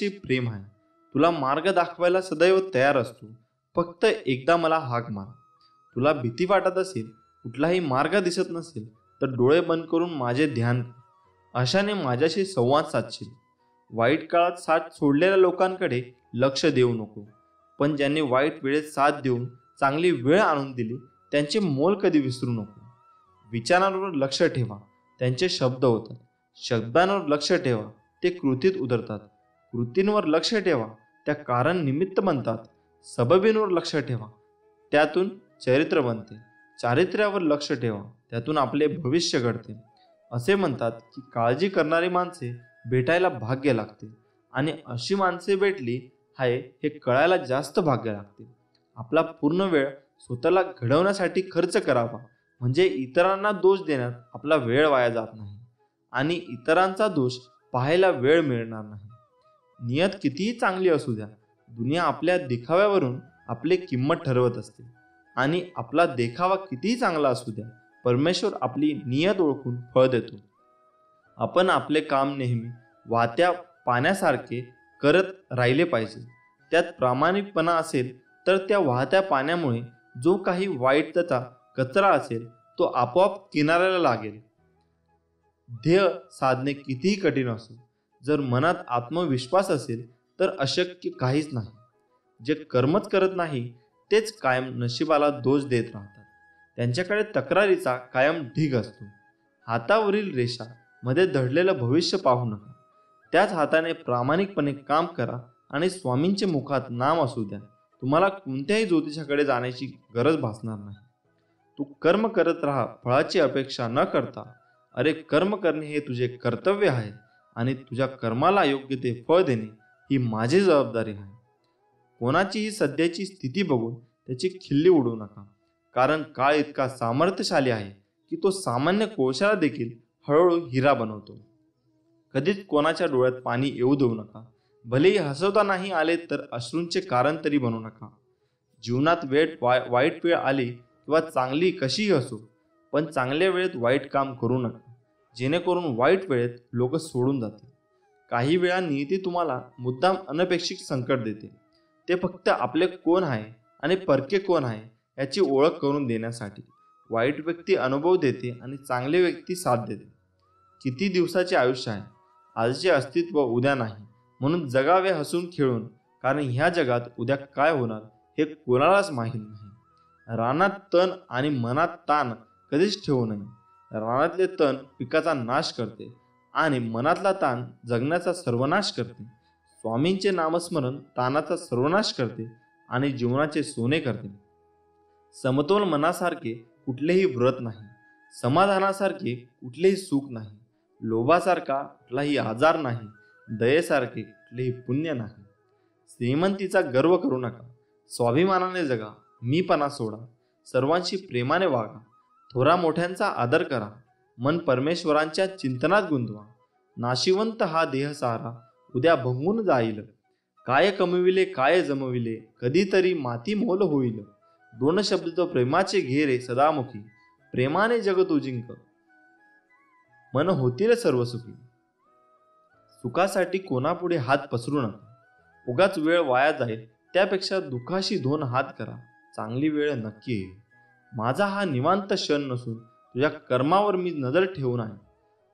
प्रेम आहे. तुला मार्ग दाखवायला सदैव तयार असतो. फक्त एकदा मला हाक मार. तुला भीती वाटत असेल, कुठलाही मार्ग दिसत नसेल, तर डोळे बंद करून माझे ध्यान कर. अशाने माझ्याशी संवाद साधशील. वाईट काळात साथ सोडलेल्या लोकांकडे लक्ष देऊ नको. पण ज्यांनी वाईट वेळेत साथ देऊन चांगली वेळ आणून दिली, त्यांचे मोल कधी विसरू नको. विचारांवर लक्ष ठेवा, त्यांचे शब्द होतात. शब्दांवर लक्ष ठेवा, ते कृतीत उतरतात. कृतींवर लक्ष ठेवा, त्या कारण निमित्त बनतात. सबबींवर लक्ष ठेवा, त्यातून चरित्र बनते. चारित्र्यावर लक्ष ठेवा, त्यातून आपले भविष्य घडते. असे म्हणतात की काळजी करणारी माणसे भेटायला भाग्य लागते, आणि अशी माणसे भेटली आहे हे कळायला जास्त भाग्य लागते. आपला पूर्ण वेळ स्वतःला घडवण्यासाठी खर्च करावा, म्हणजे इतरांना दोष देण्यात आपला वेळ वाया जात नाही आणि इतरांचा दोष पाहायला वेळ मिळणार नाही. नियत कितीही चांगली असू द्या, दुनिया आपल्या देखाव्यावरून आपली किंमत ठरवत असते. आणि आपला देखावा कितीही चांगला असू द्या, परमेश्वर आपली नियत ओळखून फळ देतो. आपण आपले काम नेहमी वाहत्या पाण्यासारखे करत राहिले पाहिजे. त्यात प्रामाणिकपणा असेल तर त्या वाहत्या पाण्यामुळे जो काही वाईटचा कचरा असेल तो आपोआप किनाऱ्याला लागेल. ध्येय साधणे कितीही कठीण असो, जर मनात आत्मविश्वास असेल तर अशक्य काहीच नाही. जे कर्मच करत नाही तेच कायम नशिबाला दोष देत राहतात. त्यांच्याकडे तक्रारीचा कायम ढीग असतो. हातावरील रेषा मध्ये दडलेलं भविष्य पाहू नका. त्याच हाताने प्रामाणिकपणे काम करा आणि स्वामींचे मुखात नाम असू द्या. तुम्हाला कोणत्याही ज्योतिषाकडे जाण्याची गरज भासणार नाही. तू कर्म करत राहा, फळाची अपेक्षा न करता. अरे, कर्म करणे हे तुझे कर्तव्य आहे आणि तुझ्या कर्माला योग्य ते फळ देणे ही माझी जबाबदारी आहे. कोणाचीही सध्याची स्थिती बघून त्याची खिल्ली उडवू नका, कारण काळ इतका सामर्थ्यशाली आहे की तो सामान्य कोळशाला देखील हळूहळू हिरा बनवतो. कधीच कोणाच्या डोळ्यात पाणी येऊ देऊ नका. भलेही हसवता नाही आले तर अश्रूंचे कारण तरी बनवू नका. जीवनात वाईट वेळ आली किंवा चांगली कशीही असो, पण चांगल्या वेळेत वाईट काम करू नका, जेणेकरून वाईट वेळेत लोक सोडून जातील. काही वेळा नियती तुम्हाला मुद्दाम अनपेक्षित संकट देते, ते फक्त आपले कोण आहे आणि परके कोण आहे याची ओळख करून देण्यासाठी. वाईट व्यक्ती अनुभव देते आणि चांगली व्यक्ती साथ देते. किती दिवसाचे आयुष्य आहे, आजचे अस्तित्व उद्या नाही. म्हणून जगावे हसून खेळून, कारण ह्या जगात उद्या काय होणार हे कोणालाच माहीत नाही. रानात तण आणि मनात ताण कधीच ठेवू नये. रानातले तण पिकाचा नाश करते आणि मनातला ताण जगण्याचा सर्वनाश करते. स्वामींचे नामस्मरण ताणाचा सर्वनाश करते आणि जीवनाचे सोने करते. समतोल मनासारखे कुठलेही व्रत नाही. समाधानासारखे कुठलेही सुख नाही. लोभासारखा कुठलाही आजार नाही. दयेसारखे कुठलेही पुण्य नाही. श्रीमंतीचा गर्व करू नका. स्वाभिमानाने जगा. मीपणा सोडा. सर्वांशी प्रेमाने वागा. थोरा मोठ्यांचा आदर करा. मन परमेश्वरांच्या चिंतनात गुंतवा. नाशिवंत हा देह सारा उद्या भंगून जाईल. काय कमविले काय जमविले, कधीतरी माती मोल होईल. दोन शब्द प्रेमाचे घेरे सदामुखी. प्रेमाने जग तू जिंक, मन होतील सर्व सुखी. सुखासाठी कोणापुढे हात पसरू नका. उगाच वेळ वाया जाईल त्यापेक्षा दुःखाशी दोन हात करा. चांगली वेळ नक्की येईल. माझा हा निवांत क्षण नसून तुझ्या कर्मावर मी नजर ठेवून आहे.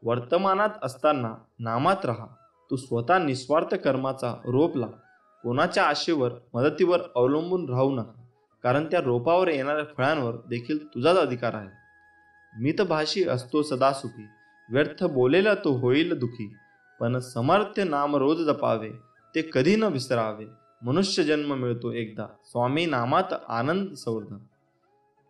वर्तमानात असताना नामात राहा. तू स्वतः निस्वार्थ कर्माचा रोप लाव. कोणाच्या आशेवर मदतीवर अवलंबून राहू नका, कारण त्या रोपावर येणाऱ्या फळांवर देखील तुझाच अधिकार आहे. मितभाषी असतो सदा सुखी, व्यर्थ बोलेला तो होईल दुखी. पण समर्थ्य नाम रोज जपावे, ते कधी न विसरावे. मनुष्य जन्म मिळतो एकदा, स्वामी नामात आनंद सौदा.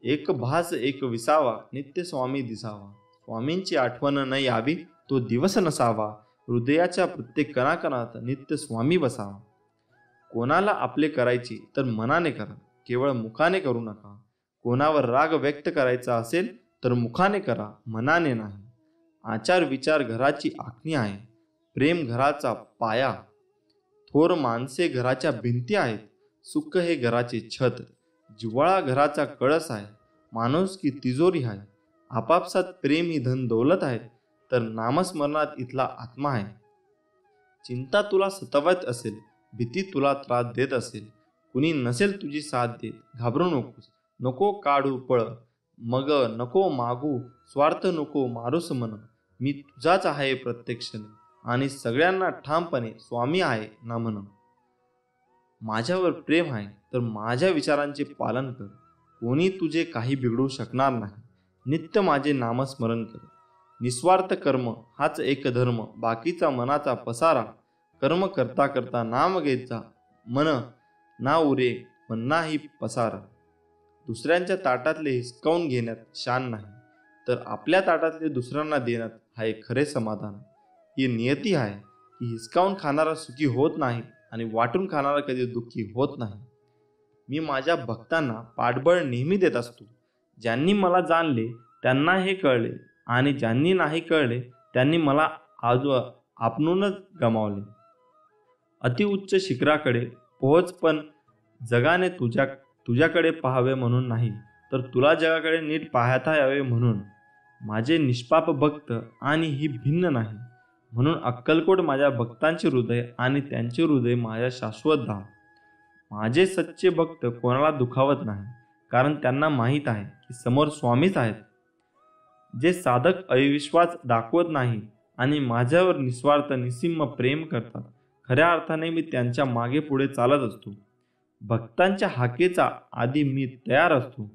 एक भास एक विसावा, नित्य स्वामी दिसावा. स्वामींची आठवण न यावी, तो दिवस नसावा. हृदयाच्या प्रत्येक कणाकणात नित्य स्वामी बसावा. कोणाला आपले करायची तर मनाने करा, केवळ मुखाने करू नका. कोणावर राग व्यक्त करायचा असेल तर मुखाने करा, मनाने नाही. आचार विचार घराची आखणी आहे. प्रेम घराचा पाया. थोर माणसे घराच्या भिंती आहेत. सुख हे घराचे छत. जिव्हाळा घराचा कळस आहे. माणूस की तिजोरी आहे. आपापसात प्रेम ही धन दौलत आहे, तर नामस्मरणात इथला आत्मा आहे. चिंता तुला सतावत असेल, भीती तुला त्रास देत असेल, कुणी नसेल तुझी साथ देत, घाबरू नकोस. नको काढू पळ, मग नको मागू स्वार्थ, नको मारूस मन. मी तुझाच आहे प्रत्यक्षाने आणि सगळ्यांना ठामपणे स्वामी आहे ना म्हण. माझ्यावर प्रेम आहे तर माझ्या विचारांचे पालन कर. कोणी तुझे काही बिघडू शकणार नाही. नित्य माझे नामस्मरण कर. निस्वार्थ कर्म हाच एक धर्म, बाकीचा मनाचा पसारा. कर्म करता करता नाम घेत जा, मन ना उरे मन्नाही पसारा. दुसऱ्यांच्या ताटातले हिसकावून घेण्यात शान नाही, तर आपल्या ताटातले दुसऱ्यांना देण्यात आहे खरे समाधान. ही नियती आहे की हिसकावून खाणारा सुखी होत नाही आणि वाटून खाणारा कधी दुःखी होत नाही. मी माझ्या भक्तांना पाठबळ नेहमी देत असतो. ज्यांनी मला जाणले त्यांना हे कळले आणि ज्यांनी नाही कळले त्यांनी मला आपणूनच गमावले. अतिउच्च शिखराकडे पोहोच, पण जगाने तुझ्याकडे पाहावे म्हणून नाही, तर तुला जगाकडे नीट पाहता यावे म्हणून. माझे निष्पाप भक्त आणि ही भिन्न नाही, म्हणून अक्कलकोट माझ्या भक्तांचे हृदय आणि त्यांचे हृदय माझ्या शाश्वत धाम. माझे सच्चे भक्त कोणाला दुखावत नाही, कारण त्यांना माहीत आहे की समोर स्वामीच आहेत. जे साधक अविश्वास दाखवत नाही आणि माझ्यावर निस्वार्थ निस्सीम प्रेम करतात, खऱ्या अर्थाने मी त्यांच्या मागे पुढे चालत असतो. भक्तांच्या हाकेचा आधी मी तयार असतो,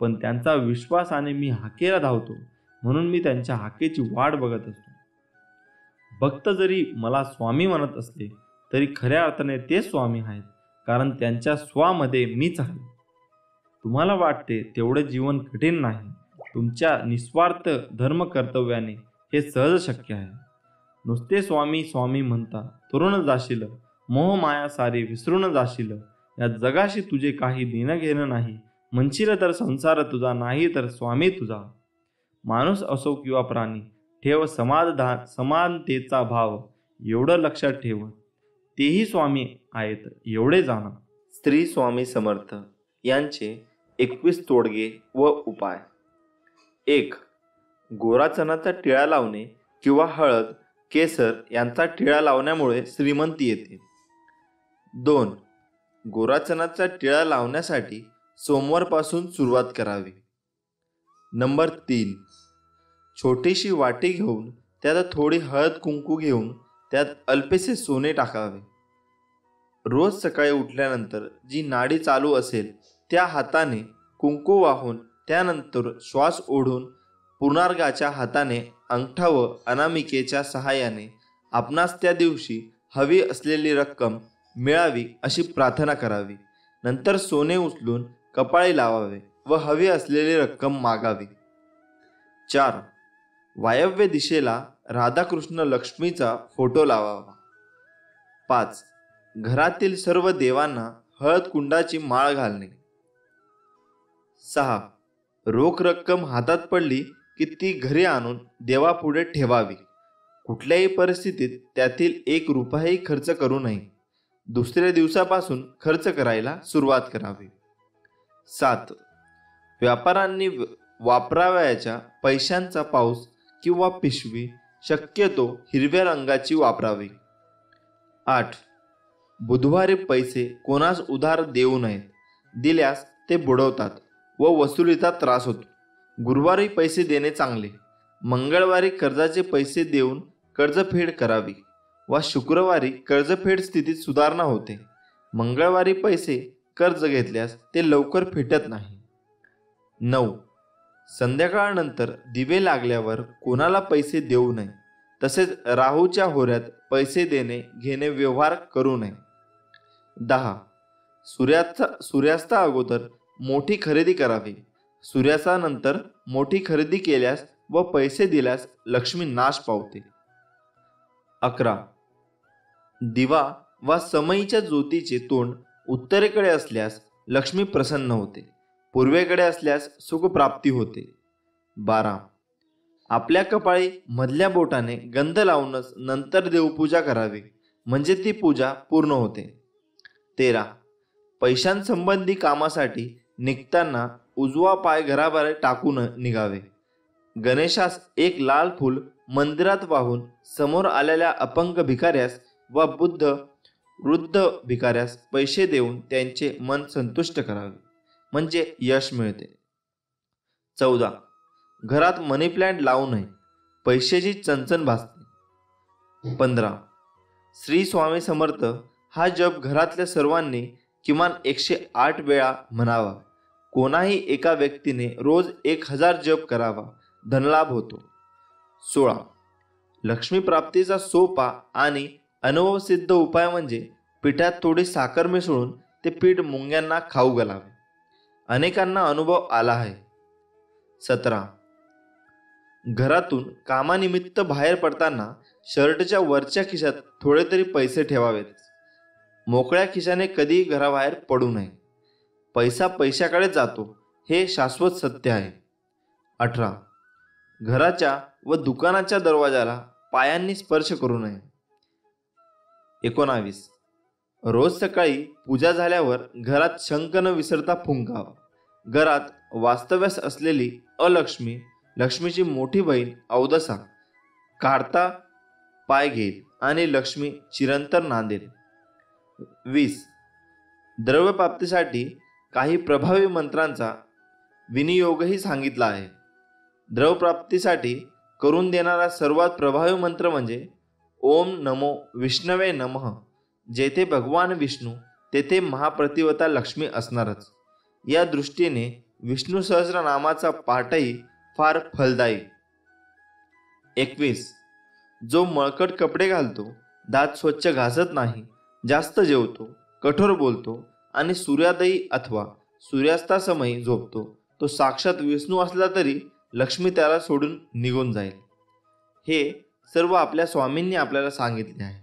पण त्यांचा विश्वासाने मी हाकेला धावतो, म्हणून मी त्यांच्या हाकेची वाट बघत असतो. भक्त जरी मला स्वामी म्हणत असले तरी खऱ्या अर्थाने ते स्वामी आहेत, कारण त्यांच्या स्वामध्ये मीच आहे. तुम्हाला वाटते तेवढे जीवन कठीण नाही. तुमच्या निस्वार्थ धर्म कर्तव्याने हे सहज शक्य आहे. नुसते स्वामी स्वामी म्हणता तरुण जाशील, मोह माया सारी विसरून जाशील. या जगाशी तुझे काही देणं घेणं नाही, म्हणशील तर संसार तुझा, नाही तर स्वामी तुझा. माणूस असो किंवा प्राणी, ठेव समानतेचा भाव. एवढं लक्षात ठेव, तेही स्वामी आहेत एवढे जाणा. श्री स्वामी समर्थ यांचे 21 तोडगे व उपाय. 1. गोरा चणाचा टिळा लावणे किंवा हळद, केसर यांचा टिळा लावण्यामुळे श्रीमंती येते. 2. गोरा चणाचा टिळा लावण्यासाठी सोमवारपासून सुरुवात करावी. नंबर 3. छोटीशी वाटी घेऊन त्यात थोडी हळद कुंकू घेऊन त्यात अल्पेसे सोने टाकावे. रोज सकाळी उठल्यानंतर जी नाडी चालू असेल त्या हाताने कुंकू वाहून, त्यानंतर श्वास ओढून पुनर्गाच्या हाताने अंगठा व अनामिकेच्या सहाय्याने आपणास त्या दिवशी हवी असलेली रक्कम मिळावी अशी प्रार्थना करावी. नंतर सोने उचलून कपाळी लावावे व हवी असलेली रक्कम मागावी. 4. वायव्य दिशेला राधाकृष्ण लक्ष्मीचा फोटो लावावा. 5. घरातील सर्व देवांना हळद कुंडाची माळ घालणे. 6. रोख रक्कम हातात पडली की ती घरी आणून देवापुढे ठेवावी. कुठल्याही परिस्थितीत त्यातील 1 रुपयाही खर्च करू नये. दुसऱ्या दिवसापासून खर्च करायला सुरुवात करावी. 7. व्यापाऱ्यांनी वापरावयाच्या पैशांचा पाऊस किंवा पिशवी शक्यतो हिरव्या रंगाची वापरावी. 8. बुधवारी पैसे कोणास उधार देऊ नयेत. दिल्यास ते बुडवतात व वसुलीचा त्रास होतो. गुरुवारी पैसे देणे चांगले. मंगळवारी कर्जाचे पैसे देऊन कर्जफेड करावी व शुक्रवारी कर्जफेड स्थितीत सुधारणा होते. मंगळवारी पैसे कर्ज घेतल्यास ते लवकर फेटत नाही. 9. संध्याकाळनंतर दिवे लागल्यावर कोणाला पैसे देऊ नये. तसेच राहूच्या होऱ्यात पैसे देणे घेणे व्यवहार करू नये. 10. सूर्यास्ता अगोदर मोठी खरेदी करावी. सूर्यास्तानंतर मोठी खरेदी केल्यास व पैसे दिल्यास लक्ष्मी नाश पावते. 11. दिवा वा समईच्या ज्योतीचे तोंड उत्तरेकडे असल्यास लक्ष्मी प्रसन्न होते. पूर्वेकडे असल्यास सुखप्राप्ती होते. 12. आपल्या कपाळी मधल्या बोटाने गंध लावूनच नंतर देवपूजा करावी, म्हणजे ती पूजा पूर्ण होते. 13. पैशांसंबंधी कामासाठी निघताना उजवा पाय घराबाहेर टाकून निघावे. गणेशास 1 लाल फूल मंदिरात वाहून समोर आलेल्या अपंग भिकाऱ्यास व वृद्ध भिकाऱ्यास पैसे देऊन त्यांचे मन संतुष्ट करावे, म्हणजे यश मिळते. 14. घरात मनी प्लांट लावू नये, पैशाची चणचण भासते. 15. श्री स्वामी समर्थ हा जप घरातल्या सर्वांनी किमान 108 वेळा म्हणावा. कोणाही एका व्यक्तीने रोज 1000 जप करावा, धनलाभ होतो. 16. लक्ष्मी प्राप्तीचा सोपा आणि अनुभवसिद्ध उपाय म्हणजे पिठात थोडी साखर मिसळून ते पीठ मुंग्यांना खाऊ घालावे. अनेकांना अनुभव आला आहे. 17. घरातून कामानिमित्त बाहेर पडताना शर्टच्या वरच्या खिशात थोडे तरी पैसे ठेवावेत. मोकळ्या खिशाने कधी घराबाहेर पडू नये. पैसा पैशाकडे जातो हे शाश्वत सत्य आहे. 18. घराच्या व दुकानाच्या दरवाजाला पायांनी स्पर्श करू नये. 19. रोज सकाळी पूजा झाल्यावर घरात शंख न विसरता फुंकावा. घरात वास्तव्यास असलेली अलक्ष्मी, लक्ष्मीची मोठी बहीण अवदसा काढता पाय घेईल आणि लक्ष्मी चिरंतर नांदेल. 20. द्रव्यप्राप्तीसाठी काही प्रभावी मंत्रांचा विनियोगही सांगितला आहे. द्रव्यप्राप्तीसाठी करून देणारा सर्वात प्रभावी मंत्र म्हणजे ओम नमो विष्णवे नमः. जेथे भगवान विष्णू तेथे महाप्रतिवता लक्ष्मी असणारच. या दृष्टीने विष्णू सहस्रनामाचा पाठही फार फलदायी. 21. जो मळकट कपडे घालतो, दात स्वच्छ घासत नाही, जास्त जेवतो, कठोर बोलतो आणि सूर्योदयी अथवा सूर्यास्तासमयी झोपतो, तो साक्षात विष्णू असला तरी लक्ष्मी त्याला सोडून निघून जाईल. हे सर्व आपल्या स्वामींनी आपल्याला सांगितले आहे,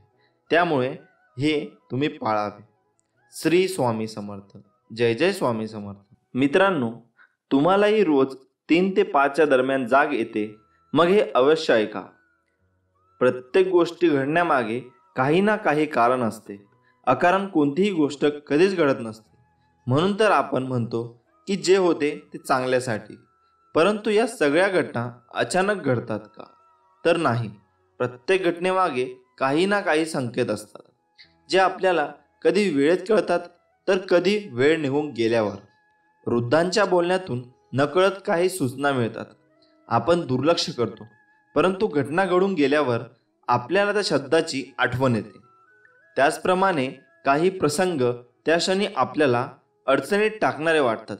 त्यामुळे हे तुम्ही पाळावे. श्री स्वामी समर्थ. जय जय स्वामी समर्थ. मित्रांनो, तुम्हालाही रोज 3 ते 5च्या दरम्यान जाग येते, मग हे अवश्य ऐका. प्रत्येक गोष्टी घडण्यामागे काही ना काही कारण असते. अकारण कोणतीही गोष्ट कधीच घडत नसते. म्हणून तर आपण म्हणतो की जे होते ते चांगल्यासाठी. परंतु या सगळ्या घटना अचानक घडतात का? तर नाही. प्रत्येक घटनेमागे काही ना काही संकेत असतात, जे आपल्याला कधी वेळेत कळतात तर कधी वेळ निघून गेल्यावर. वृद्धांच्या बोलण्यातून नकळत काही सूचना मिळतात. आपण दुर्लक्ष करतो, परंतु घटना घडून गेल्यावर आपल्याला त्या शब्दाची आठवण येते. त्याचप्रमाणे काही प्रसंग त्या क्षणी आपल्याला अडचणीत टाकणारे वाटतात,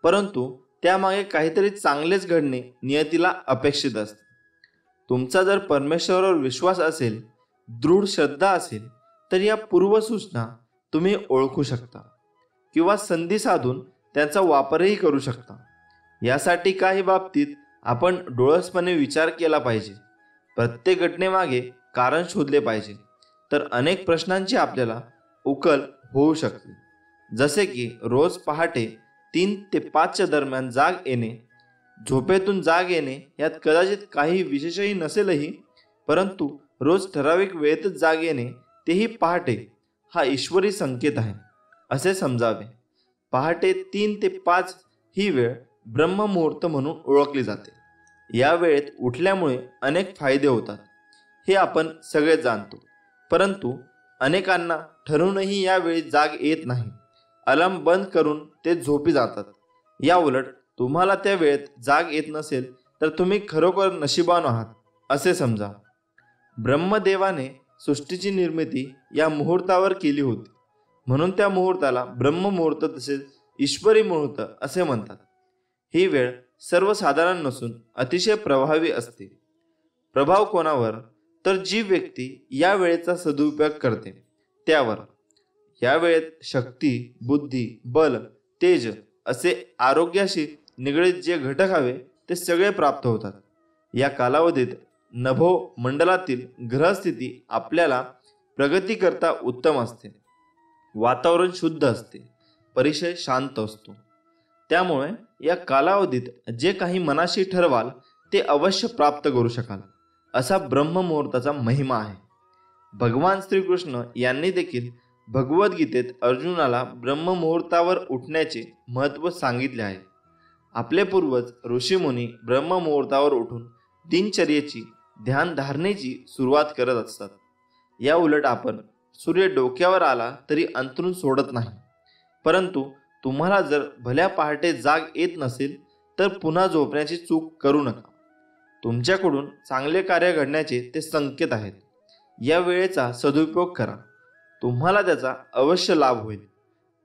परंतु त्यामागे काहीतरी चांगलेच घडणे नियतीला अपेक्षित असते. तुमचा जर परमेश्वरावर विश्वास असेल, दृढ श्रद्धा असेल, तर या पूर्वसूचना तुम्ही ओळखू शकता किंवा संधी साधून त्यांचा वापरही करू शकता. यासाठी काही बाबतीत आपण डोळसपणे विचार केला पाहिजे. प्रत्येक घटनेमागे कारण शोधले पाहिजे, तर अनेक प्रश्नांची आपल्याला उकल होऊ शकते. जसे की रोज पहाटे 3 ते 5च्या दरम्यान जाग येणे, झोपेतून जाग येणे यात कदाचित काही विशेषही नसेलही, परंतु रोज ठराविक वेळेतच जाग येणे, तेही पहाटे, हा ईश्वरी संकेत आहे असे समजावे. पहाटे 3 ते 5 ही वेळ ब्रह्ममुहूर्त म्हणून ओळखली जाते. या वेळेत उठल्यामुळे अनेक फायदे होतात, हे आपण सगळे जाणतो. परंतु अनेकांना ठरूनही या वेळी जाग येत नाही. अलार्म बंद करून ते झोपी जातात. या उलट तुम्हाला त्या वेळेत जाग येत नसेल तर तुम्ही खरोखर नशिबान आहात असे समजा. ब्रह्मदेवाने सृष्टीची निर्मिती या मुहूर्तावर केली होती, म्हणून त्या मुहूर्ताला ब्रह्ममुहूर्त तसेच ईश्वरी मुहूर्त असे म्हणतात. ही वेळ सर्वसाधारण नसून अतिशय प्रभावी असते. प्रभाव कोणावर? तर जी व्यक्ती या वेळेचा सदुपयोग करते त्यावर. या वेळेत शक्ती, बुद्धी, बल, तेज असे आरोग्याशी निगडीत जे घटक हवे ते सगळे प्राप्त होतात. या कालावधीत नभो मंडलातील ग्रहस्थिती आपल्याला प्रगती करता उत्तम असते. वातावरण शुद्ध असते, परिसर शांत असतो. त्यामुळे या कालावधीत जे काही मनाशी ठरवाल ते अवश्य प्राप्त करू शकाल, असा ब्रह्ममुहूर्ताचा महिमा आहे. भगवान श्रीकृष्ण यांनी देखील भगवद्गीतेत अर्जुनाला ब्रह्ममुहूर्तावर उठण्याचे महत्त्व सांगितले आहे. आपले पूर्वज ऋषीमुनी ब्रह्ममुहूर्तावर उठून दिनचर्येची, ध्यानधारणेची सुरुवात करत असतात. या उलट आपण सूर्य डोक्यावर आला तरी अंथरूण सोडत नाही. परंतु तुम्हाला जर भल्या पहाटे जाग येत नसेल तर पुन्हा झोपण्याची चूक करू नका. तुमच्याकडून चांगले कार्य घडण्याचे ते संकेत आहेत. या वेळेचा सदुपयोग करा. तुम्हाला त्याचा अवश्य लाभ होईल.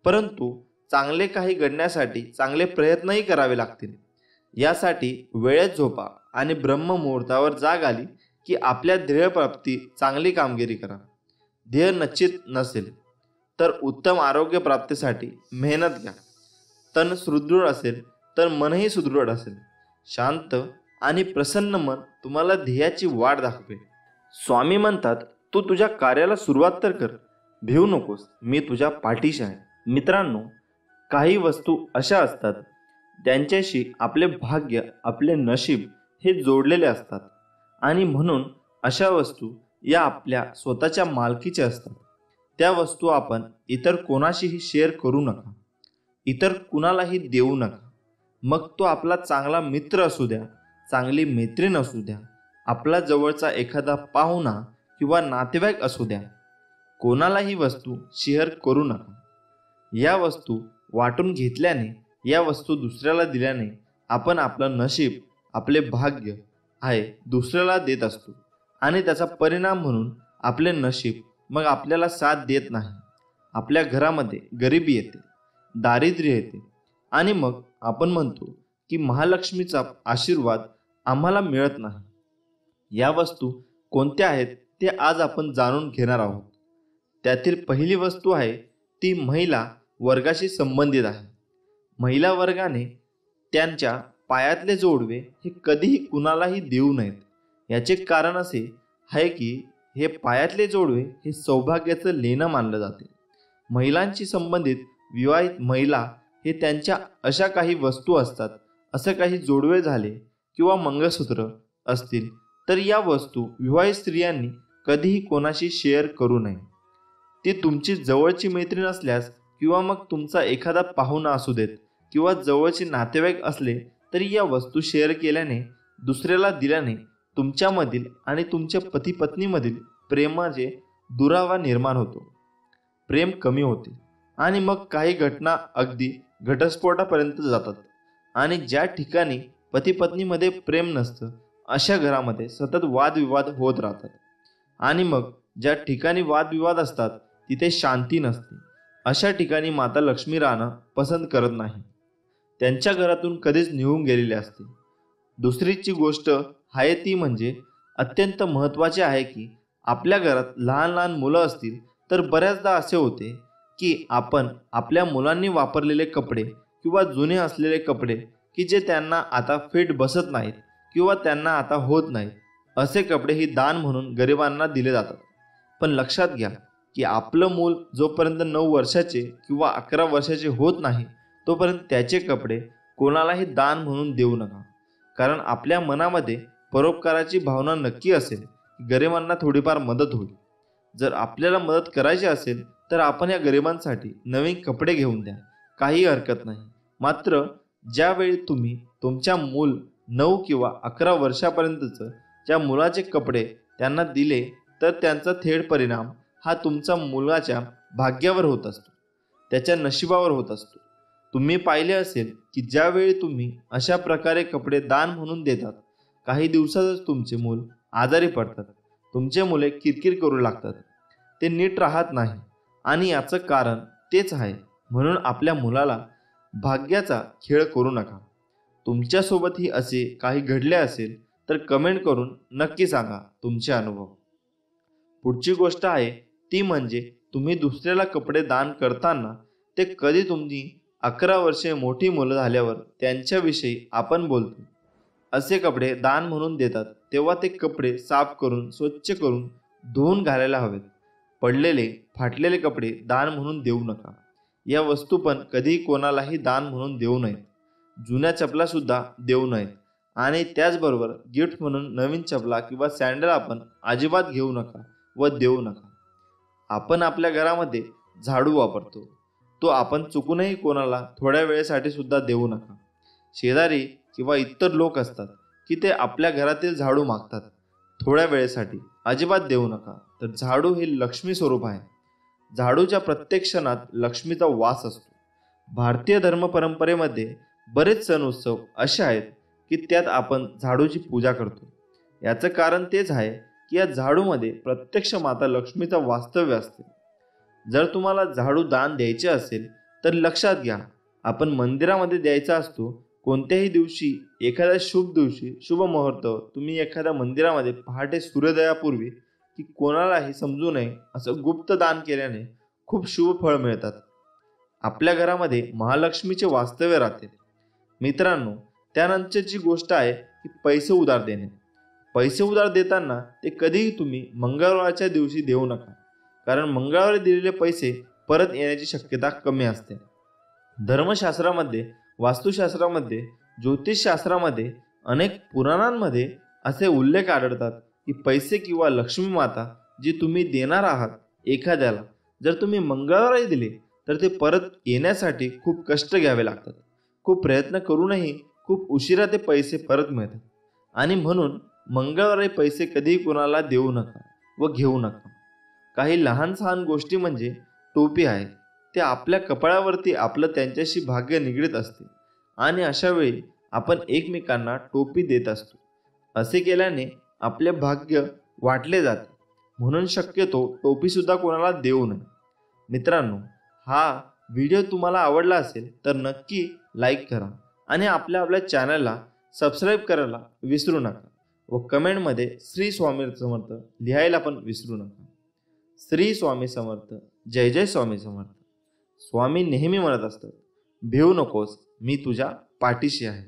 परंतु चांगले काही घडण्यासाठी चांगले प्रयत्नही करावे लागतील. यासाठी वेळेत झोपा आणि ब्रह्ममुहूर्तावर जाग आली की आपल्या ध्येयप्राप्ती चांगली कामगिरी करा. ध्येय निश्चित नसेल तर उत्तम आरोग्य प्राप्तीसाठी मेहनत घ्या. तन सुदृढ असेल तर मनही सुदृढ असेल. शांत आणि प्रसन्न मन तुम्हाला ध्येयाची वाट दाखवेल. स्वामी म्हणतात, तू तुझ्या कार्याला सुरुवात तर कर. भिवू नकोस, मी तुझ्या पाठीशी आहे. मित्रांनो, काही वस्तू अशा असतात त्यांच्याशी आपले भाग्य, आपले नशीब हे जोडलेले असतात आणि म्हणून अशा वस्तू या आपल्या स्वतःच्या मालकीच्या असतात. त्या वस्तू आपण इतर कोणाशीही शेअर करू नका, इतर कुणालाही देऊ नका. मग तो आपला चांगला मित्र असू द्या, चांगली मैत्रीण असू द्या, आपला जवळचा एखादा पाहुणा किंवा नातेवाईक असू द्या. कोणालाही वस्तू शेअर करू नका. या वस्तू वाटून घेतल्याने, या वस्तू दुसऱ्याला दिल्याने आपण आपलं नशीब, आपले भाग्य आहे दुसऱ्याला देत असतो आणि त्याचा परिणाम म्हणून आपले नशीब मग आपल्याला साथ देत नाही. आपल्या घरामध्ये गरिबी येते, दारिद्र्य येते आणि मग आपण म्हणतो की महालक्ष्मीचा आशीर्वाद आम्हाला मिळत नाही. या वस्तू कोणत्या आहेत ते आज आपण जाणून घेणार आहोत. त्यातील पहिली वस्तू आहे ती महिला वर्गाशी संबंधित आहे. महिला वर्गाने त्यांच्या पायातले जोडवे हे कधीही कुणालाही देऊ नयेत. याचे कारण असे आहे की हे पायातले जोडवे हे सौभाग्याचं लेणं मानलं जाते. महिलांशी संबंधित विवाहित महिला हे त्यांच्या अशा काही वस्तू असतात. असं काही जोडवे झाले किंवा मंगळसूत्र असतील तर या वस्तू विवाहित स्त्रियांनी कधीही कोणाशी शेअर करू नये. ती तुमची जवळची मैत्रीण असल्यास किंवा मग तुमचा एखादा पाहुणा असू देत किंवा जवळचे नातेवाईक असले तरी या वस्तू शेअर केल्याने, दुसऱ्याला दिल्याने तुमच्यामधील आणि तुमच्या पती पत्नीमधील प्रेमाचे दुरावा निर्माण होतो. प्रेम कमी होते आणि मग काही घटना अगदी घटस्फोटापर्यंत जातात. आणि ज्या ठिकाणी पती पत्नीमध्ये प्रेम नसतं अशा घरामध्ये सतत वादविवाद होत राहतात. आणि मग ज्या ठिकाणी वादविवाद असतात तिथे शांती नसते. अशा ठिकाणी माता लक्ष्मी राहणं पसंत करत नाही. त्यांच्या घरातून कधीच निघून गेलेले असते. दुसरीची गोष्ट आहे ती म्हणजे अत्यंत महत्त्वाचे आहे की आपल्या घरात लहान लहान मुलं असतील तर बऱ्याचदा असे होते की आपण आपल्या मुलांनी वापरलेले कपडे किंवा जुने असलेले कपडे की जे त्यांना आता फिट बसत नाहीत किंवा त्यांना आता होत नाहीत असे कपडे ही दान म्हणून गरिबांना दिले जातात. पण लक्षात घ्या की आपलं मूल जोपर्यंत 9 वर्षाचे किंवा 11 वर्षाचे होत नाही तोपर्यंत त्याचे कपडे कोणालाही दान म्हणून देऊ नका. कारण आपल्या मनामध्ये परोपकाराची भावना नक्की असेल, गरिबांना थोडीफार मदत होईल. जर आपल्याला मदत करायची असेल तर आपण या गरिबांसाठी नवीन कपडे घेऊन द्या, काही हरकत नाही. मात्र ज्यावेळी तुम्ही तुमच्या मूल 9 किंवा 11 वर्षापर्यंतचं ज्या मुलाचे कपडे त्यांना दिले तर त्यांचा थेट परिणाम हा तुमच्या मुलाच्या भाग्यावर होत असतो, त्याच्या नशिबावर होत असतो. तुम्ही पाहिले असेल की ज्यावेळी तुम्ही अशा प्रकारे कपडे दान म्हणून देतात काही दिवसातच तुमचे मूल आजारी पडतात, तुमचे मुले किरकिर करू लागतात, ते नीट राहत नाही आणि याचं कारण तेच आहे. म्हणून आपल्या मुलाला भाग्याचा खेळ करू नका. तुमच्यासोबतही असे काही घडले असेल तर कमेंट करून नक्की सांगा तुमचे अनुभव. पुढची गोष्ट आहे ती म्हणजे तुम्ही दुसऱ्याला कपडे दान करताना ते कधी तुम्ही 11 वर्षे मोठी मुलं झाल्यावर त्यांच्याविषयी आपण बोलतो असे कपडे दान म्हणून देतात तेव्हा ते कपडे साफ करून स्वच्छ करून धुवून घालायला हवेत. पडलेले फाटलेले कपडे दान म्हणून देऊ नका. या वस्तू पण कधीही कोणालाही दान म्हणून देऊ नयेत. जुन्या चपलासुद्धा देऊ नयेत आणि त्याचबरोबर गिफ्ट म्हणून नवीन चपला किंवा सँडल आपण अजिबात घेऊ नका व देऊ नका. आपण आपल्या घरामध्ये झाडू वापरतो, तो आपण चुकूनही कोणाला थोड्या वेळेसाठी सुद्धा देऊ नका. शेजारी किंवा इतर लोक असतात की ते आपल्या घरातील झाडू मागतात थोड्या वेळेसाठी अजिबात देऊ नका. तर झाडू हे लक्ष्मी स्वरूप आहे. झाडूच्या प्रत्येक क्षणात लक्ष्मीचा वास असतो. भारतीय धर्म परंपरेमध्ये बरेच सण उत्सव असे आहेत की त्यात आपण झाडूची पूजा करतो. याचं कारण तेच आहे की या झाडूमध्ये प्रत्यक्ष माता लक्ष्मीचा वास्तव्य असते. जर तुम्हाला झाडू दान द्यायचे असेल तर लक्षात घ्या, आपण मंदिरामध्ये द्यायचा असतो. कोणत्याही दिवशी, एखाद्या शुभ दिवशी, शुभ मुहूर्त तुम्ही एखाद्या मंदिरामध्ये पहाटे सूर्योदयापूर्वी की कोणालाही समजू नये असं गुप्त दान केल्याने खूप शुभ फळ मिळतात. आपल्या घरामध्ये महालक्ष्मीचे वास्तव्य राहते. मित्रांनो, त्यानंतरची गोष्ट आहे की पैसे उधार देणे. पैसे उधार देताना ते कधीही तुम्ही मंगळवारच्या दिवशी देऊ नका, कारण मंगळवारी दिलेले पैसे परत येण्याची शक्यता कमी असते. धर्मशास्त्रामध्ये, वास्तुशास्त्रामध्ये, ज्योतिषशास्त्रामध्ये, अनेक पुराणांमध्ये असे उल्लेख आढळतात की पैसे किंवा लक्ष्मी माता जी तुम्ही देणार आहात एखाद्याला, जर तुम्ही मंगळवारी दिले तर ते परत येण्यासाठी खूप कष्ट घ्यावे लागतात. खूप प्रयत्न करूनही खूप उशिरा ते पैसे परत मिळतात. आणि म्हणून मंगळवारी पैसे कधीही कोणाला देऊ नका व घेऊ नका. काही लहान सहान गोष्टी म्हणजे टोपी आहे. ते आपल्या कपाळावरती आपलं त्यांच्याशी भाग्य निगडीत असते आणि अशा वेळी आपण एकमेकांना टोपी देत असतो. असे केल्याने आपले भाग्य वाटले जाते. म्हणून शक्यतो टोपीसुद्धा कोणाला देऊ नये. मित्रांनो, हा व्हिडिओ तुम्हाला आवडला असेल तर नक्की लाईक करा आणि आपल्या चॅनलला सबस्क्राईब करायला विसरू नका व कमेंटमध्ये श्री स्वामी समर्थ लिहायला पण विसरू नका. श्री स्वामी समर्थ. जय जय स्वामी समर्थ. स्वामी नेहमी म्हणत असतात, भिवू नकोस, मी तुझ्या पाठीशी आहे.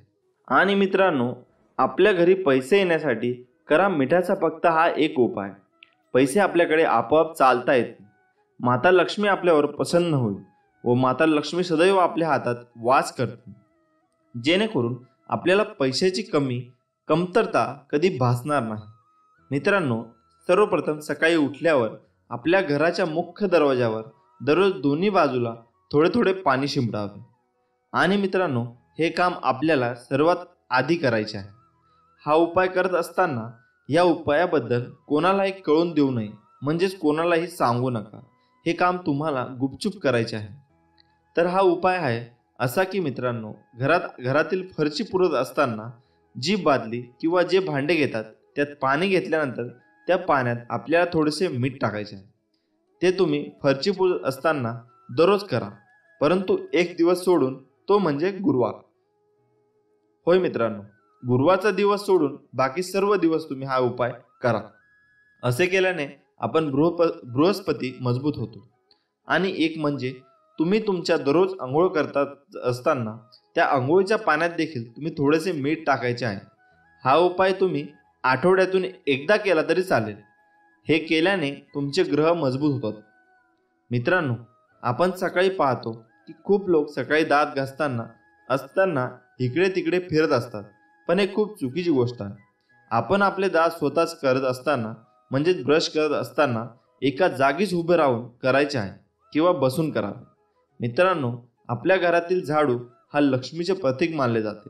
आणि मित्रांनो, आपल्या घरी पैसे येण्यासाठी करा मिठाचा फक्त हा एक उपाय. पैसे आपल्याकडे आपोआप चालता येतील. माता लक्ष्मी आपल्यावर प्रसन्न होईल व माता लक्ष्मी सदैव आपल्या हातात वास करते, जेणेकरून आपल्याला पैशाची कमतरता कधी भासणार नाही. मित्रांनो, सर्वप्रथम सकाळी उठल्यावर आपल्या घराच्या मुख्य दरवाजावर दररोज दोन्ही बाजूला थोडे थोडे पाणी शिंपडावे. आणि मित्रांनो, हे काम आपल्याला सर्वात आधी करायचे आहे. हा उपाय करत असताना या उपायाबद्दल कोणालाही कळून देऊ नये, म्हणजेच कोणालाही सांगू नका. हे काम तुम्हाला गुपचूप करायचे आहे. तर हा उपाय आहे असा की मित्रांनो, घरातील फरशी पुरत असताना जी बादली किंवा जे भांडे घेतात त्यात पाणी घेतल्यानंतर त्या पाण्यात आपल्याला थोडेसे मीठ टाकायचे आहे. ते तुम्ही फरशी पुरत असताना दररोज करा, परंतु एक दिवस सोडून, तो म्हणजे गुरुवार. होय मित्रांनो, गुरुवारचा दिवस सोडून बाकी सर्व दिवस तुम्ही हा उपाय करा. असे केल्याने आपण बृहस्पती मजबूत होतो. आणि एक म्हणजे तुम्ही तुमच्या दररोज आंघोळ करत असताना त्या आंघोळीच्या पाण्यात देखील तुम्ही थोडेसे मीठ टाकायचे आहे. हा उपाय तुम्ही आठवड्यातून एकदा केला तरी चालेल. हे केल्याने तुमचे ग्रह मजबूत होतात. मित्रांनो, आपण सकाळी पाहतो की खूप लोक सकाळी दात घासताना इकडे तिकडे फिरत असतात, पण हे खूप चुकीची गोष्ट आहे. आपण आपले दात स्वतःच करत असताना, म्हणजेच ब्रश करत असताना एका जागीच उभे राहून करायचे आहे किंवा बसून करावे. मित्रांनो, आपल्या घरातील झाडू हा लक्ष्मीचे प्रतीक मानले जाते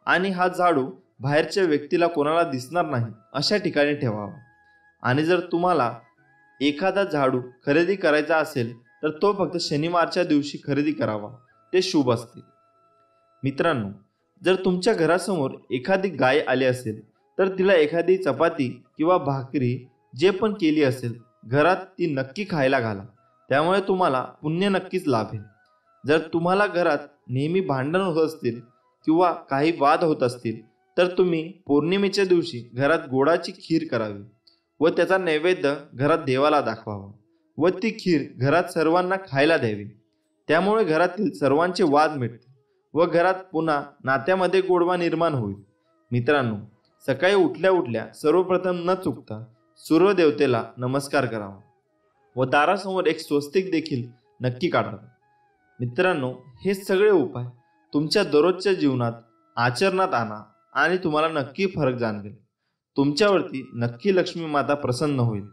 आणि हा झाडू बाहेरच्या व्यक्तीला कोणाला दिसणार नाही अशा ठिकाणी ठेवावा. आणि जर तुम्हाला एखादा झाडू खरेदी करायचा असेल तर तो फक्त शनिवारच्या दिवशी खरेदी करावा, ते शुभ असते. मित्रांनो, जर तुमच्या घरासमोर एखादी गाय आली असेल तर तिला एखादी चपाती किंवा भाकरी जे पण केली असेल घरात ती नक्की खायला घाला. त्यामुळे तुम्हाला पुण्य नक्कीच लाभेल. जर तुम्हाला घरात नेहमी भांडण होत असतील किंवा काही वाद होत असतील तर तुम्ही पौर्णिमेच्या दिवशी घरात गोडाची खीर करावी व त्याचा नैवेद्य घरात देवाला दाखवावा व ती खीर घरात सर्वांना खायला द्यावी. त्यामुळे घरातील सर्वांचे वाद मिटतील व घरात पुन्हा नात्यामध्ये गोडवा निर्माण होईल. मित्रांनो, सकाळी उठल्या उठल्या सर्वप्रथम न चुकता सूर्यदेवतेला नमस्कार करावा व दारासमोर एक स्वस्तिक देखील नक्की काढावे. मित्रांनो, हे सगळे उपाय तुमच्या दररोजच्या जीवनात आचरणात आणा आणि तुम्हाला नक्की फरक जाणवेल. तुमच्यावरती नक्की लक्ष्मी माता प्रसन्न होईल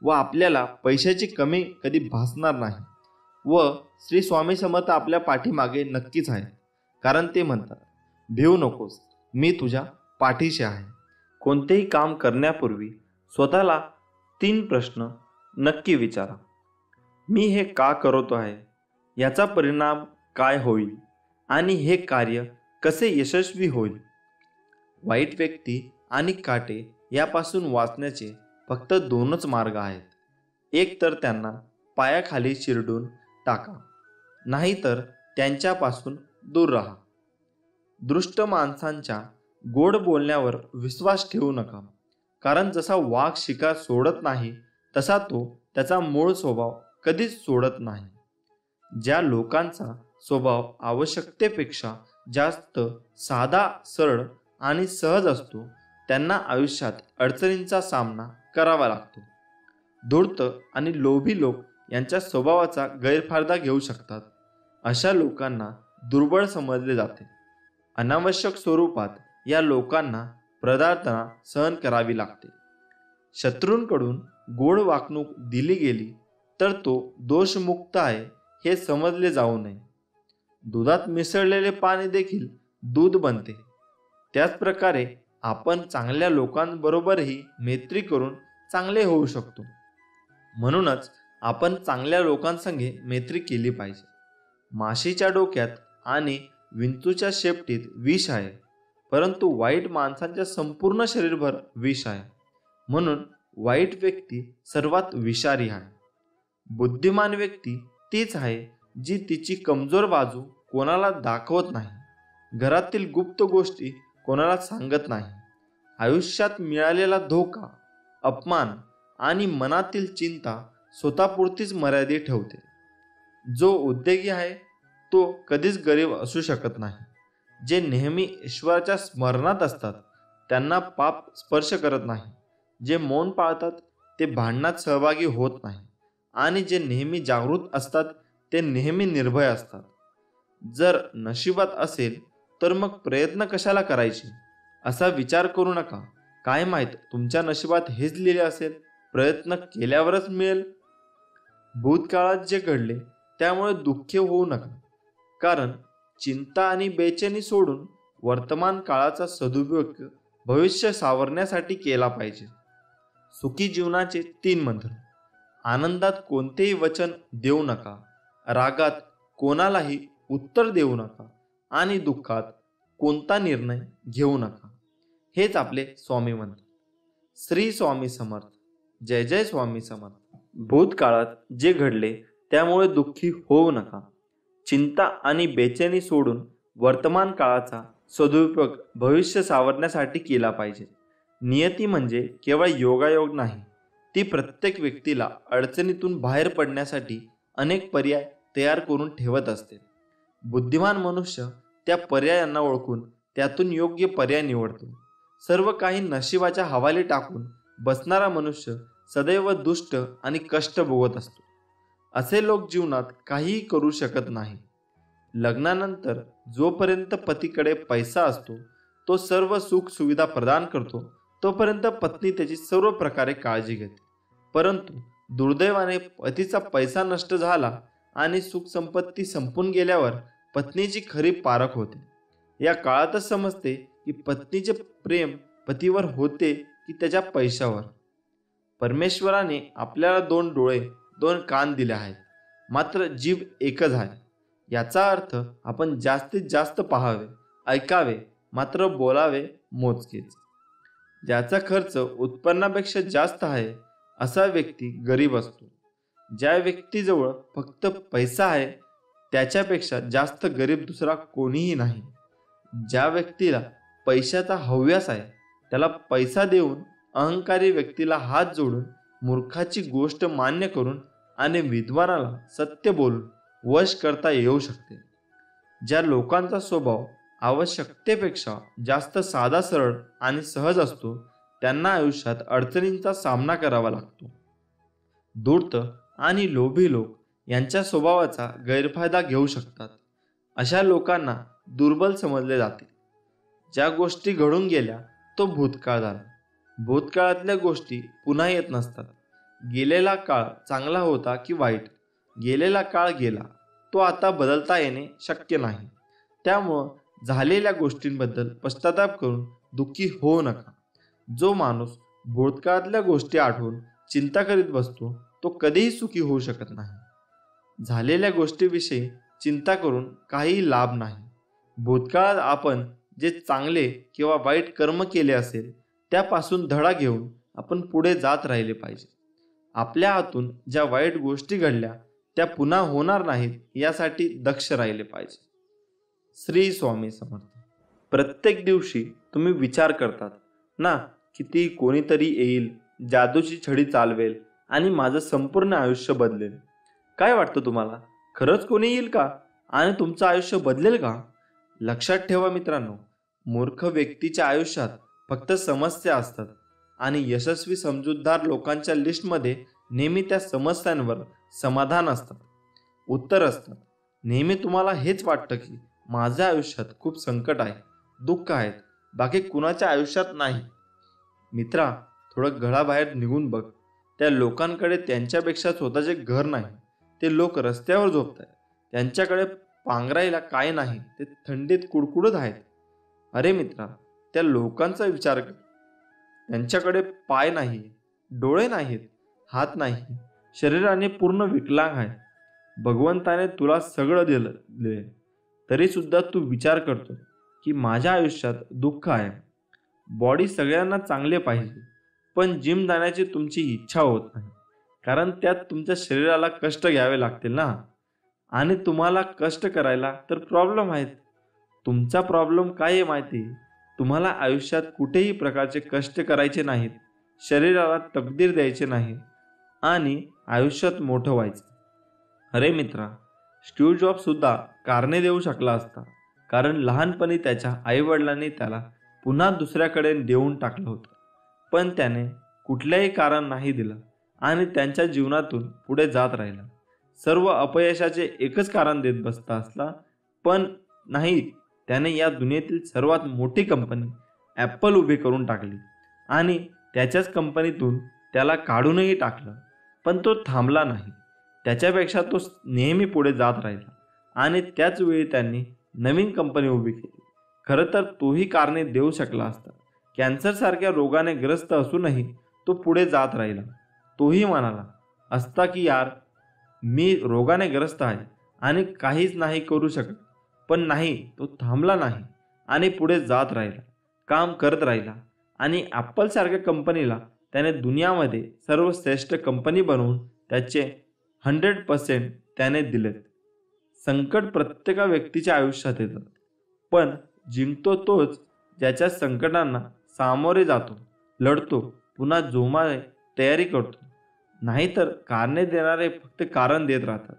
व आपल्याला पैशाची कमी कधी भासणार नाही. व श्री स्वामी समर्थ आपल्या पाठीमागे नक्कीच आहे, कारण ते म्हणतात, भिवू नकोस, मी तुझ्या पाठीशी आहे. कोणतेही काम करण्यापूर्वी स्वतःला 3 प्रश्न नक्की विचारा. मी हे का करतो आहे? याचा परिणाम काय होईल? आणि हे कार्य कसे यशस्वी होईल? वाईट व्यक्ती आणि काटे यापासून वाचण्याचे फक्त 2च मार्ग आहेत. एक तर त्यांना पायाखाली चिरडून टाका, नाहीतर त्यांच्यापासून दूर राहा. दुष्ट माणसांच्या गोड बोलण्यावर विश्वास ठेवू नका, कारण जसा वाघ शिकार सोडत नाही तसा तो त्याचा मूळ स्वभाव कधीच सोडत नाही. ज्या लोकांचा स्वभाव आवश्यकतेपेक्षा जास्त साधा, सरळ आणि सहज असतो त्यांना आयुष्यात अडचणींचा सामना करावा लागतो. धूर्त आणि लोभी लोक यांच्या स्वभावाचा गैरफायदा घेऊ शकतात. अशा लोकांना दुर्बळ समजले जाते. अनावश्यक स्वरूपात या लोकांना प्रताडना सहन करावी लागते. शत्रूंकडून गोड वागणूक दिली गेली तर तो दोषमुक्त आहे हे समजले जाऊ नये. दुधात मिसळलेले पाणी देखील दूध बनते. त्याचप्रकारे आपण चांगल्या लोकांबरोबरही मैत्री करून चांगले होऊ शकतो. म्हणूनच आपण चांगल्या लोकांसंगे मैत्री केली पाहिजे. माशीच्या डोक्यात आणि विंचूच्या शेपटीत विष आहे, परंतु वाईट माणसांच्या संपूर्ण शरीरभर विष आहे. म्हणून वाईट व्यक्ती सर्वात विषारी आहे. बुद्धिमान व्यक्ती तीच आहे जी तिची कमजोर बाजू कोणाला दाखवत नाही, घरातील गुप्त गोष्टी कोणाला सांगत नाही, आयुष्यात मिळालेला धोका, अपमान आणि मनातील चिंता स्वतःपुरतीच मर्यादित ठेवते. जो उद्योगी आहे तो कधीच गरीब असू शकत नाही. जे नेहमी ईश्वराच्या स्मरणात असतात त्यांना पाप स्पर्श करत नाही. जे मौन पाळतात ते भांडणात सहभागी होत नाही. आणि जे नेहमी जागृत असतात ते नेहमी निर्भय असतात. जर नशिबात असेल तर मग प्रयत्न कशाला करायचे असा विचार करू नका. काय माहीत तुमच्या नशिबात हेच लिहिले असेल, प्रयत्न केल्यावरच मिळेल. भूतकाळात जे घडले त्यामुळे दुःखी होऊ नका, कारण चिंता आणि बेचैनी सोडून वर्तमान काळाचा सदुपयोग भविष्य सावरण्यासाठी केला पाहिजे. सुखी जीवनाचे 3 मंत्र. आनंदात कोणतेही वचन देऊ नका, रागात कोणालाही उत्तर देऊ नका आणि दुःखात कोणता निर्णय घेऊ नका. हेच आपले स्वामी म्हणतात. श्री स्वामी समर्थ. जय जय स्वामी समर्थ. भूतकाळात जे घडले त्यामुळे दुःखी होऊ नका. चिंता आणि बेचैनी सोडून वर्तमान काळाचा सदुपयोग भविष्य सावरण्यासाठी केला पाहिजे. नियती म्हणजे केवळ योगायोग नाही, ती प्रत्येक व्यक्तीला अडचणीतून बाहेर पडण्यासाठी अनेक पर्याय तयार करून ठेवत असते. बुद्धिमान मनुष्य त्या पर्यायांना ओळखून त्यातून योग्य पर्याय निवडतो. सर्व काही नशिबाच्या हवाली टाकून बसणारा मनुष्य सदैव दुष्ट आणि कष्ट भोगत असतो. असे लोक जीवनात काहीही करू शकत नाही. लग्नानंतर जोपर्यंत पतीकडे पैसा असतो, तो सर्व सुख सुविधा प्रदान करतो, तोपर्यंत पत्नी त्याची सर्व प्रकारे काळजी घेते. परंतु दुर्दैवाने पतीचा पैसा नष्ट झाला आणि सुख संपत्ती संपून गेल्यावर पत्नीची खरी पारख होते. या काळातच समजते की पत्नीचे प्रेम पतीवर होते की त्याच्या पैशावर. परमेश्वराने आपल्याला 2 डोळे 2 कान दिले आहेत, मात्र जीभ एकच आहे. याचा अर्थ आपण जास्तीत जास्त पाहावे, ऐकावे, मात्र बोलावे मोजकेच. ज्याचा खर्च उत्पन्नापेक्षा जास्त आहे असा व्यक्ती गरीब असतो. ज्या व्यक्तीजवळ फक्त पैसा आहे त्याच्यापेक्षा जास्त गरीब दुसरा कोणीही नाही. ज्या व्यक्तीला पैशाचा हव्यास आहे त्याला पैसा देऊन अहंकारी व्यक्तीला हात जोडून मूर्खाची गोष्ट मान्य करून आणि विद्वानाला सत्य बोलून वश करता येऊ शकते. ज्या लोकांचा स्वभाव आवश्यकतेपेक्षा जास्त साधा, सरळ आणि सहज असतो त्यांना आयुष्यात अडचणींचा सामना करावा लागतो. धूर्त आणि लोभी लोक यांच्या स्वभावाचा गैरफायदा घेऊ शकतात. अशा लोकांना दुर्बल समजले जाते. ज्या गोष्टी घडून गेल्या तो भूतकाळ झाला. भूतकाळातल्या गोष्टी पुन्हा येत नसतात. गेलेला काळ चांगला होता की वाईट, गेलेला काळ गेला, तो आता बदलता येणे शक्य नाही. त्यामुळं झालेल्या गोष्टींबद्दल पश्चाताप करून दुःखी होऊ नका. जो माणूस भूतकाळातल्या गोष्टी आठवून चिंता करीत बसतो तो कधीही सुखी होऊ शकत नाही. झालेल्या गोष्टीविषयी चिंता करून काहीही लाभ नाही. भूतकाळात आपण जे चांगले किंवा वाईट कर्म केले असेल त्यापासून धडा घेऊन आपण पुढे जात राहिले पाहिजे. आपल्या हातून ज्या वाईट गोष्टी घडल्या त्या पुन्हा होणार नाहीत यासाठी दक्ष राहिले पाहिजे. श्री स्वामी समर्थ. प्रत्येक दिवशी तुम्ही विचार करतात ना, किती कोणीतरी येईल, जादूची छडी चालवेल आणि माझं संपूर्ण आयुष्य बदलेल. काय वाटतं तुम्हाला, खरंच कोणी येईल का आणि तुमचं आयुष्य बदलेल का? लक्षात ठेवा मित्रांनो, मूर्ख व्यक्तीच्या आयुष्यात फक्त समस्या असतात आणि यशस्वी समजूतदार लोकांच्या लिस्टमध्ये नेहमी त्या समस्यांवर समाधान असतात, उत्तर असतात. नेहमी तुम्हाला हेच वाटतं की माझ्या आयुष्यात खूप संकट आहे, दुःख आहेत, बाकी कुणाच्या आयुष्यात नाही. मित्रा, थोडं घराबाहेर निघून बघ. त्या लोकांकडे त्यांच्यापेक्षा स्वतःचे घर नाही, ते लोक रस्त्यावर झोपत आहेत. त्यांच्याकडे पांघरायला काय नाही, ते थंडीत कुडकुडत आहेत. अरे मित्रा, त्या लोकांचा विचार कर. त्यांच्याकडे पाय नाही, डोळे नाहीत, हात नाही, शरीराने पूर्ण विकलांग आहे. भगवंताने तुला सगळं दिले तरी सुद्धा तू विचार करतो की माझ्या आयुष्यात दुःख आहे. बॉडी सगळ्यांना चांगले पाहिजे, पण जिम जाण्याची तुमची इच्छा होत नाही, कारण त्यात तुमच्या शरीराला कष्ट घ्यावे लागतील ना. आणि तुम्हाला कष्ट करायला तर प्रॉब्लेम आहेत. तुमचा प्रॉब्लेम काय आहे माहिती? तुम्हाला आयुष्यात कुठेही प्रकारचे कष्ट करायचे नाहीत, शरीराला तकदीर द्यायचे नाही आणि आयुष्यात मोठं व्हायचं. अरे मित्रा, स्टीव्ह जॉब्स सुद्धा कारणे देऊ शकला असता, कारण लहानपणी त्याच्या आईवडिलांनी त्याला पुन्हा दुसऱ्याकडे देऊन टाकलं होतं. पण त्याने कुठल्याही कारण नाही दिलं आणि त्यांच्या जीवनातून पुढे जात राहिला. सर्व अपयशाचे एकच कारण देत बसता असला, पण नाही, त्याने या दुनियेतील सर्वात मोठी कंपनी ॲपल उभी करून टाकली आणि त्याच्याच कंपनीतून त्याला काढूनही टाकलं. पण तो थांबला नाही. त्याच्यापेक्षा तो नेहमी पुढे जात राहिला आणि त्याच वेळी त्यांनी नवीन कंपनी उभी केली. खरं तर तोही कारणे देऊ शकला असता. कॅन्सरसारख्या रोगाने ग्रस्त असूनही तो पुढे जात राहिला. तोही म्हणाला असता की यार, मी रोगाने ग्रस्त आहे आणि काहीच नाही करू शकत. पण नाही, तो थांबला नाही आणि पुढे जात राहिला, काम करत राहिला आणि ॲपलसारख्या कंपनीला त्याने दुनियामध्ये सर्वश्रेष्ठ कंपनी बनवून त्याचे 100% त्याने दिलेत. संकट प्रत्येका व्यक्तीच्या आयुष्यात येतात, पण जिंकतो तोच ज्याच्या संकटांना सामोरे जातो, लढतो, पुन्हा जोमाने तयारी करतो. नाहीतर कारणे देणारे फक्त कारण देत राहतात.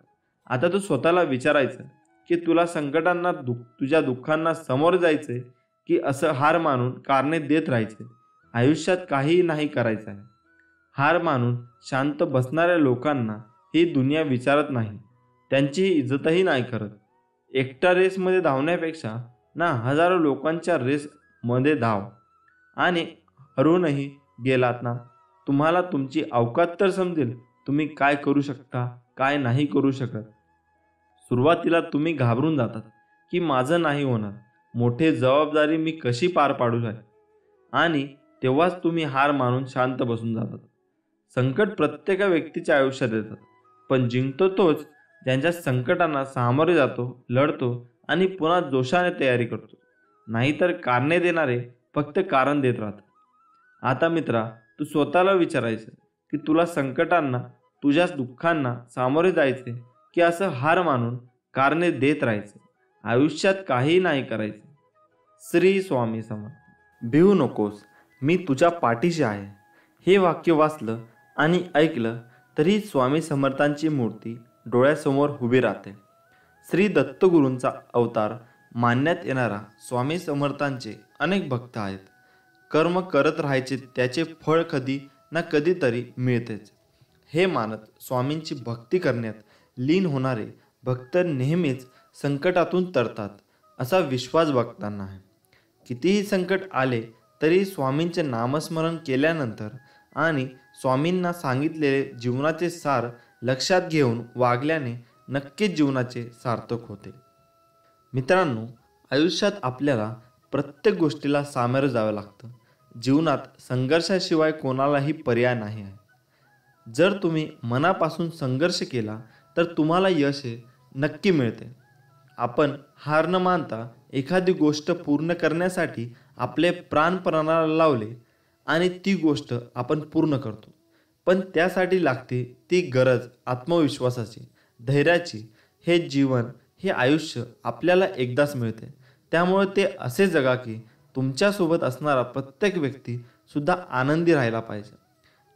आता तू स्वतःला विचारायचं की तुला संकटांना तुझ्या दुःखांना समोर जायचे की असं हार मानून कारणे देत राहायचे. आयुष्यात काहीही नाही करायचं आहे. हार मानून शांत बसणाऱ्या लोकांना ही दुनिया विचारत नाही, त्यांची इज्जतही नाही करत. एकटा रेसमध्ये धावण्यापेक्षा ना हजारो लोकांच्या रेसमध्ये धाव आणि हरूनही गेलात ना, तुम्हाला तुमची अवकात तर समजेल. तुम्ही काय करू शकता, काय नाही करू शकत. सुरुवातीला तुम्ही घाबरून जातात की माझं नाही होणार, मोठी जबाबदारी मी कशी पार पाडू शकतो, आणि तेव्हाच तुम्ही हार मानून शांत बसून जातात. संकट प्रत्येका व्यक्तीच्या आयुष्यात येतात, पण जिंकतो तोच ज्यांच्या संकटांना सामोरे जातो, लढतो आणि पुन्हा जोशाने तयारी करतो. नाहीतर कारणे देणारे फक्त कारण देत राहतात. आता मित्रा, तू स्वतःला विचारायचं की तुला संकटांना, तुझ्या दुःखांना सामोरे जायचे की असं हार मानून कारणे देत राहायचे, आयुष्यात काही नाही करायचं. श्री स्वामी समर्थ. भिवू नकोस, मी तुझ्या पाठीशी आहे. हे वाक्य वाचलं आणि ऐकलं तरी स्वामी समर्थांची मूर्ती डोळ्यासमोर उभी राहते. श्री दत्तगुरूंचा अवतार मानण्यात येणारा स्वामी समर्थांचे अनेक भक्त आहेत. कर्म करत राहायचे, त्याचे फळ कधी ना कधीतरी मिळतेच हे मानत स्वामींची भक्ती करण्यात लीन होणारे भक्त नेहमीच संकटातून तरतात असा विश्वास भक्तांना आहे. कितीही संकट आले तरी स्वामींचे नामस्मरण केल्यानंतर आणि स्वामींना सांगितलेले जीवनाचे सार लक्षात घेऊन वागल्याने नक्कीच जीवनाचे सार्थक होते. मित्रांनो, आयुष्यात आपल्याला प्रत्येक गोष्टीला सामोरं जावं लागतं. जीवनात संघर्षाशिवाय कोणालाही पर्याय नाही आहे. जर तुम्ही मनापासून संघर्ष केला तर तुम्हाला यश हे नक्की मिळते. आपण हार न मानता एखादी गोष्ट पूर्ण करण्यासाठी आपले प्राण पणाला लावले आणि ती गोष्ट आपण पूर्ण करतो. पण त्यासाठी लागते ती गरज आत्मविश्वासाची, धैर्याची. हे जीवन, हे आयुष्य आपल्याला एकदाच मिळते. त्यामुळे ते असे जगा की तुमच्यासोबत असणारा प्रत्येक व्यक्ती सुद्धा आनंदी राहायला पाहिजे.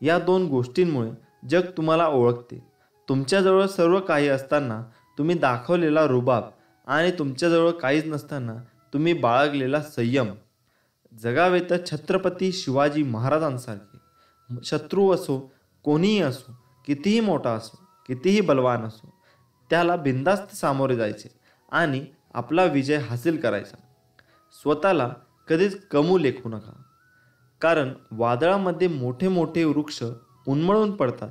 या दोन गोष्टींमुळे जग तुम्हाला ओळखते. तुमच्याजवळ सर्व काही असताना तुम्ही दाखवलेला रुबाब आणि तुमच्याजवळ काहीच नसताना तुम्ही बाळगलेला संयम. जगावे तर छत्रपती शिवाजी महाराजांसारखे. शत्रू असो, कोणीही असो, कितीही मोठा असो, कितीही बलवान असो, त्याला बिनधास्त सामोरे जायचे आणि आपला विजय हासिल करायचा. स्वतःला कधीच कमी लेखू नका, कारण वादळामध्ये मोठे मोठे वृक्ष उन्मळून पडतात,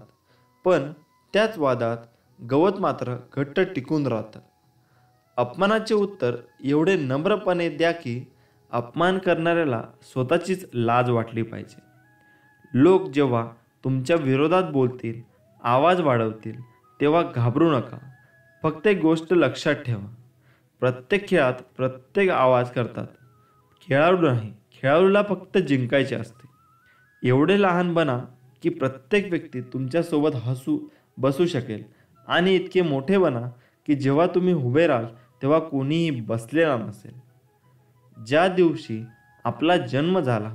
पण त्याच वादळात गवत मात्र घट्ट टिकून राहतं. अपमानाचे उत्तर एवढे नम्रपणे द्या की अपमान करणाऱ्याला स्वतःचीच लाज वाटली पाहिजे. लोक जेव्हा तुमच्या विरोधात बोलतील, आवाज वाढवतील, तेव्हा घाबरू नका. फक्त एक गोष्ट लक्षात ठेवा, प्रत्येक खेळात प्रत्येक आवाज करतात. खेळाडू नाही, खेळाडूला फक्त जिंकायचे असते. एवढे लहान बना की प्रत्येक व्यक्ती तुमच्यासोबत हसू बसू शकेल आणि इतके मोठे बना की जेव्हा तुम्ही उभे राहाल तेव्हा कोणीही बसलेला नसेल. ज्या दिवशी आपला जन्म झाला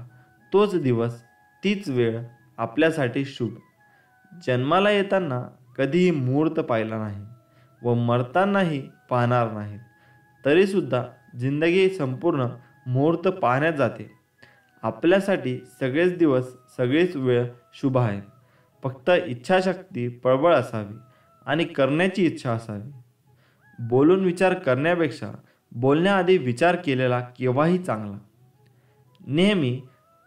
तोच दिवस, तीच वेळ आपल्यासाठी शुभ. जन्माला येताना कधीही मुहूर्त पाहिला नाही व मरतानाही पाहणार नाहीत, तरीसुद्धा जिंदगी संपूर्ण मुहूर्त पाहण्यात जाते. आपल्यासाठी सगळेच दिवस, सगळीच वेळ शुभ आहे. फक्त इच्छाशक्ती प्रबळ असावी आणि करण्याची इच्छा असावी. बोलून विचार करण्यापेक्षा बोलण्याआधी विचार केलेला केव्हाही चांगला. नेहमी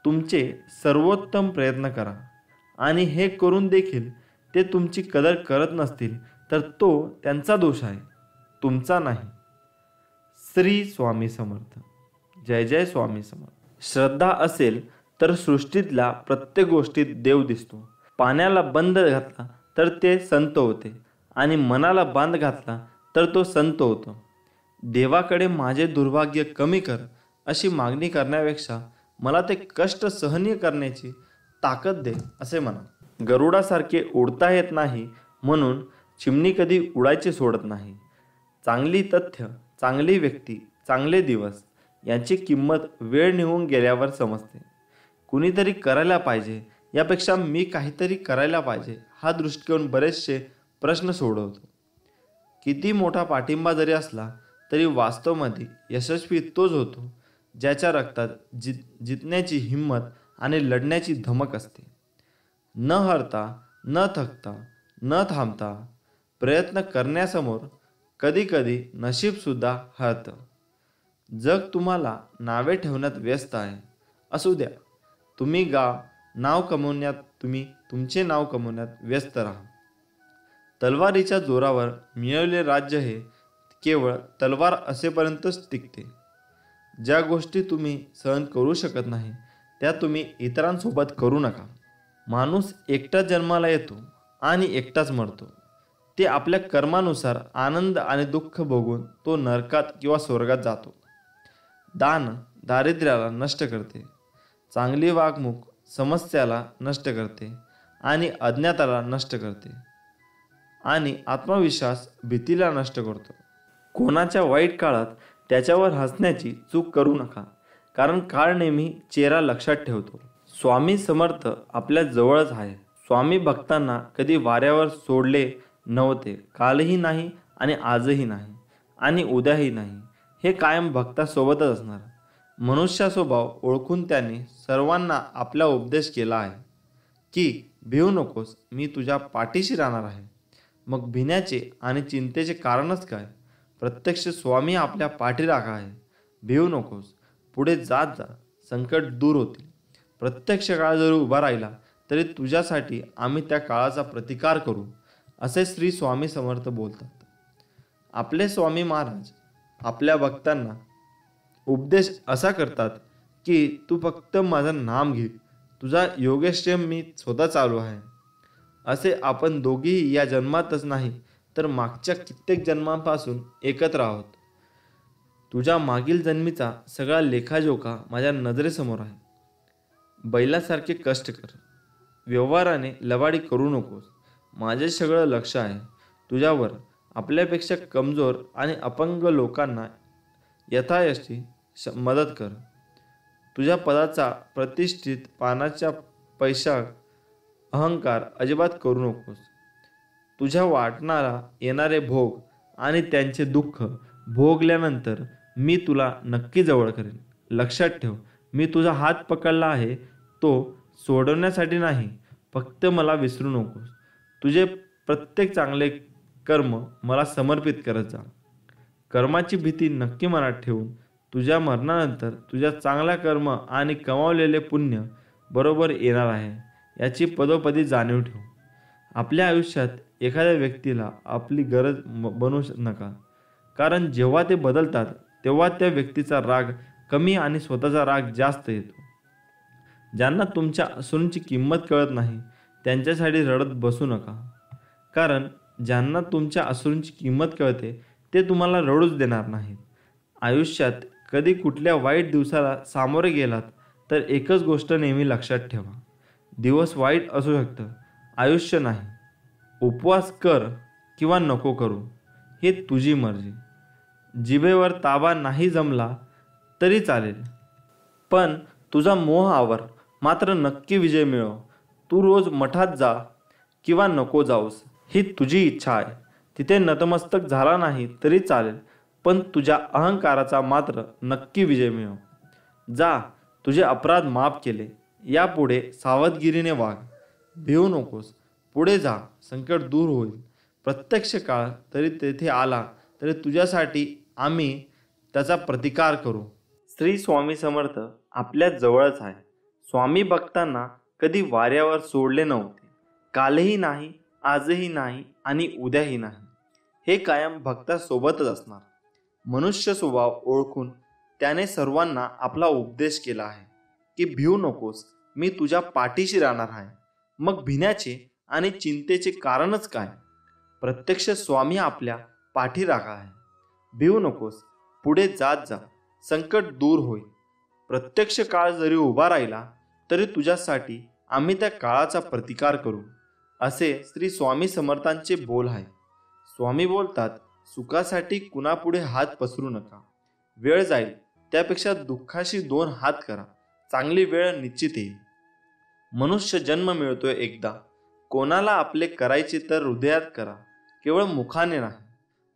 तुमचे सर्वोत्तम प्रयत्न करा आणि हे करून देखील ते तुमची कदर करत नसतील तर तो त्यांचा दोष आहे, तुमचा नाही. श्री स्वामी समर्थ. जय जय स्वामी समर्थ. श्रद्धा असेल तर सृष्टीतल्या प्रत्येक गोष्टीत देव दिसतो. पाण्याला बंद घातला तर ते संत होते आणि मनाला बांध घातला तर तो संत होतो. देवाकडे माझे दुर्भाग्य कमी कर अशी मागणी करण्यापेक्षा मला ते कष्ट सहनीय करण्याची ताकद दे असे म्हणा. गरुडासारखे उडता येत नाही म्हणून चिमणी कधी उडायचे सोडत नाही. चांगली तथ्य, चांगली व्यक्ती, चांगले दिवस यांची किंमत वेळ निघून गेल्यावर समजते. कुणीतरी करायला पाहिजे यापेक्षा मी काहीतरी करायला पाहिजे हा दृष्टिकोन बरेचसे प्रश्न सोडवतो. किती मोठा पाठिंबा जरी असला तरी वास्तवामध्ये यशस्वी तोच होतो ज्याच्या रक्तात जितण्याची हिंमत आणि लढण्याची धमक असते. न हरता, न थकता, न थांबता प्रयत्न करण्यासमोर कधीकधी नशीबसुद्धा हरतं. जग तुम्हाला नावे ठेवण्यात व्यस्त आहे, असू द्या. तुम्ही नाव कमवण्यात, तुम्ही तुमचे नाव कमवण्यात व्यस्त राहा. तलवारीच्या जोरावर मिळवले राज्य हे केवळ तलवार असेपर्यंतच टिकते. ज्या गोष्टी तुम्ही सहन करू शकत नाही त्या तुम्ही इतरांसोबत करू नका. माणूस एकटाच जन्माला येतो आणि एकटाच मरतो. ते आपल्या कर्मानुसार आनंद आणि दुःख भोगून तो नरकात किंवा स्वर्गात जातो. दान दारिद्र्याला नष्ट करते, चांगली वागणूक समस्याला नष्ट करते आणि अज्ञाताला नष्ट करते आणि आत्मविश्वास भीतीला नष्ट करतो. कोणाच्या वाईट काळात त्याच्यावर हसण्याची चूक करू नका, कारण काळ नेहमी चेहरा लक्षात ठेवतो. स्वामी समर्थ आपल्या जवळच आहे. स्वामी भक्तांना कधी वाऱ्यावर सोडले नव्हते. कालही नाही आणि आजही नाही आणि उद्याही नाही. हे कायम भक्तासोबतच असणार. मनुष्य स्वभाव ओळखून त्यांनी सर्वांना आपला उपदेश केला आहे की भिवू नकोस, मी तुझ्या पाठीशी राहणार आहे. मग भिण्याचे आणि चिंतेचे कारणच काय? प्रत्यक्ष स्वामी आपल्या पाठीराखा आहे. भिवू नकोस, पुढे जात जा, संकट दूर होतील. प्रत्यक्ष काळ जरी उभा राहिला तरी तुझ्यासाठी आम्ही त्या काळाचा प्रतिकार करू, असे श्री स्वामी समर्थ बोलतात. आपले स्वामी महाराज आपल्या भक्तांना उपदेश असा करतात की तू फक्त माझं नाम घे, तुझा योगक्षेम मी स्वतः चालू आहे. असे आपण दोघेही या जन्मातच नाही तर मागच्या कित्येक जन्मांपासून एकत्र आहोत. तुझ्या मागील जन्मीचा सगळा लेखाजोखा माझ्या नजरेसमोर आहे. बैलासारखे कष्ट कर, व्यवहाराने लवाडी करू नकोस. माझे सगळं लक्ष आहे तुझ्यावर. आपल्यापेक्षा कमजोर आणि अपंग लोकांना यथायशी मदत कर. तुझ्या पदाचा, प्रतिष्ठित पानाच्या पैसा अहंकार अजिबात करू नकोस. तुझ्या वाटणारा येणारे भोग आणि त्यांचे दुःख भोगल्यानंतर मी तुला नक्की जवळ करेन. लक्षात ठेव, मी तुझा हात पकडला आहे तो सोडवण्यासाठी नाही. फक्त मला विसरू नकोस. तुझे प्रत्येक चांगले कर्म मला समर्पित करत जा. कर्माची भीती नक्की मनात ठेवून तुझ्या मरणानंतर तुझ्या चांगल्या कर्म आणि कमावलेले पुण्य बरोबर येणार आहे याची पदोपदी जाणीव ठेव. आपल्या आयुष्यात एखाद्या व्यक्तीला आपली गरज बनवू नका, कारण जेव्हा ते बदलतात तेव्हा त्या व्यक्तीचा राग कमी आणि स्वतःचा राग जास्त येतो. ज्यांना तुमच्या असूंची किंमत कळत नाही त्यांच्यासाठी रडत बसू नका, कारण ज्यांना तुमच्या असूंची किंमत कळते ते तुम्हाला रडूच देणार नाहीत. आयुष्यात कधी कुठल्या वाईट दिवसाला सामोरे गेलात तर एकच गोष्ट नेहमी लक्षात ठेवा, दिवस वाईट असू शकतं, आयुष्य नाही. उपवास कर किंवा नको करू हे तुझी मर्जी. जिभेवर ताबा नाही जमला तरी चालेल, पण तुझा मोह आवर, मात्र नक्की विजय मिळव. तू रोज मठात जा किंवा नको जाऊस ही तुझी इच्छा आहे. तिथे नतमस्तक झाला नाही तरी चालेल, पण तुझ्या अहंकाराचा मात्र नक्की विजय मिळव. जा, तुझे अपराध माफ केले. यापुढे सावधगिरीने वाग, भिवू नकोस. पुढे जा, संकट दूर होईल. प्रत्यक्ष काळ तरी तेथे आला तरी तुझ्यासाठी आम्ही त्याचा प्रतिकार करू. श्री स्वामी समर्थ आपल्या जवळच आहे. स्वामी भक्तांना कधी वाऱ्यावर सोडले नव्हते. कालही नाही, आजही नाही आणि उद्याही नाही. हे कायम भक्तासोबतच असणार. मनुष्य स्वभाव ओळखून त्याने सर्वांना आपला उपदेश केला आहे की भिवू नकोस, मी तुझ्या पाठीशी राहणार आहे. मग भिण्याचे आणि चिंतेचे कारणच काय? प्रत्यक्ष स्वामी आपल्या पाठीराखा आहे. भिवू नकोस, पुढे जात जा, संकट दूर होईल. प्रत्यक्ष काळ जरी उभा राहिला तरी तुझ्यासाठी आम्ही त्या काळाचा प्रतिकार करू, असे श्री स्वामी समर्थांचे बोल आहे. स्वामी बोलतात, सुखासाठी कुणापुढे हात पसरू नका. वेळ जाईल त्यापेक्षा दुःखाशी 2 हात करा. चांगली वेळ निश्चित येईल. मनुष्य जन्म मिळतोय एकदा. कोणाला आपले करायचे तर हृदयात करा, केवळ मुखाने नाही.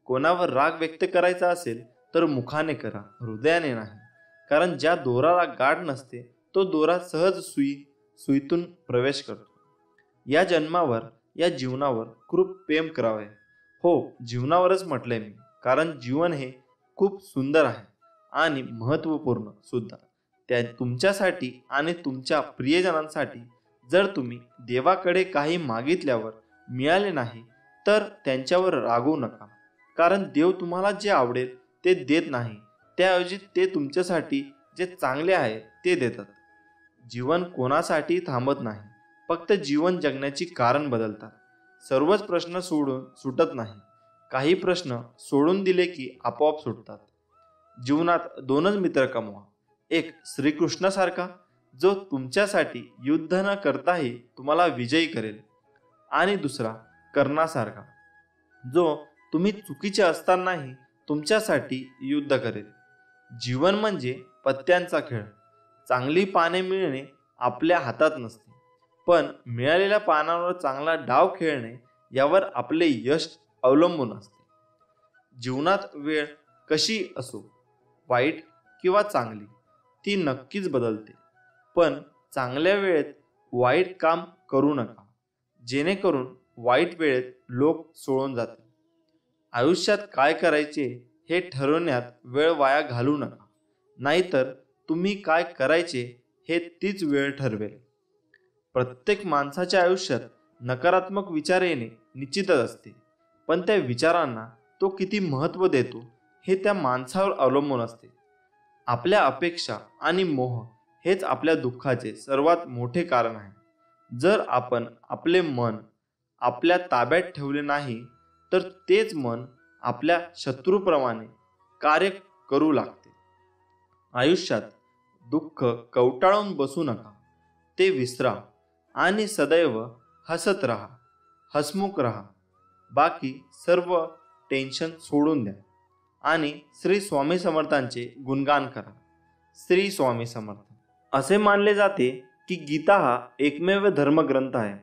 कोणावर राग व्यक्त करायचा असेल तर मुखाने करा, हृदयाने नाही. कारण ज्या दोराला गाठ नसते तो दोरा सहज सुईतून प्रवेश करतो. या जन्मावर, या जीवनावर खूप प्रेम करावे. हो, जीवनावरच म्हटलंय मी, कारण जीवन हे खूप सुंदर आहे आणि महत्त्वपूर्ण सुद्धा. त्या तुमच्यासाठी आणि तुमच्या प्रियजनांसाठी. जर तुम्ही देवाकडे काही मागितल्यावर मिळाले नाही तर त्यांच्यावर रागवू नका, कारण देव तुम्हाला जे आवडेल ते देत नाही. त्याऐवजी ते तुमच्यासाठी जे चांगले आहे ते देतात. जीवन कोणासाठी थांबत नाही, फक्त जीवन जगण्याची कारण बदलतात. सर्वच प्रश्न सुटत नाही. काही प्रश्न सोडून दिले की आपोआप सुटतात. जीवनात 2च मित्र कमवा. एक श्रीकृष्णासारखा जो तुमच्यासाठी युद्ध न करताही तुम्हाला विजयी करेल, आणि दुसरा कर्णासारखा जो तुम्ही चुकीचे असतानाही तुमच्यासाठी युद्ध करेल. जीवन म्हणजे पत्त्यांचा खेळ. चांगली पाने मिळणे आपल्या हातात नसते, पण मिळालेल्या पानांवर चांगला डाव खेळणे यावर आपले यश अवलंबून असते. जीवनात वेळ कशी असो, वाईट किंवा चांगली, ती नक्कीच बदलते. पण चांगल्या वेळेत वाईट काम करू नका, जेणेकरून वाईट वेळेत लोक सोडून जातील. आयुष्यात काय करायचे हे ठरवण्यात वेळ वाया घालवू नका, नाहीतर तुम्ही काय करायचे हे तीच वेळ ठरवेल. प्रत्येक माणसाच्या आयुष्यात नकारात्मक विचार येणे निश्चितच असते, पण त्या विचारांना तो किती महत्त्व देतो हे त्या माणसावर अवलंबून असते. आपल्या अपेक्षा आणि मोह हेच आपल्या दुःखाचे सर्वात मोठे कारण आहे. जर आपण आपले मन आपल्या ताब्यात ठेवले नाही तर तेच मन आपल्या शत्रूप्रमाणे कार्य करू लागते. आयुष्यात दुःख कवटाळून बसू नका, ते विसरा आणि सदैव हसत राहा, हसमुख राहा. बाकी सर्व टेन्शन सोडून द्या आणि श्री स्वामी समर्थांचे गुणगान करा. श्री स्वामी समर्थ. असे मानले जाते की गीता हा एकमेव धर्मग्रंथ आहे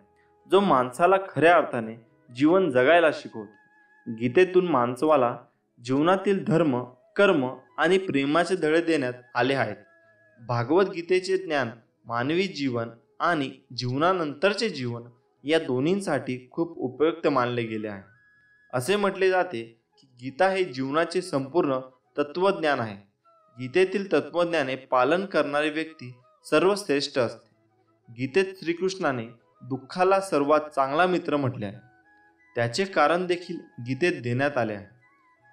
जो माणसाला खऱ्या अर्थाने जीवन जगायला शिकवतो. गीतेतून माणसाला जीवनातील धर्म, कर्म आणि प्रेमाचे धडे देण्यात आले आहेत. भागवत गीतेचे ज्ञान मानवी जीवन आणि जीवनानंतरचे जीवन या दोन्हींसाठी खूप उपयुक्त मानले गेले आहे. असे म्हटले जाते की गीता हे जीवनाचे संपूर्ण तत्वज्ञान आहे. गीतेतील तत्वज्ञाने पालन करणारी व्यक्ती सर्वश्रेष्ठ असते. गीतेत श्रीकृष्णाने दुःखाला सर्वात चांगला मित्र म्हटले आहे. त्याचे कारण देखील गीतेत देण्यात आले आहे.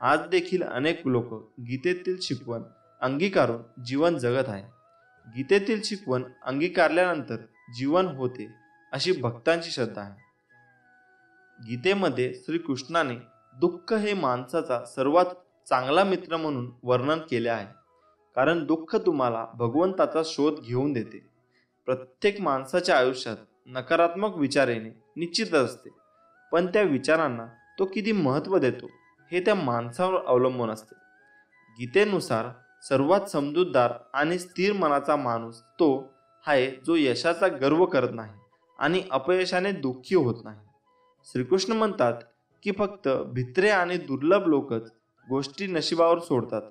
आज देखील अनेक लोक गीतेतील शिकवण अंगीकारून जीवन जगत आहे. गीतेतील शिकवण अंगीकारल्यानंतर जीवन होते अशी भक्तांची श्रद्धा आहे. गीतेमध्ये श्रीकृष्णाने दुःख हे माणसाचा सर्वात चांगला मित्र म्हणून वर्णन केले आहे. कारण दुःख तुम्हाला भगवंताचा शोध घेऊन देते. प्रत्येक माणसाच्या आयुष्यात नकारात्मक विचार येणे निश्चितच असते, पण त्या विचारांना तो किती महत्त्व देतो हे त्या माणसावर अवलंबून असते. गीतेनुसार सर्वात समजूतदार आणि स्थिर मनाचा माणूस तो आहे जो यशाचा गर्व करत नाही आणि अपयशाने दुःखी होत नाही. श्रीकृष्ण म्हणतात की फक्त भित्रे आणि दुर्लभ लोकच गोष्टी नशिबावर सोडतात,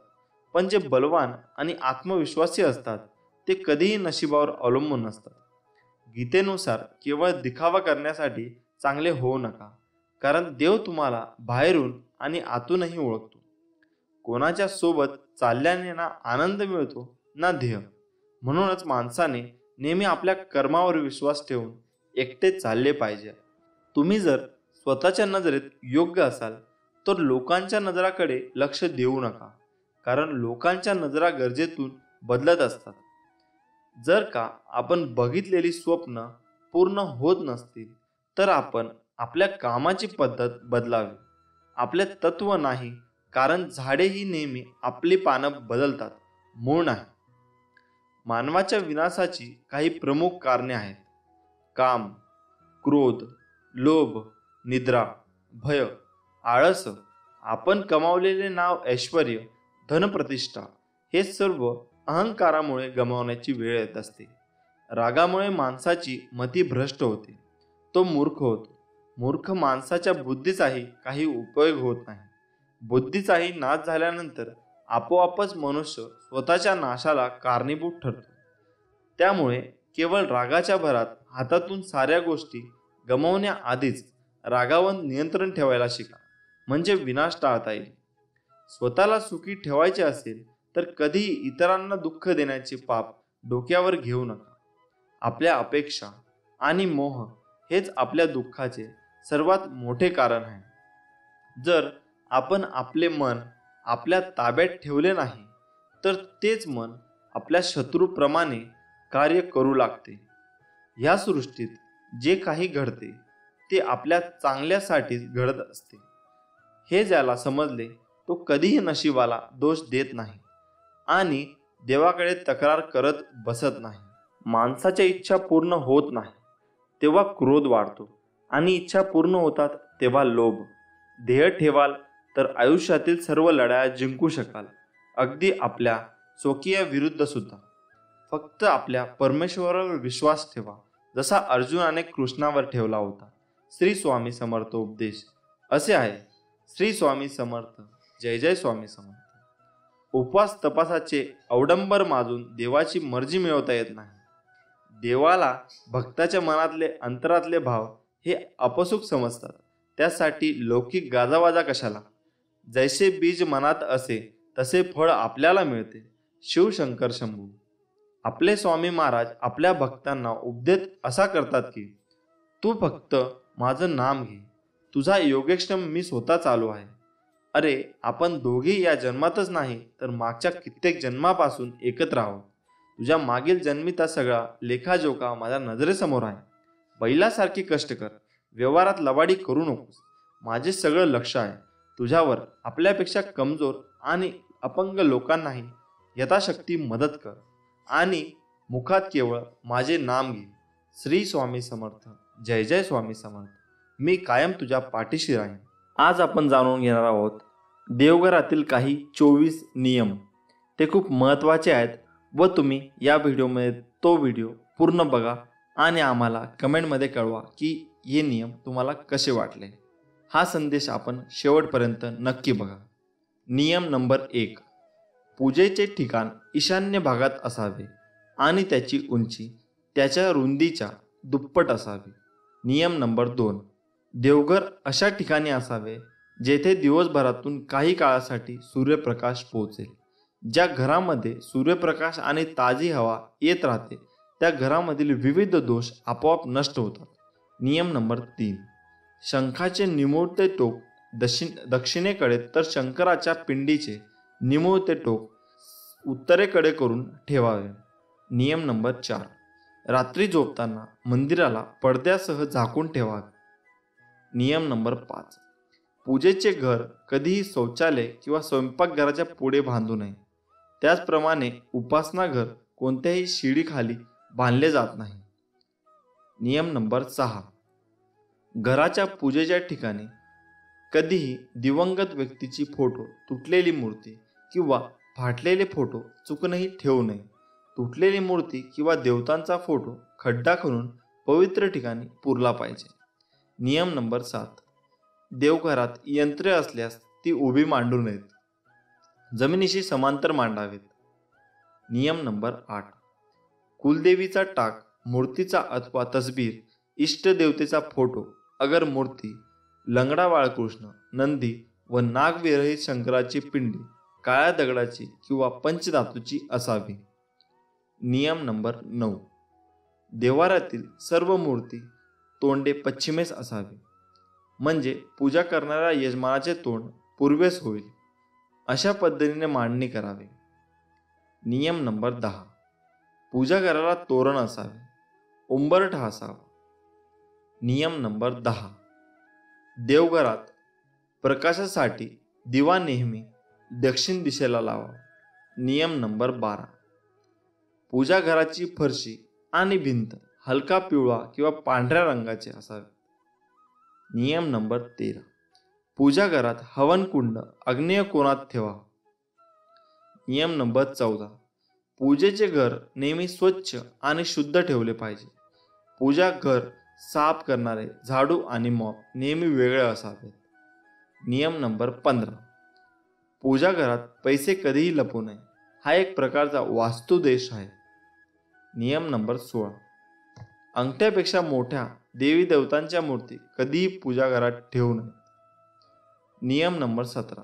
पण जे बलवान आणि आत्मविश्वासी असतात ते कधीही नशिबावर अवलंबून नसतात. गीतेनुसार केवळ दिखावा करण्यासाठी चांगले होऊ नका, कारण देव तुम्हाला बाहेरून आणि आतूनही ओळखतो. कोणाच्या सोबत चालल्याने ना आनंद मिळतो ना ध्येय. म्हणूनच माणसाने नेहमी आपल्या कर्मावर विश्वास ठेवून एकटे चालले पाहिजे. तुम्ही जर स्वतःच्या नजरेत योग्य असाल तर लोकांच्या नजराकडे लक्ष देऊ नका, कारण लोकांच्या नजरा गरजेतून बदलत असतात. जर का आपण बघितलेली स्वप्न पूर्ण होत नसतील तर आपण आपल्या कामाची पद्धत बदलावी. आपले तत्व नाही, कारण झाडे ही नेहमी आपली पानं बदलतात, मूळ नाही. मानवाच्या विनाशाची काही प्रमुख कारणे आहेत: काम, क्रोध, लोभ, निद्रा, भय, आळस, आपण कमावलेले नाव, ऐश्वर्य, धनप्रतिष्ठा हे सर्व अहंकारामुळे गमावण्याची वेळ येत असते. रागामुळे माणसाची मती भ्रष्ट होते, तो मूर्ख होतो. मूर्ख माणसाच्या बुद्धीचाही काही उपयोग होत नाही. बुद्धीचाही नाश झाल्यानंतर आपोआपच मनुष्य स्वतःच्या नाशाला कारणीभूत ठरतो. त्यामुळे केवळ रागाच्या भरात हातातून साऱ्या गोष्टी गमावण्याआधीच रागावर नियंत्रण ठेवायला शिका, म्हणजे विनाश टाळता येईल. स्वतःला सुखी ठेवायचे असेल तर कधीही इतरांना दुःख देण्याचे पाप डोक्यावर घेऊ नका. आपल्या अपेक्षा आणि मोह हेच आपल्या दुःखाचे सर्वात मोठे कारण आहे. जर आपण आपले मन आपल्या ताब्यात ठेवले नाही तर तेच मन आपल्या शत्रूप्रमाणे कार्य करू लागते. ह्या सृष्टीत जे काही घडते ते आपल्या चांगल्यासाठीच घडत असते. हे ज्याला समजले तो कधीही नशिबाला दोष देत नाही आणि देवाकडे तक्रार करत बसत नाही. माणसाच्या इच्छा पूर्ण होत नाही तेव्हा क्रोध वाढतो आणि इच्छा पूर्ण होतात तेव्हा लोभ. ध्येय ठेवाल तर आयुष्यातील सर्व लढाया जिंकू शकाल, अगदी आपल्या स्वकीय विरुद्ध सुद्धा. फक्त आपल्या परमेश्वरावर विश्वास ठेवा, जसा अर्जुनाने कृष्णावर ठेवला होता. श्री स्वामी समर्थ उपदेश असे आहे. श्री स्वामी समर्थ. जय जय स्वामी समर्थ. उपवास तपासाचे अवडंबर माजून देवाची मर्जी मिळवता येत नाही. देवाला भक्ताच्या मनातले अंतरातले भाव हे अपसुख समजतात. त्यासाठी लौकिक गाजावाजा कशाला. जैसे बीज मनात असे तसे फळ आपल्याला मिळते. शिवशंकर शंभू. आपले स्वामी महाराज आपल्या भक्तांना उपदेश असा करतात की तू फक्त माझं नाम घे, तुझा योगक्षेम मी स्वतः चालू आहे. अरे, आपण दोघे या जन्मातच नाही तर मागच्या कित्येक जन्मापासून एकत्र आहोत. तुझ्या मागील जन्मीचा सगळा लेखाजोखा माझ्या नजरेसमोर आहे. बैलासारखे कष्ट कर, व्यवहारात लबाडी करू नकोस. माझे सगळं लक्ष आहे तुझ्यावर. आपल्यापेक्षा कमजोर आणि अपंग लोकांनाही यथाशक्ती मदत कर आणि मुखात केवळ माझे नाम घे. श्री स्वामी समर्थ. जय जय स्वामी समर्थ. मी कायम तुझ्या पाठीशी राहीन. आज आपण जाणून घेणार आहोत देवघरातील काही 24 नियम. ते खूप महत्त्वाचे आहेत व तुम्ही या व्हिडिओमध्ये तो व्हिडिओ पूर्ण बघा आणि आम्हाला कमेंटमध्ये कळवा की हे नियम तुम्हाला कसे वाटले. हा संदेश आपण शेवटपर्यंत नक्की बघा. नियम नंबर 1. पूजेचे ठिकाण ईशान्य भागात असावे आणि त्याची उंची त्याच्या रुंदीच्या दुप्पट असावी. नियम नंबर 2. देवघर अशा ठिकाणी असावे जेथे दिवसभरातून काही काळासाठी सूर्यप्रकाश पोहोचेल. ज्या घरामध्ये सूर्यप्रकाश आणि ताजी हवा येत राहते त्या घरामधील विविध दोष आपोआप नष्ट होतात. नियम नंबर 3. शंखाचे निमुळते टोक दक्षिणेकडे तर शंकराच्या पिंडीचे निमुळते टोक उत्तरेकडे करून ठेवावे. नियम नंबर 4. रात्री झोपताना मंदिराला पडद्यासह झाकून ठेवावे. नियम नंबर 5. पूजेचे घर कधीही शौचालय किंवा स्वयंपाकघराच्या पुढे बांधू नये. त्याचप्रमाणे उपासना घर कोणत्याही शिडीखाली बांधले जात नाही. नियम नंबर 6. घराच्या पूजेच्या ठिकाणी कधीही दिवंगत व्यक्तीची फोटो, तुटलेली मूर्ती किंवा फाटलेले फोटो चुकूनही ठेवू नये. तुटलेली मूर्ती किंवा देवतांचा फोटो खड्डा खणून पवित्र ठिकाणी पुरला पाहिजे. नियम नंबर 7. देवघरात यंत्रे असल्यास ती उभी मांडू नयेत. जमिनीशी समांतर मांडावेत. नियम नंबर 8. कुलदेवीचा टाक, मूर्तीचा अथवा तसबीर, इष्टदेवतेचा फोटो, अगर मूर्ती, लंगडा बाळकृष्ण, नंदी व नागविरहित शंकराची पिंडी काळ्या दगडाची किंवा पंचधातूची असावी. नियम नंबर 9. देवारातील सर्व मूर्ती तोंडे पश्चिमेस असावी. म्हणजे पूजा करणाऱ्या यजमानाचे तोंड पूर्वेस होईल अशा पद्धतीने मांडणी करावी. नियम नंबर 10. पूजा घराला तोरण असावे, उंबरठा असावा. नियम नंबर 10. देवघरात प्रकाशासाठी दिवा नेहमी दक्षिण दिशेला लावा. नियम नंबर 12. पूजा घराची फरशी आणि भिंत हलका पिवळा किंवा पांढऱ्या रंगाचे असावे. नियम नंबर 13. पूजा घरात हवनकुंड आग्नेय कोनात ठेवा. नियम नंबर 14. पूजेचे घर नेहमी स्वच्छ आणि शुद्ध ठेवले पाहिजे. पूजा घर साफ करणारे झाडू आणि मॉप नेहमी वेगळे असावेत. नियम नंबर 15. पूजा घरात पैसे कधीही लपवू नये. हा एक प्रकारचा वास्तुदोष आहे. नियम नंबर 16. अंगठ्यापेक्षा मोठ्या देवी देवतांच्या मूर्ती कधीही पूजा घरात ठेवू नये. नियम नंबर 17.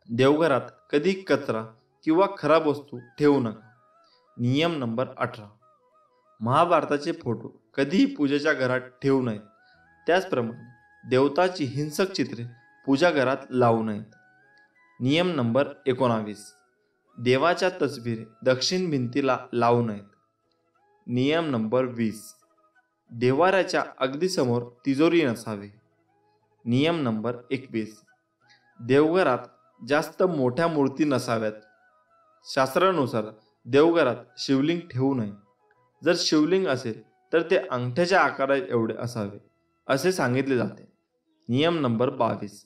देवघरात कधी कचरा किंवा खराब वस्तू ठेवू नका. नियम नंबर 18. महाभारताचे फोटो कधीही पूजेच्या घरात ठेवू नयेत. त्याचप्रमाणे देवताची हिंसक चित्रे पूजा घरात लावू नयेत. नियम नंबर 19. देवाच्या तसबिरी दक्षिण भिंतीला लावू नयेत. नियम नंबर 20. देवाऱ्याच्या अगदी समोर तिजोरी नसावी. नियम नंबर 21. देवघरात जास्त मोठ्या मूर्ती नसाव्यात. शास्त्रानुसार देवघरात शिवलिंग ठेवू नये. जर शिवलिंग असेल तर ते अंगठ्याच्या आकारा एवढे असावे असे सांगितले जाते. नियम नंबर 22.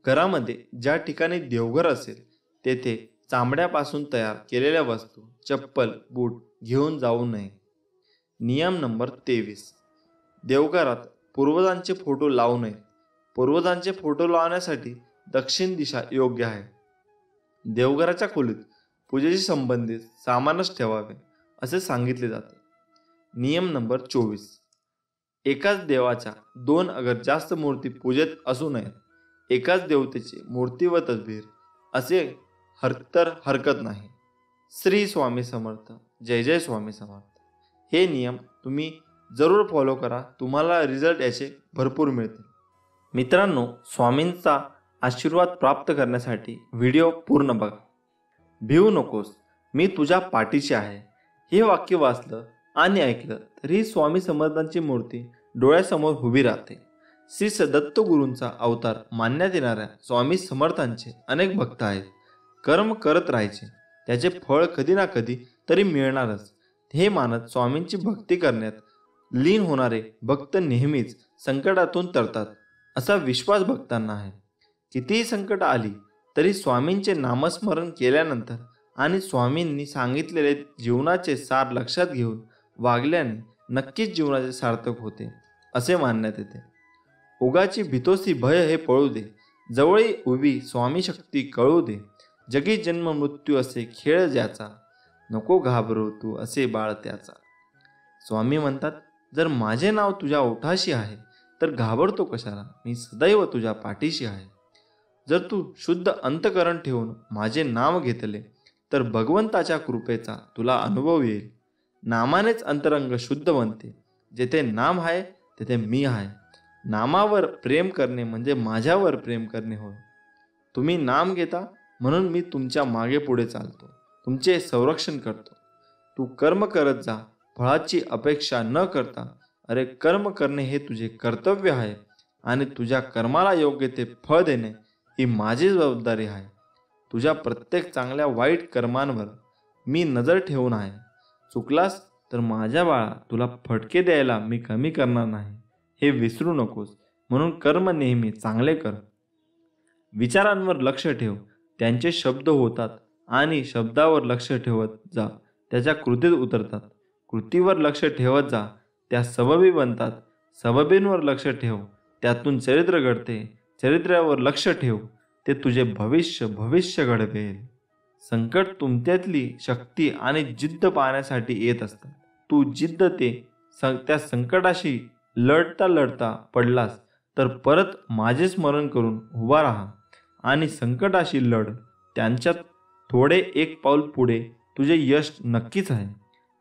घरामध्ये ज्या ठिकाणी देवघर असेल तेथे चामड्यापासून तयार केलेल्या वस्तू, चप्पल, बूट घेऊन जाऊ नये. नियम नंबर 23. देवघरात पूर्वजांचे फोटो लावू नये. पूर्वजांचे फोटो लावण्यासाठी दक्षिण दिशा योग्य आहे. देवघराच्या खोलीत पूजेशी संबंधित सामानच ठेवावे असे सांगितले जाते. नियम नंबर 24. एकाच देवाच्या 2 अगर जास्त मूर्ती पूजेत असू नयेत. एकाच देवतेची मूर्ती व तसबीर असे तर हरकत नाही. श्री स्वामी समर्थ. जय जय स्वामी समर्थ. हे नियम तुम्ही जरूर फॉलो करा. तुम्हाला रिझल्ट याचे भरपूर मिळतील. मित्रांनो, स्वामींचा आशीर्वाद प्राप्त करण्यासाठी व्हिडिओ पूर्ण बघा. भिवू नकोस, मी तुझ्या पाठीशी आहे. हे वाक्य वाचलं आणि ऐकलं तरी स्वामी समर्थांची मूर्ती डोळ्यासमोर उभी राहते. श्री दत्तगुरूंचा अवतार मानण्यात येणाऱ्या स्वामी समर्थांचे अनेक भक्त आहेत. कर्म करत राहायचे, त्याचे फळ कधी ना कधी तरी मिळणारच हे मानत स्वामींची भक्ती करण्यात लीन होणारे भक्त नेहमीच संकटातून तरतात असा विश्वास भक्तांना आहे. कितीही संकट आली तरी स्वामींचे नामस्मरण केल्यानंतर आणि स्वामींनी सांगितलेले जीवनाचे सार लक्षात घेऊन वागल्याने नक्कीच जीवनाचे सार्थक होते असे मानण्यात येते. उगाची भीतोसी भय हे पळू दे, जवळी उभी स्वामी शक्ती कळू दे. जगी जन्म मृत्यू असे खेळ ज्याचा, नको घाबरू तू असे बाळ त्याचा. स्वामी म्हणतात, जर माझे नाव तुझ्या ओठाशी आहे तर घाबरतो कशाला, मी सदैव तुझ्या पाठीशी आहे. जर तू शुद्ध अंतकरण ठेवून माझे नाव घेतले तर भगवंताच्या कृपेचा तुला अनुभव येईल. नामानेच अंतरंग शुद्ध बनते. जेथे नाम आहे तेथे मी आहे. नामावर प्रेम करणे म्हणजे माझ्यावर प्रेम करणे होय. तुम्ही नाम घेता म्हणून मी तुमच्या मागे पुढे चालतो, तुमचे संरक्षण करतो. तू कर्म करत जा, फळाची अपेक्षा न करता. अरे कर्म करणे हे तुझे कर्तव्य आहे आणि तुझ्या कर्माला योग्य ते फळ देणे ही माझी जबाबदारी आहे. तुझ्या प्रत्येक चांगल्या वाईट कर्मांवर मी नजर ठेवून आहे. चुकलास तर माझ्या बाळा तुला फटके द्यायला मी कमी करणार नाही हे विसरू नकोस. म्हणून कर्म नेहमी चांगले कर. विचारांवर लक्ष ठेव, त्यांचे शब्द होतात आणि शब्दावर लक्ष ठेवत जा, त्याच्या कृतीत उतरतात. कृतीवर लक्ष ठेवत जा, त्या सबबी बनतात. सबबींवर लक्ष ठेव, त्यातून चरित्र घडते. चरित्रावर लक्ष ठेव, ते तुझे भविष्य घडवेल. संकट तुमच्यातली शक्ती आणि जिद्द पाहण्यासाठी येत असतात. तू जिद्द त्या संकटाशी लढता पडलास तर परत माझे स्मरण करून उभा राहा आणि संकटाशी लढ. त्यांच्यात थोडे एक पाऊल पुढे तुझे यश नक्कीच आहे.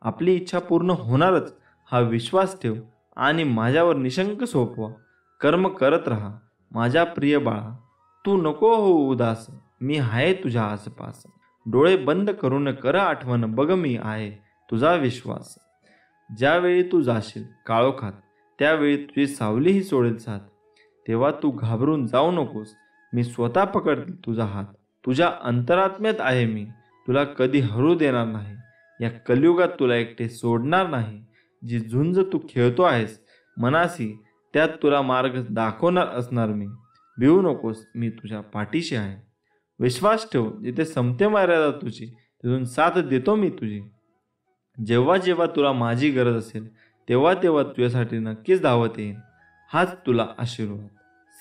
आपली इच्छा पूर्ण होणारच हा विश्वास ठेव आणि माझ्यावर निशंक सोपवा. कर्म करत राहा माझ्या प्रिय बाळा. तू नको हो उदास, मी आहे तुझ्या आसपास. डोळे बंद करून कर आठवण, बघ मी आहे तुझा विश्वास. ज्यावेळी तू जाशील काळोखात त्यावेळी तुझी सावलीही सोडेल साथ. तेव्हा तू घाबरून जाऊ नकोस, मी स्वतः पकडतील तुझा हात. तुझ्या अंतरात्म्यात आहे मी, तुला कधी हरू देणार नाही. या कलियुगात तुला एकटे सोडणार नाही. जी झुंज तू खेळतो आहेस मनासी, त्यात तुला मार्ग दाखवणार असणार मी. भिवू नकोस, मी तुझ्या पाठीशी आहे. विश्वास ठेव, जिथे संपते मर्यादा तुझी तिथून साथ देतो मी तुझी. जेव्हा जेव्हा तुला माझी गरज असेल तेव्हा तेव्हा तुझ्यासाठी नक्कीच धावत येईन. हाच तुला आशीर्वाद.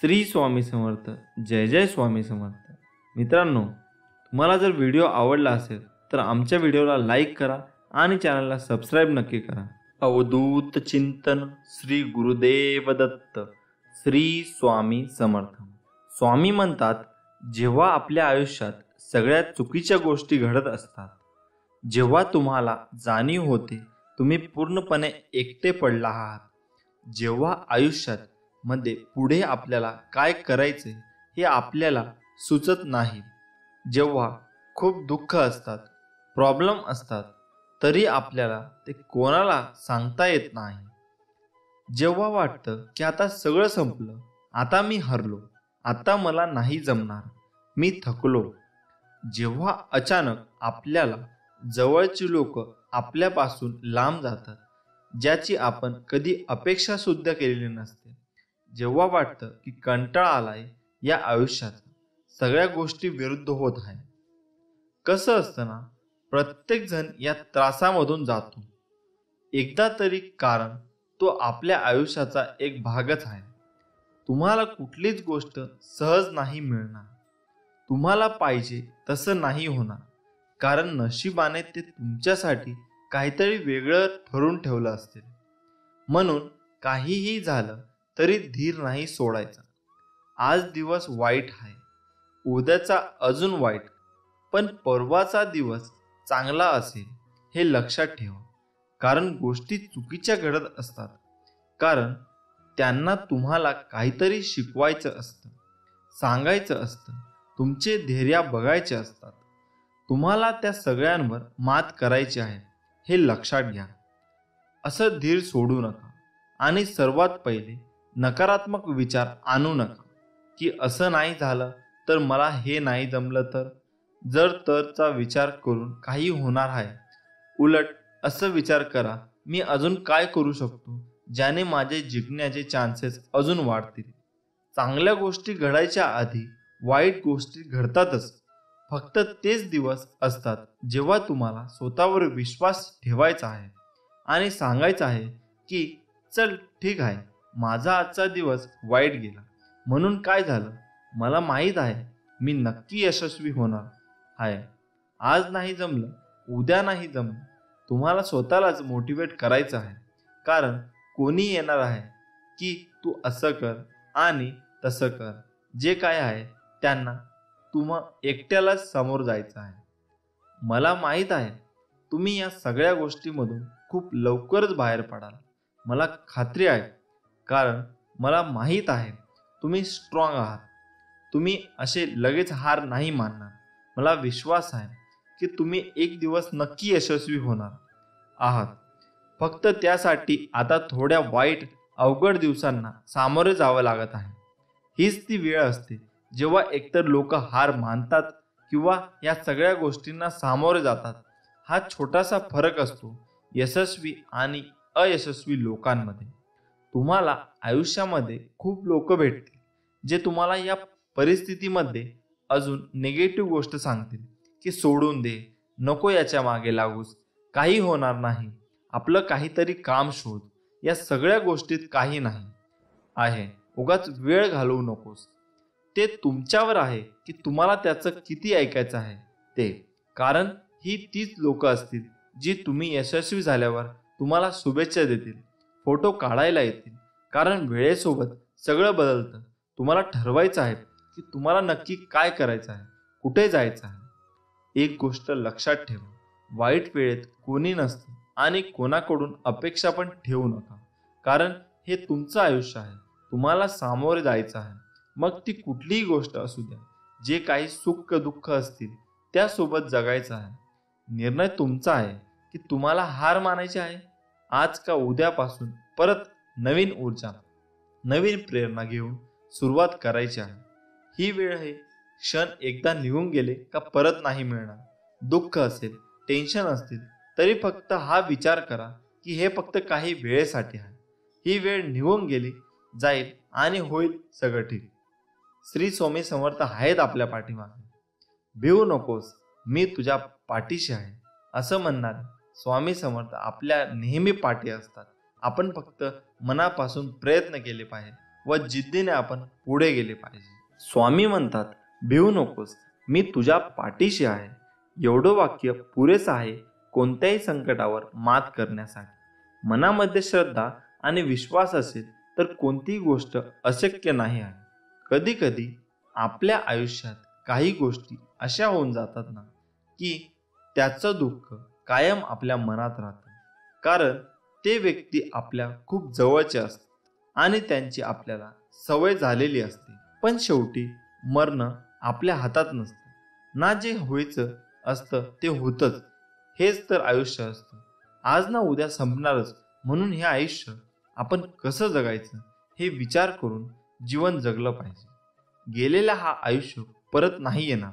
श्री स्वामी समर्थ. जय जय स्वामी समर्थ. मित्रांनो, तुम्हाला जर व्हिडिओ आवडला असेल तर आमच्या व्हिडिओला लाईक करा आणि चॅनलला सबस्क्राईब नक्की करा. अवधूत चिंतन श्री गुरुदेव दत्त. श्री स्वामी समर्थ. स्वामी म्हणतात, जेव्हा आपल्या आयुष्यात सगळ्यात चुकीच्या गोष्टी घडत असतात, जेव्हा तुम्हाला जाणीव होते तुम्ही पूर्णपणे एकटे पडला आहात, जेव्हा आयुष्यात मध्ये पुढे आपल्याला काय करायचे हे आपल्याला सुचत नाही, जेव्हा खूप दुःख असतात, प्रॉब्लेम असतात, तरी आपल्याला ते कोणाला सांगता येत नाही, जेव्हा वाटतं की आता सगळं संपलं, आता मी हरलो, आता मला नाही जमणार, मी थकलो, जेव्हा अचानक आपल्याला जवळची लोक आपल्यापासून लांब जातात, ज्याची आपण कधी अपेक्षा सुद्धा केलेली नसते, जेव्हा वाटतं की कंटाळा आलाय या आयुष्यात, सगळ्या गोष्टी विरुद्ध होत आहे. कसं असतं ना, प्रत्येक जण या त्रासामधून जातो एकदा तरी, कारण तो आपल्या आयुष्याचा एक भागच आहे. तुम्हाला कुठलीच गोष्ट सहज नाही मिळणार, तुम्हाला पाहिजे तसं नाही होणार, कारण नशिबाने ते तुमच्यासाठी काहीतरी वेगळं ठरवून ठेवलं असेल. म्हणून काहीही झालं तरी धीर नाही सोडायचा. आज दिवस वाईट आहे, उद्याचा अजून वाईट, पण परवाचा दिवस चांगला असेल हे लक्षात ठेवा. कारण गोष्टी चुकीच्या घडत असतात, कारण त्यांना तुम्हाला काहीतरी शिकवायचं असतं, सांगायचं असतं, तुमचे धैर्य बघायचे असतात. तुम्हाला त्या सगळ्यांवर मात करायची आहे हे लक्षात घ्या. असं धीर सोडू नका. आणि सर्वात पहिले नकारात्मक विचार आणू नका की असं नाही झालं तर, मला हे नाही जमलं तर, जर तरचा विचार करून काही होणार आहे. उलट असं विचार करा, मी अजून काय करू शकतो ज्याने माझे जिंकण्याचे चान्सेस अजून वाढतील. चांगल्या गोष्टी घडायच्या आधी वाईट गोष्टी घडतातच. फक्त तेच दिवस असतात जेव्हा तुम्हाला स्वतःवर विश्वास ठेवायचा आहे आणि सांगायचं आहे की चल ठीक आहे, माझा आजचा दिवस वाईट गेला म्हणून काय झालं, मला माहीत आहे मी नक्की यशस्वी होणार आहे. आज नाही जमलं, उद्या नाही जमलं, तुम्हाला स्वतःलाच मोटिवेट करायचं आहे. कारण कोणी येणार आहे की तू असं कर आणि तसं कर, जे काय आहे त्यांना तुम्हा एकट्यालाच समोर जायचं आहे. मला माहीत आहे तुम्ही या सगळ्या गोष्टीमधून खूप लवकरच बाहेर पडाल, मला खात्री आहे. कारण मला माहीत आहे तुम्ही स्ट्रॉंग आहात. तुम्ही असे लगेच हार नाही मानणार. मला विश्वास आहे की तुम्ही एक दिवस नक्की यशस्वी होणार आहात. फक्त त्यासाठी आता थोड्या वाईट अवघड दिवसांना सामोरे जावं लागत आहे. हीच ती वेळ असते जेव्हा एकतर लोक हार मानतात किंवा या सगळ्या गोष्टींना सामोरे जातात. हा छोटासा फरक असतो यशस्वी आणि अयशस्वी लोकांमध्ये. तुम्हाला आयुष्यामध्ये खूप लोक भेटतील जे तुम्हाला या परिस्थितीमध्ये अजून निगेटिव्ह गोष्ट सांगतील की सोडून दे, नको याच्या मागे लागूस, काही होणार नाही, आपलं काहीतरी काम शोध, या सगळ्या गोष्टीत काही नाही आहे, उगाच वेळ घालवू नकोस. ते तुमच्यावर आहे की तुम्हाला त्याचं किती ऐकायचं आहे ते. कारण ही तीच लोक असतील जी तुम्ही यशस्वी झाल्यावर तुम्हाला शुभेच्छा देतील, फोटो काढायला येतील. कारण वेळेसोबत सगळं बदलतं. तुम्हाला ठरवायचं आहे की तुम्हाला नक्की काय करायचं आहे, कुठे जायचं आहे. एक गोष्ट लक्षात ठेवा, वाईट वेळेत कोणी नसतं आणि कोणाकडून अपेक्षा पण ठेवू नका. कारण हे तुमचं आयुष्य आहे, तुम्हाला सामोरे जायचं आहे. मग ती कुठलीही गोष्ट असू द्या, जे काही सुख दुःख असतील त्यासोबत जगायचं आहे. निर्णय तुमचा आहे की तुम्हाला हार मानायची आहे. आज का उद्यापासून परत नवीन ऊर्जा, नवीन प्रेरणा घेऊन सुरुवात करायची आहे. ही वेळ हे क्षण एकदा निघून गेले का परत नाही मिळणार. दुःख असेल, टेन्शन असतील तरी फक्त हा विचार करा की हे फक्त काही वेळेसाठी आहे. ही वेळ निघून गेली जाईल आणि होईल सगळं ठीक. श्री स्वामी समर्थ आहेत आपल्या पाठीमागे. भिवू नकोस, मी तुझ्या पाठीशी आहे असं म्हणणार स्वामी समर्थ आपल्या नेहमी पाठी असतात. आपण फक्त मनापासून प्रयत्न केले पाहिजे व जिद्दीने आपण पुढे गेले पाहिजे. स्वामी म्हणतात, भिवू नकोस, मी तुझ्या पाठीशी आहे. एवढं वाक्य पुरेसं आहे कोणत्याही संकटावर मात करण्यासाठी. मनामध्ये श्रद्धा आणि विश्वास असेल तर कोणतीही गोष्ट अशक्य नाही आहे. कधी कधी आपल्या आयुष्यात काही गोष्टी अशा होऊन जातात ना की त्याचं दुःख कायम आपल्या मनात राहतं. कारण ते व्यक्ती आपल्या खूप जवळचे असतात आणि त्यांची आपल्याला सवय झालेली असते. पण शेवटी मरणं आपल्या हातात नसतं ना. जे व्हायचं असतं ते होतंच. हेच तर आयुष्य असतं. आज ना उद्या संपणारच. म्हणून हे आयुष्य आपण कसं जगायचं हे विचार करून जीवन जगलं पाहिजे. गेलेला हा आयुष्य परत नाही येणार.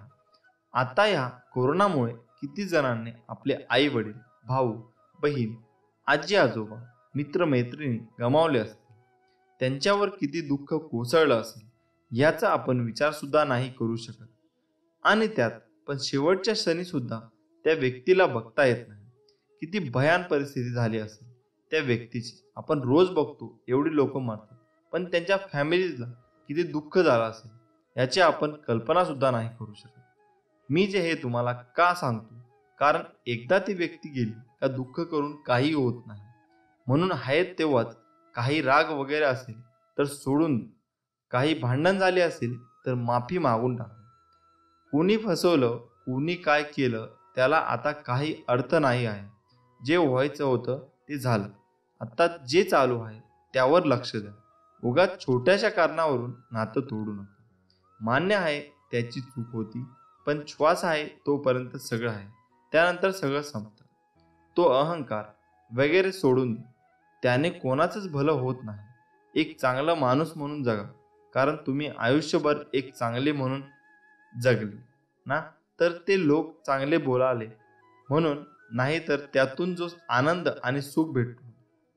आता या कोरोनामुळे किती जणांनी आपले आई वडील, भाऊ बहीण, आजी आजोबा, मित्रमैत्रिणी गमावले असतील. त्यांच्यावर किती दुःख कोसळलं असेल याचा आपण विचार सुद्धा नाही करू शकत. आणि त्यात पण शेवटच्या क्षणी सुद्धा त्या व्यक्तीला बघता येत नाही. किती भयान परिस्थिती झाली असेल त्या व्यक्तीची. आपण रोज बघतो एवढी लोक मरतात, पण त्यांच्या फॅमिलीला किती दुःख झालं असेल याची आपण कल्पना सुद्धा नाही करू शकत. मी जे हे तुम्हाला का सांगतो, कारण एकदा ती व्यक्ती गेली का दुःख करून काही होत नाही. म्हणून आहेत तेव्हाच काही राग वगैरे असेल तर सोडून दे. काही भांडण झाले असेल तर माफी मागून टाका. कुणी फसवलं, कुणी काय केलं त्याला आता काही अर्थ नाही आहे. जे व्हायचं होतं ते झालं. आता जे चालू आहे त्यावर लक्ष द्या. उगाच छोट्याशा कारणावरून नातं तोडू नका. मान्य आहे त्याची चूक होती, पण श्वास आहे तोपर्यंत सगळं आहे, त्यानंतर सगळं संपतं. तो अहंकार वगैरे सोडून दे. त्याने कोणाचंच भलं होत नाही. एक चांगला माणूस म्हणून जगा, कारण तुम्ही आयुष्यभर एक चांगले म्हणून जगले ना, तर ते लोक चांगले बोलाले म्हणून, नाही तर त्यातून जो आनंद आणि सुख भेटतो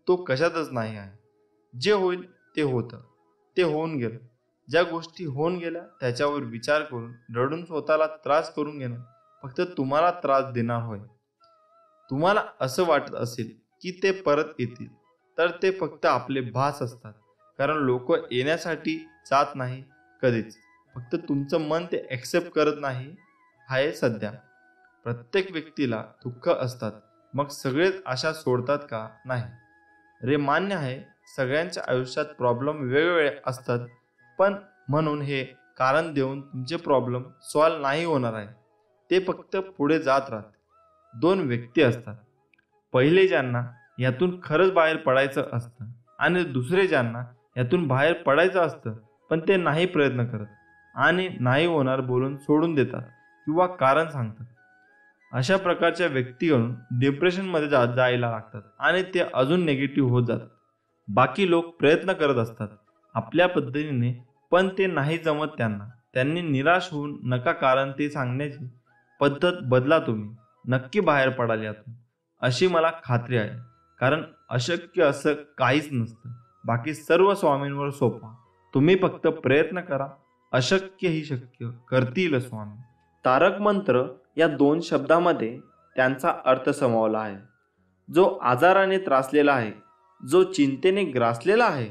तो कशातच नाही आहे. जे होईल ते होतं, ते होऊन गेलं. ज्या गोष्टी होऊन गेल्या त्याच्यावर विचार करून रडून स्वतःला त्रास करून घेणं फक्त तुम्हाला त्रास देणार होय. तुम्हाला असं वाटत असेल की ते परत येतील, तर ते फक्त आपले भास असतात, कारण लोक येण्यासाठी जात नाही कधीच. फक्त तुमचं मन ते ॲक्सेप्ट करत नाही आहे सध्या. प्रत्येक व्यक्तीला दुःख असतात, मग सगळेच आशा सोडतात का? नाही रे, मान्य आहे सगळ्यांच्या आयुष्यात प्रॉब्लेम वेगवेगळे असतात, पण म्हणून हे कारण देऊन तुमचे प्रॉब्लेम सॉल्व नाही होणार आहे. ते फक्त पुढे जात राहते. दोन व्यक्ती असतात, पहिले ज्यांना यातून खरंच बाहेर पडायचं असतं आणि दुसरे ज्यांना यातून बाहेर पडायचं असतं पण ते नाही प्रयत्न करत आणि नाही होणार बोलून सोडून देतात किंवा कारण सांगतात. अशा प्रकारच्या व्यक्तीकडून डिप्रेशनमध्ये जायला लागतात आणि ते अजून निगेटिव्ह होत जातात. बाकी लोक प्रयत्न करत असतात आपल्या पद्धतीने, पण ते नाही जमत त्यांनी निराश होऊन नका, कारण ते सांगण्याची पद्धत बदला. तुम्ही नक्की बाहेर पडाल यातून, अशी मला खात्री आहे. कारण अशक्य असं काहीच नसतं. बाकी सर्व स्वामींवर सोपा. तुम्ही फक्त प्रयत्न करा, अशक्य ही शक्य करतील स्वामी. तारक मंत्र या 2 शब्दामध्ये त्यांचा अर्थ समावला आहे. जो आजाराने त्रासलेला आहे, जो चिंतेने ग्रासलेला आहे,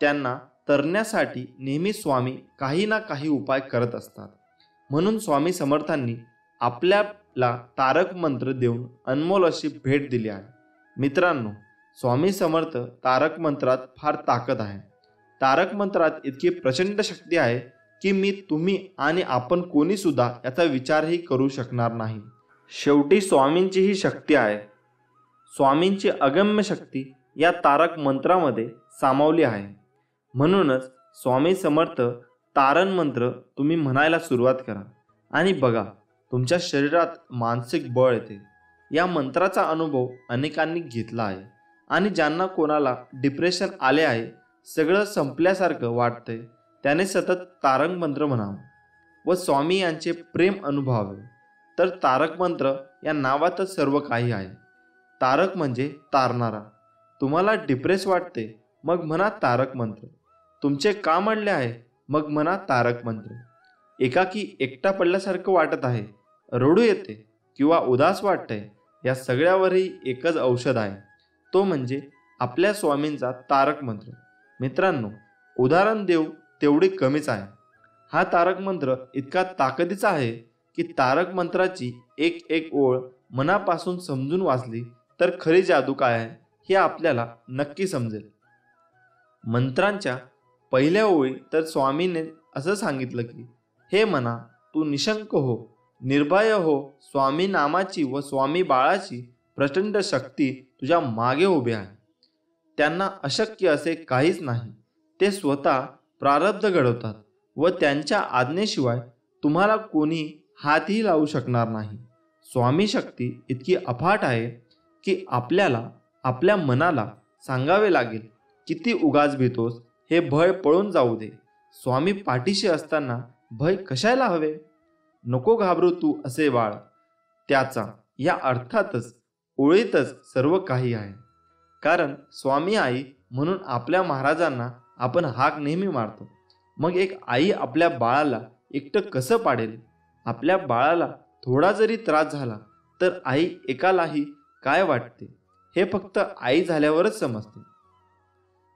त्यांना तरण्यासाठी नेहमी स्वामी काही ना काही उपाय करत असतात. म्हणून स्वामी समर्थांनी आपल्याला तारक मंत्र देऊन अनमोल अशी भेट दिली आहे. मित्रांनो, स्वामी समर्थ तारक मंत्रात फार ताकद आहे. तारक मंत्रात इतकी प्रचंड शक्ती आहे की तुम्ही आणि आपण कोणी सुद्धा याचा विचारही करू शकणार नाही. शेवटी स्वामींची ही शक्ती आहे. स्वामींची अगम्य शक्ती या तारक मंत्रामध्ये सामावली आहे. म्हणूनच स्वामी समर्थ तारण मंत्र तुम्ही म्हणायला सुरुवात करा आणि बघा, तुमच्या शरीरात मानसिक बळ येते. या मंत्राचा अनुभव अनेकांनी घेतला आहे आणि ज्यांना कोणाला डिप्रेशन आले आहे, सगळं संपल्यासारखं वाटतंय, त्याने सतत तारक मंत्र म्हणावं व स्वामी यांचे प्रेम अनुभवावे. तर तारक मंत्र या नावातच सर्व काही आहे. तारक म्हणजे तारणारा. तुम्हाला डिप्रेस वाटते, मग म्हणा तारक मंत्र. तुमचे काम अडले आहे, मग म्हणा तारक मंत्र. एकाकी एकटा पडल्यासारखं वाटत आहे, रडू येते किंवा उदास वाटतंय, या सगळ्यावरही एकच औषध आहे, तो म्हणजे आपल्या स्वामींचा तारक मंत्र. मित्रांनो, उदाहरण देऊ तेवढी कमीच आहे. हा तारक मंत्र इतका ताकदीचा आहे की तारक मंत्राची एक एक ओळ मनापासून समजून वाचली तर खरी जादू काय आहे हे आपल्याला नक्की समजेल. मंत्रांच्या पहिल्या ओळी तर स्वामीने असं सांगितलं की, हे मना तू निशंक हो, निर्भय हो. स्वामी नामाची व स्वामी बाळाची प्रचंड शक्ती तुझ्या मागे उभी आहे. त्यांना अशक्य असे काहीच नाही. ते स्वतः प्रारब्ध घडवतात व त्यांच्या आज्ञेशिवाय तुम्हाला कोणी हातही लावू शकणार नाही. स्वामी शक्ती इतकी अफाट आहे की आपल्याला आपल्या मनाला सांगावे लागेल, किती उगाच भीतोस, हे भय पळून जाऊ दे. स्वामी पाठीशी असताना भय कशाला हवे? नको घाबरू तू असे बाळ. त्याचा या अर्थातच ओळीतच सर्व काही आहे. कारण स्वामी आई म्हणून आपल्या महाराजांना आपण हाक नेहमी मारतो. मग एक आई आपल्या बाळाला एकटं कसं पाडेल? आपल्या बाळाला थोडा जरी त्रास झाला तर आई एकालाही काय वाटते हे फक्त आई झाल्यावरच समजते.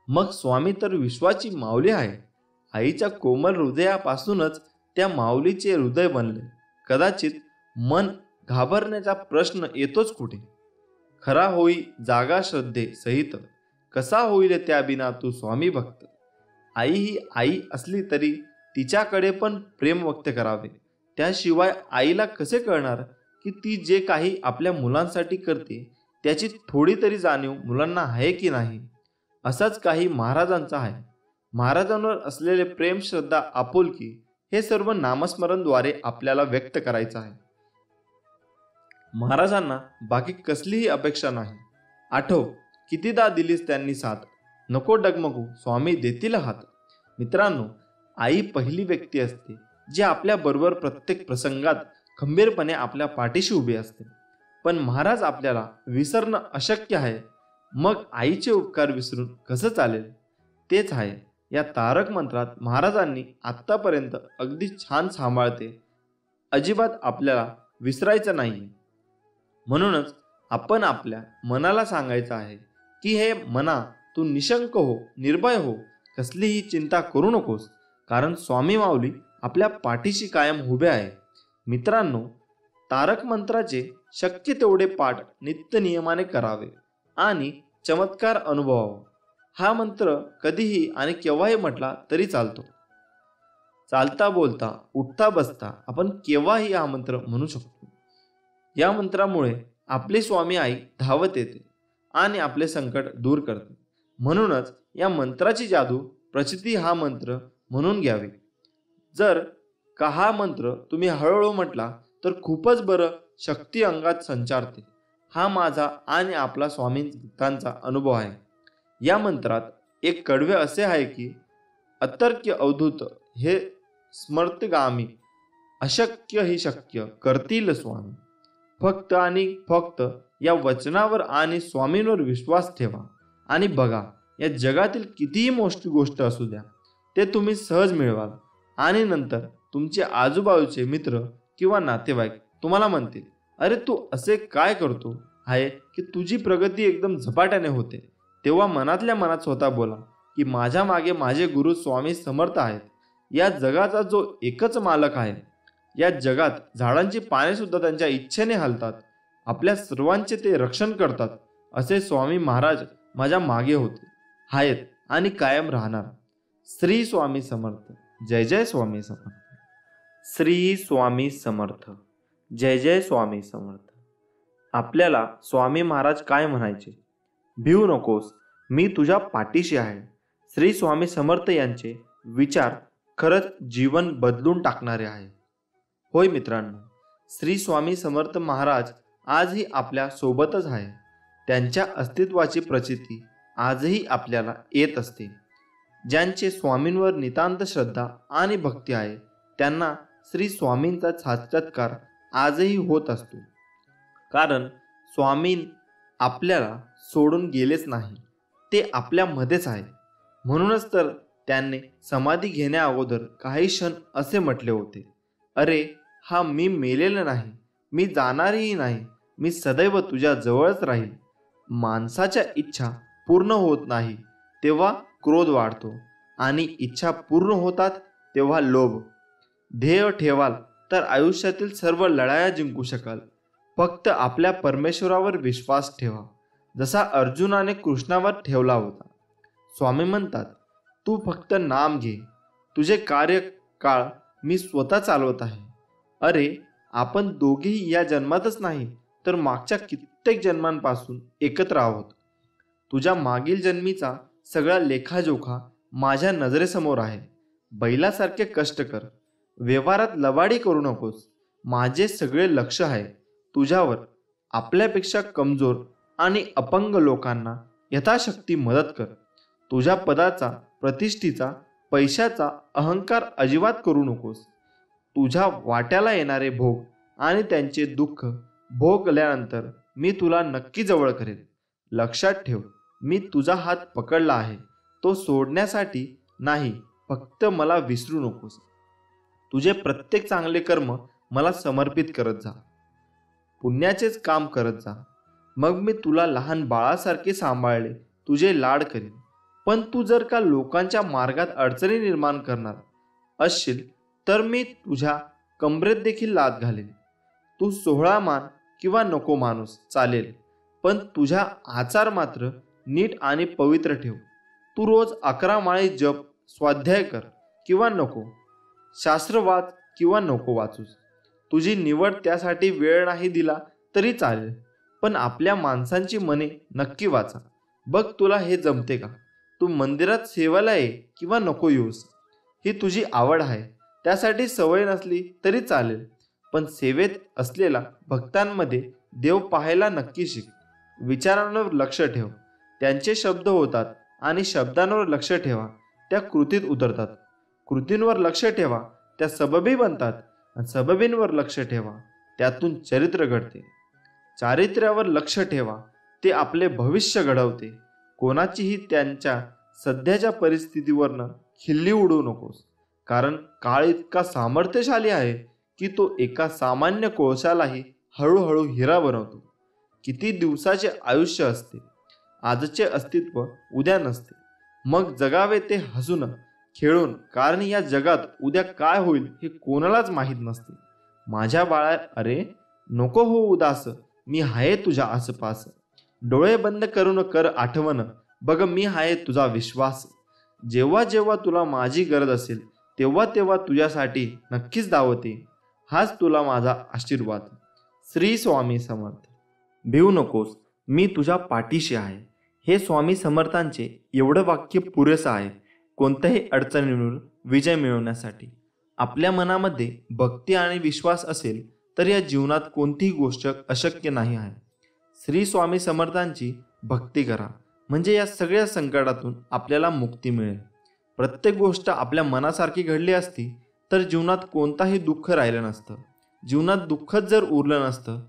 मग स्वामी तर विश्वाची माऊली आहे. आईच्या कोमल हृदयापासूनच त्या माऊलीचे हृदय बनले. कदाचित मन घाबरण्याचा प्रश्न येतोच कुठे? खरा होई जागा श्रद्धे सहित, कसा होईल त्या बिना तू स्वामी भक्त. आई ही आई असली तरी तिच्याकडे पण प्रेम व्यक्त करावे. त्याशिवाय आईला कसे कळणार की ती जे काही आपल्या मुलांसाठी करते त्याची थोडी तरी जाणीव मुलांना आहे की नाही? असाच काही महाराजांचा आहे. महाराजांवर असलेले प्रेम, श्रद्धा, आपुलकी हे सर्व नामस्मरणद्वारे आपल्याला व्यक्त करायचं आहे. महाराजांना बाकी कसलीही अपेक्षा नाही. आठव, कितीदा दिलीस त्यांनी साथ, नको डगमगू स्वामी देतील हात. मित्रांनो, आई पहिली व्यक्ती असते जी आपल्या बरोबर प्रत्येक प्रसंगात खंबीरपणे आपल्या पाठीशी उभी असते. पण महाराज आपल्याला विसरणं अशक्य आहे. मग आईचे उपकार विसरून कसं चालेल? तेच आहे या तारक मंत्रात महाराजांनी आत्तापर्यंत अगदी छान सांभाळते. अजिबात आपल्याला विसरायचं नाही. म्हणूनच आपण आपल्या मनाला सांगायचं आहे की हे मना, तू निशंक हो, निर्भय हो, कसलीही चिंता करू नकोस, कारण स्वामी माऊली आपल्या पाठीशी कायम उभे आहे. मित्रांनो, तारक मंत्राचे शक्य तेवढे पाठ नित्य नियमाने करावे आणि चमत्कार अनुभवावा. हा मंत्र कधीही आणि केव्हाही म्हटला तरी चालतो. चालता बोलता उठता बसता आपण केव्हाही हा मंत्र म्हणू शकतो. या मंत्रामुळे आपली स्वामी आई धावत येते आणि आपले संकट दूर करते. म्हणूनच या मंत्राची जादू प्रचिती हा मंत्र म्हणून घ्यावी. जर का हा मंत्र तुम्ही हळूहळू म्हटला तर खूपच बरं शक्ती अंगात संचारते. हा माझा आणि आपला स्वामींचा अनुभव आहे. या मंत्रात एक कडवे असे आहे की अतर्क्य अवधूत हे स्मर्तगामी, अशक्य ही शक्य करतील स्वामी. फक्त आणि फक्त या वचनावर आणि स्वामींवर विश्वास ठेवा आणि बघा, या जगातील कितीही मोठी गोष्ट असू द्या ते तुम्ही सहज मिळवाल. आणि नंतर तुमचे आजूबाजूचे मित्र किंवा नातेवाईक तुम्हाला म्हणतील, अरे तू असे काय करतो आहे की तुझी प्रगती एकदम झपाट्याने होते. तेव्हा मनातल्या मनात स्वतः बोला की माझ्या मागे माझे गुरु स्वामी समर्थ आहेत. या जगाचा जो एकच मालक आहे. या जगात झाडांची पाने सुद्धा त्यांच्या इच्छेने हलतात. आपल्या सर्वांचे ते रक्षण करतात. असे स्वामी महाराज माझ्या मागे होते, आहेत आणि कायम राहणार. श्री स्वामी समर्थ. जय जय स्वामी समर्थ. श्री स्वामी समर्थ. जय जय स्वामी समर्थ. आपल्याला स्वामी महाराज काय म्हणायचे? भिवू नकोस, मी तुझ्या पाठीशी आहे. श्री स्वामी समर्थ यांचे विचार खरंच जीवन बदलून टाकणारे आहे. होय मित्रांनो, श्री स्वामी समर्थ महाराज आजही आपल्या सोबतच आहे. त्यांच्या अस्तित्वाची प्रचिती आजही आपल्याला येत असते. ज्यांचे स्वामींवर नितांत श्रद्धा आणि भक्ती आहे त्यांना श्री स्वामींचा साक्षात्कार आजही होत असतो. कारण स्वामी आपल्याला सोडून गेलेच नाही, ते आपल्यामध्येच आहे. म्हणूनच तर त्यांनी समाधी घेण्या अगोदर काही क्षण असे म्हटले होते, अरे हा मी मेलेला नाही, मी जाणारही नाही, मी सदैव तुझ्या जवळच राहील. माणसाच्या इच्छा पूर्ण होत नाही तेव्हा क्रोध वाढतो आणि इच्छा पूर्ण होतात तेव्हा लोभ. ध्येय ठेवाल तर आयुष्यातील सर्व लढाया जिंकू शकाल. फक्त आपल्या परमेश्वरावर विश्वास ठेवा, जसा अर्जुनाने कृष्णावर ठेवला होता. स्वामी म्हणतात, तू फक्त नाम घे, तुझे कार्यकाळ मी स्वतः चालवत आहे. अरे आपण दोघेही या जन्मातच नाही तर मागच्या कित्येक जन्मांपासून एकत्र आहोत. तुझ्या मागील जन्मीचा सगळा लेखाजोखा माझ्या नजरेसमोर आहे. बैलासारखे कष्ट कर, व्यवहारात लबाडी करू नकोस. माझे सगळे लक्ष आहे तुझ्यावर. आपल्यापेक्षा कमजोर आणि अपंग लोकांना यथाशक्ती मदत कर. तुझ्या पदाचा, प्रतिष्ठेचा, पैशाचा अहंकार अजिबात करू नकोस. तुझ्या वाट्याला येणारे भोग आणि त्यांचे दुःख भोगल्यानंतर मी तुला नक्की जवळ करेन. लक्षात ठेव, मी तुझा हात पकडला आहे, तो सोडण्यासाठी नाही. फक्त मला विसरू नकोस. तुझे प्रत्येक चांगले कर्म मला समर्पित करत जा, पुण्याचेच काम करत जा. मग मी तुला लहान बाळासारखे सांभाळले, तुझे लाड करेन. पण तू जर का लोकांच्या मार्गात अडचणी निर्माण करणार असशील तर मी तुझ्या कमरेत देखील लाथ घालेन. तू 16 मान किंवा नको माणूस चालेल, पण तुझ्या आचार मात्र नीट आणि पवित्र ठेव. तू रोज 11 माळी जप, स्वाध्याय कर किंवा नको, शास्त्र वाच किंवा नको वाचूस. तुझी निवड त्यासाठी वेळ नाही दिला तरी चालेल, पण आपल्या माणसांची मने नक्की वाचा. बघ तुला हे जमते का? तू मंदिरात सेवाला ये किंवा नको येऊस, ही तुझी आवड आहे. त्यासाठी सवय नसली तरी चालेल, पण सेवेत असलेल्या भक्तांमध्ये देव पाहायला नक्की शिक. विचारांवर लक्ष ठेव. त्यांचे शब्द होतात आणि शब्दांवर लक्ष ठेवा, त्या कृतीत उतरतात. कृतींवर लक्ष ठेवा, त्या सबबी बनतात आणि सबबींवर लक्ष ठेवा, त्यातून चरित्र घडते. चारित्र्यावर लक्ष ठेवा, ते आपले भविष्य घडवते. कोणाचीही त्यांच्या सध्याच्या परिस्थितीवरनं खिल्ली उडवू नकोस, कारण काळ इतका सामर्थ्यशाली आहे की तो एका सामान्य कोळशालाही हळूहळू हिरा बनवतो. किती दिवसाचे आयुष्य असते, आजचे अस्तित्व उद्या नसते. मग जगावे ते हसून खेळून, कारण या जगात उद्या काय होईल हे कोणालाच माहीत नसते. माझ्या बाळा, अरे नको हो उदास, मी आहे तुझ्या आसपास. डोळे बंद करून कर आठवण, बघ मी आहे तुझा विश्वास. जेव्हा जेव्हा तुला माझी गरज असेल तेव्हा तेव्हा तुझ्यासाठी नक्कीच धावते. हाच तुला माझा आशीर्वाद. श्री स्वामी समर्थ. भिवू नकोस, मी तुझ्या पाठीशी आहे. हे स्वामी समर्थांचे एवढं वाक्य पुरेसं आहे कोणत्याही अडचणींवर विजय मिळवण्यासाठी. आपल्या मनामध्ये भक्ती आणि विश्वास असेल तर या जीवनात कोणतीही गोष्ट अशक्य नाही आहे. श्री स्वामी समर्थांची भक्ती करा, म्हणजे या सगळ्या संकटातून आपल्याला मुक्ती मिळेल. प्रत्येक गोष्ट आपल्या मनासारखी घडली असती तर जीवनात कोणताही दुःख राहिलं नसतं. जीवनात दुःखच जर उरलं नसतं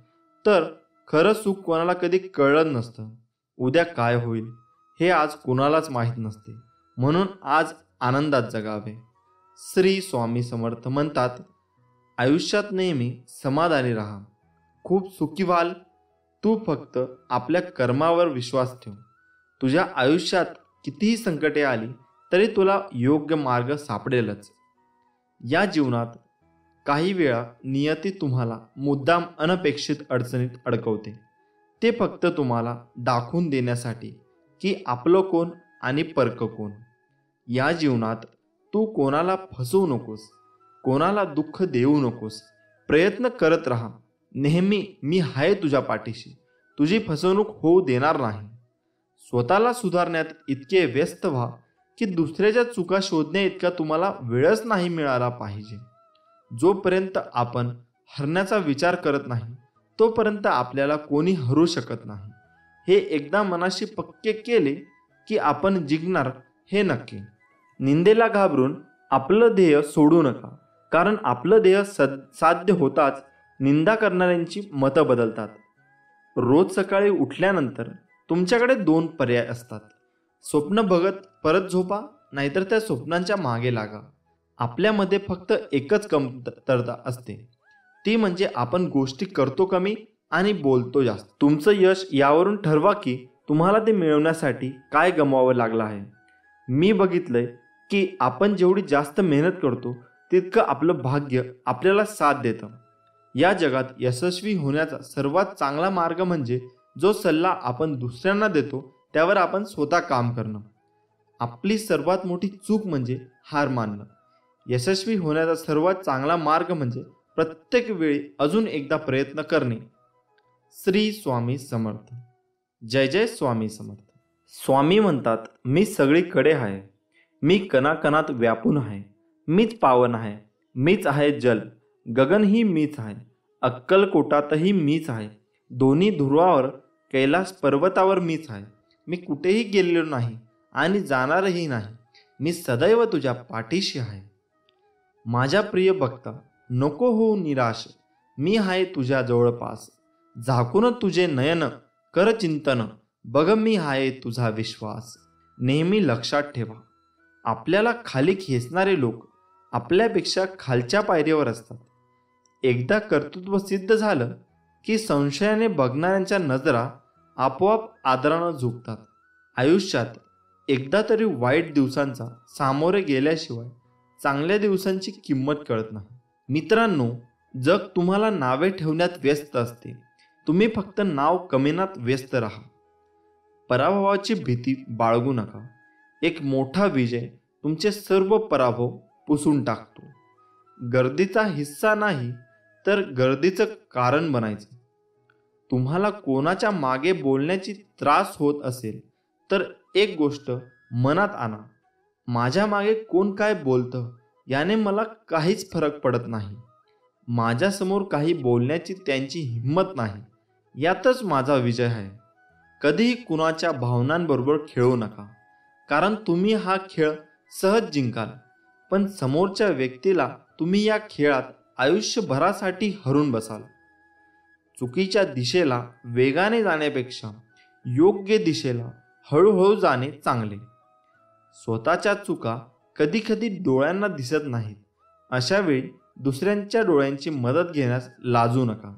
तर खरं सुख कोणाला कधी कळलं नसतं. उद्या काय होईल हे आज कोणालाच माहीत नसते, म्हणून आज आनंदात जगावे. श्री स्वामी समर्थ म्हणतात, आयुष्यात नेहमी समाधानी राहा, खूप सुखी व्हाल. तू फक्त आपल्या कर्मावर विश्वास ठेव. तुझ्या आयुष्यात कितीही संकटे आली तरी तुला योग्य मार्ग सापडेलच. या जीवनात काही वेळा नियती तुम्हाला मुद्दाम अनपेक्षित अडचणीत अडकवते, ते फक्त तुम्हाला दाखवून देण्यासाठी की आपलं कोण आणि परक कोण. या जीवनात तू कोणाला फसवू नकोस, कोणाला दुःख देऊ नकोस. प्रयत्न करत राहा, नेहमी मी आहे तुझ्या पाठीशी, तुझी फसवणूक होऊ देणार नाही. स्वतःला सुधारण्यात इतके व्यस्त व्हा की दुसऱ्याच्या चुका शोधण्या इतका तुम्हाला वेळच नाही मिळाला पाहिजे. जोपर्यंत आपण हरण्याचा विचार करत नाही तोपर्यंत आपल्याला कोणी हरू शकत नाही. हे एकदा मनाशी पक्के केले की आपण जिंकणार हे नक्की. निंदेला घाबरून आपलं ध्येय सोडू नका, कारण आपलं ध्येय साध्य होताच निंदा करणाऱ्यांची मतं बदलतात. रोज सकाळी उठल्यानंतर तुमच्याकडे 2 पर्याय असतात. स्वप्न बघत परत झोपा, नाहीतर त्या स्वप्नांच्या मागे लागा. आपल्यामध्ये फक्त एकच कमतरता असते, ती म्हणजे आपण गोष्टी करतो कमी आणि बोलतो जास्त. तुमचं यश यावरून ठरवा की तुम्हाला ते मिळवण्यासाठी काय गमवावं लागलं आहे. मी बघितलंय की आपण जेवढी जास्त मेहनत करतो तितकं आपलं भाग्य आपल्याला साथ देतं. या जगात यशस्वी होण्याचा सर्वात चांगला मार्ग म्हणजे जो सल्ला आपण दुसऱ्यांना देतो त्यावर आपण स्वतः काम करणं. आपली सर्वात मोठी चूक म्हणजे हार मानणं. यशस्वी होण्याचा सर्वात चांगला मार्ग म्हणजे प्रत्येक वेळी अजून एकदा प्रयत्न करणे. श्री स्वामी समर्थ. जय जय स्वामी समर्थ. स्वामी म्हणतात, मी सगळीकडे आहे, मी कणाकणात व्यापून आहे, मीच पावन आहे, मीच आहे जल, गगनही मीच आहे, अक्कलकोटातही मीच आहे, दोन्ही ध्रुवावर कैलास पर्वतावर मीच आहे. मी कुठेही गेलेलो नाही आणि जाणारही नाही. मी सदैव तुझ्या पाठीशी आहे. माझ्या प्रिय भक्ता, नको होऊ निराश, मी आहे तुझ्या जवळपास. झाकून तुझे नयन कर चिंतन, बघ मी आहे तुझा विश्वास. नेहमी लक्षात ठेवा, आपल्याला खाली खेचणारे लोक आपल्यापेक्षा खालच्या पायरीवर असतात. एकदा कर्तृत्व सिद्ध झालं की संशयाने बघणाऱ्यांच्या नजरा आपोआप आदरानं झुकतात. आयुष्यात एकदा तरी वाईट दिवसांचा सामोरे गेल्याशिवाय चांगल्या दिवसांची किंमत कळत नाही. मित्रांनो, जग तुम्हाला नावे ठेवण्यात व्यस्त असते, तुम्ही फक्त नाव कमविण्यात व्यस्त राहा. पराभवाची भीती बाळगू नका. एक मोठा विजय तुमचे सर्व पराभव पुसून टाकतो. गर्दीचा हिस्सा नाही तर गर्दीचं कारण बनायचं. तुम्हाला कोणाच्या मागे बोलण्याची त्रास होत असेल तर एक गोष्ट मनात आणा, माझ्या मागे कोण काय बोलतं याने मला काहीच फरक पडत नाही. माझ्यासमोर काही बोलण्याची त्यांची हिंमत नाही, यातच माझा विजय आहे. कधीही कुणाच्या भावनांबरोबर खेळू नका, कारण तुम्ही हा खेळ सहज जिंकाल, पण समोरच्या व्यक्तीला तुम्ही या खेळात आयुष्यभरासाठी हरून बसाल. चुकीच्या दिशेला वेगाने जाण्यापेक्षा योग्य दिशेला हळूहळू जाणे चांगले. स्वतःच्या चुका कधीकधी डोळ्यांना दिसत नाहीत. अशा वेळी दुसऱ्यांच्या डोळ्यांची मदत घेण्यास लाजू नका.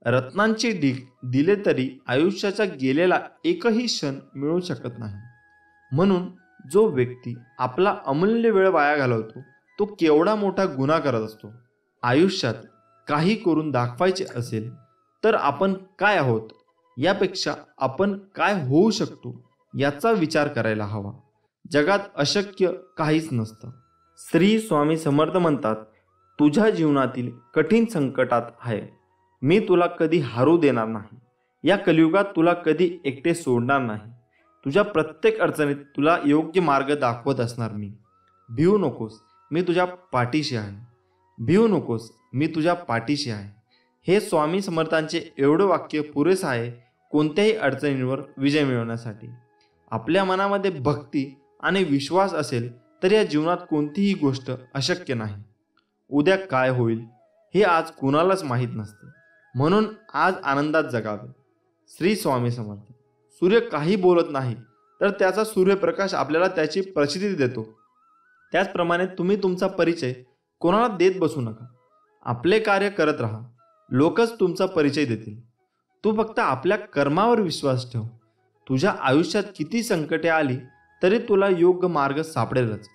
रत्नांची ढीग दिले तरी आयुष्याचा गेलेला एकही क्षण मिळू शकत नाही. म्हणून जो व्यक्ती आपला अमूल्य वेळ वाया घालवतो तो केवढा मोठा गुन्हा करत असतो. आयुष्यात काही करून दाखवायचे असेल तर आपण काय आहोत यापेक्षा आपण काय होऊ शकतो याचा विचार करायला हवा. जगात अशक्य काहीच नसतं. श्री स्वामी समर्थ म्हणतात, तुझ्या जीवनातील कठीण संकटात आहे, मी तुला कधी हारू देणार नाही. या कलियुगात तुला कधी एकटे सोडणार नाही. तुझ्या प्रत्येक अडचणीत तुला योग्य मार्ग दाखवत असणार मी. भिवू नकोस, मी तुझ्या पाठीशी आहे. भिवू नकोस, मी तुझ्या पाठीशी आहे. हे स्वामी समर्थांचे एवढं वाक्य पुरेसं आहे कोणत्याही अडचणींवर विजय मिळवण्यासाठी. आपल्या मनामध्ये भक्ती आणि विश्वास असेल तर या जीवनात कोणतीही गोष्ट अशक्य नाही. उद्या काय होईल हे आज कुणालाच माहीत नसते, म्हणून आज आनंदात जगावे. श्री स्वामी समर्थ. सूर्य काही बोलत नाही तर त्याचा सूर्यप्रकाश आपल्याला त्याची प्रचिती देतो. त्याचप्रमाणे तुम्ही तुमचा परिचय कोणाला देत बसू नका. आपले कार्य करत राहा, लोकच तुमचा परिचय देतील. तू फक्त आपल्या कर्मावर विश्वास ठेव. तुझ्या आयुष्यात किती संकटे आली तरी तुला योग्य मार्ग सापडेलच.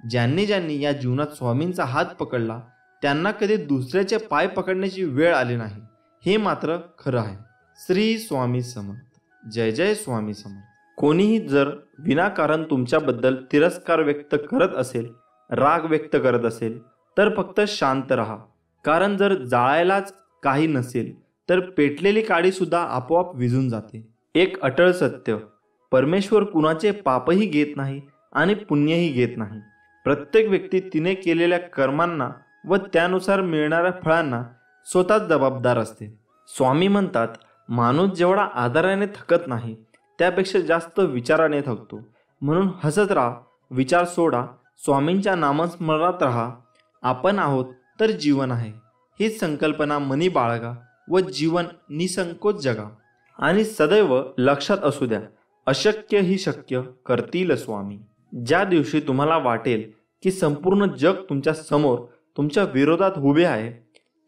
ज्यांनी ज्यांनी या जीवनात स्वामींचा हात पकडला त्यांना कधी दुसऱ्याचे पाय पकडण्याची वेळ आली नाही, हे मात्र खरं आहे. श्री स्वामी समर्थ. जय जय स्वामी समर्थ. कोणीही जर विनाकारण तुमच्याबद्दल तिरस्कार व्यक्त करत असेल, राग व्यक्त करत असेल तर फक्त शांत राहा. कारण जर जाळायलाच काही नसेल तर पेटलेली काडी सुद्धा आपोआप विझून जाते. एक अटळ सत्य, परमेश्वर कुणाचे पापही घेत नाही आणि पुण्यही घेत नाही. प्रत्येक व्यक्ती तिने केलेल्या कर्मांना व त्यानुसार मिळणाऱ्या फळांना स्वतःच जबाबदार असते. स्वामी म्हणतात, माणूस जेवढा आदराने थकत नाही त्यापेक्षा जास्त विचाराने थकतो. म्हणून हसत राहा, विचार सोडा, स्वामींच्या नामस्मरणात राहा. आपण आहोत तर जीवन आहे हीच संकल्पना मनी बाळगा व जीवन निसंकोच जगा. आणि सदैव लक्षात असू द्या, अशक्य ही शक्य करतील स्वामी. ज्या दिवशी तुम्हाला वाटेल की संपूर्ण जग तुमच्या समोर तुमच्या विरोधात उभे आहे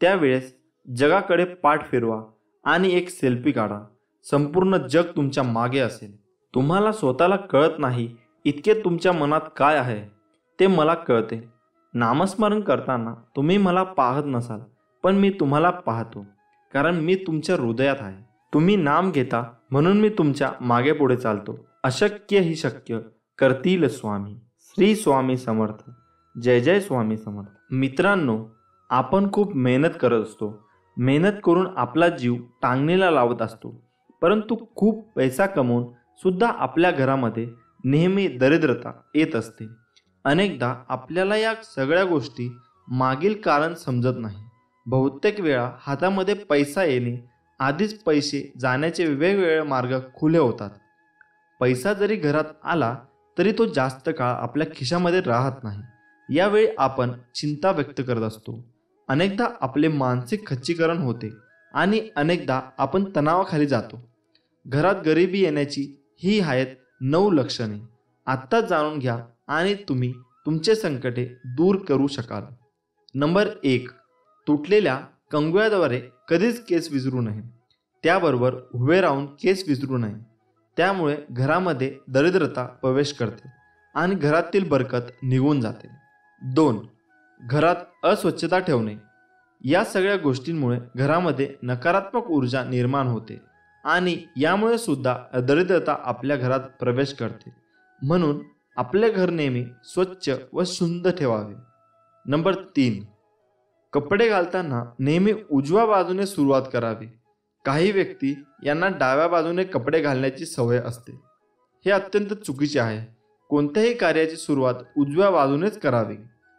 त्यावेळेस जगाकडे पाठ फिरवा आणि एक सेल्फी काढा. संपूर्ण जग तुमच्या मागे असेल. तुम्हाला स्वतःला कळत नाही इतके तुमच्या मनात काय आहे ते मला कळते. नामस्मरण करताना तुम्ही मला पाहत नसाल पण मी तुम्हाला पाहतो, कारण मी तुमच्या हृदयात आहे. तुम्ही नाम घेता म्हणून मी तुमच्या मागे पुढे चालतो. अशक्य ही शक्य करतील स्वामी. श्री स्वामी समर्थ. जय जय स्वामी समर्थ. मित्रांनो, आपण खूप मेहनत करत असतो. मेहनत करून आपला जीव टांगणीला लावत असतो, परंतु खूप पैसा कमवून सुद्धा आपल्या घरामध्ये नेहमी दरिद्रता येत असते. अनेकदा आपल्याला या सगळ्या गोष्टी मागील कारण समजत नाही. बहुतेक वेळा हातामध्ये पैसा येणे आधीच पैसे जाण्याचे वेगवेगळे मार्ग खुले होतात. पैसा जरी घरात आला तरी तो जास्त काळ आपल्या खिशामध्ये राहत नाही. यावेळी आपण चिंता व्यक्त करत असतो. अनेकदा आपले मानसिक खच्चीकरण होते आणि अनेकदा आपण तणावाखाली जातो. घरात गरिबी येण्याची ही आहेत 9 लक्षणे. आत्ताच जाणून घ्या आणि तुम्ही तुमचे संकटे दूर करू शकाल. नंबर 1, तुटलेल्या कंगव्याद्वारे कधीच केस विसरू नये. त्याबरोबर उभे राहून केस विसरू नये. त्यामुळे घरामध्ये दरिद्रता प्रवेश करते आणि घरातील बरकत निघून जाते. 2, घरात अस्वच्छता ठेवणे. या सगळ्या गोष्टींमुळे घरामध्ये नकारात्मक ऊर्जा निर्माण होते आणि यामुळे सुद्धा दरिद्रता आपल्या घरात प्रवेश करते. म्हणून आपले घर नेहमी स्वच्छ व सुंदर ठेवावे. नंबर 3, कपडे घालताना नेहमी उजव्या बाजूने सुरुवात करावी. काही व्यक्ती यांना डाव्या बाजूने कपडे घालण्याची सवय असते. हे अत्यंत चुकीचे आहे. कोणत्याही कार्याची सुरुवात उजव्या बाजूनेच करावी.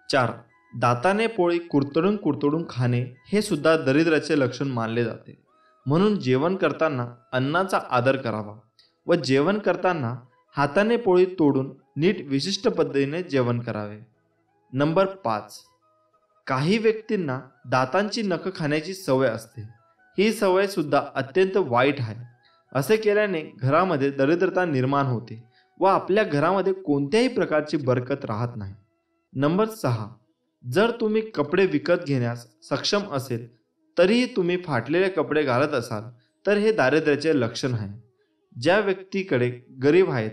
4, दाताने पोळी कुरतडून कुरतडून खाणे हे सुद्धा दरिद्राचे लक्षण मानले जाते. म्हणून जेवण करताना अन्नाचा आदर करावा व जेवण करताना हाताने पोळी तोडून नीट विशिष्ट पद्धतीने जेवण करावे. नंबर 5, काही व्यक्तींना दातांची नखं खाण्याची सवय असते. ही सवय सुद्धा अत्यंत वाईट आहे. असे केल्याने घरामध्ये दरिद्रता निर्माण होते व आपल्या घरामध्ये कोणत्याही प्रकारची बरकत राहत नाही. नंबर 6, जर तुम्ही कपडे विकत घेण्यास सक्षम असेल तरीही तुम्ही फाटलेले कपडे घालत असाल तर हे दारिद्र्याचे लक्षण आहे. ज्या व्यक्तीकडे गरीब आहेत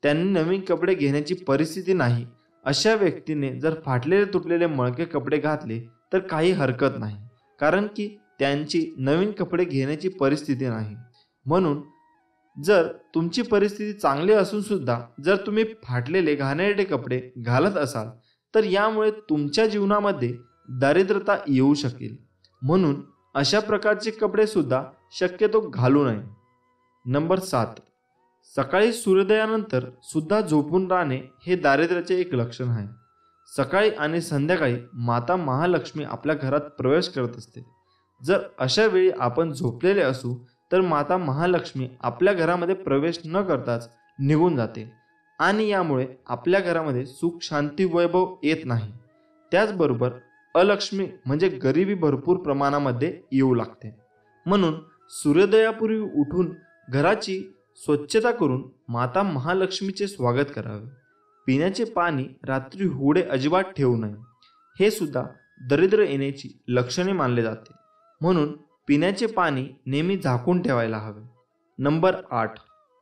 त्यांनी नवीन कपडे घेण्याची परिस्थिती नाही, अशा व्यक्तीने जर फाटलेले तुटलेले मळके कपडे घातले तर काही हरकत नाही, कारण की त्यांची नवीन कपडे घेण्याची परिस्थिती नाही. म्हणून जर तुमची परिस्थिती चांगली असून सुद्धा जर तुम्ही फाटलेले घाणेरडे कपडे घालत असाल तर यामुळे तुमच्या जीवनामध्ये दारिद्रता येऊ शकेल. म्हणून अशा प्रकारचे कपडे सुद्धा शक्यतो घालू नये. नंबर 7, सकाळी सूर्योदयानंतर सुद्धा झोपून राहणे हे दारिद्र्याचे एक लक्षण आहे. सकाळी आणि संध्याकाळी माता महालक्ष्मी आपल्या घरात प्रवेश करत असते. जर अशा वेळी आपण झोपलेले असू तर माता महालक्ष्मी आपल्या घरामध्ये प्रवेश न करताच निघून जाते आणि यामुळे आपल्या घरामध्ये सुख शांती वैभव येत नाही. त्याचबरोबर अलक्ष्मी म्हणजे गरिबी भरपूर प्रमाणामध्ये येऊ लागते. म्हणून सूर्योदयापूर्वी उठून घराची स्वच्छता करून माता महालक्ष्मीचे स्वागत करावे. पिण्याचे पाणी रात्री होडे अजिबात ठेवू नये. हे सुद्धा दरिद्र येण्याची लक्षणे मानले जाते. म्हणून पिण्याचे पाणी नेहमी झाकून ठेवायला हवे. नंबर 8,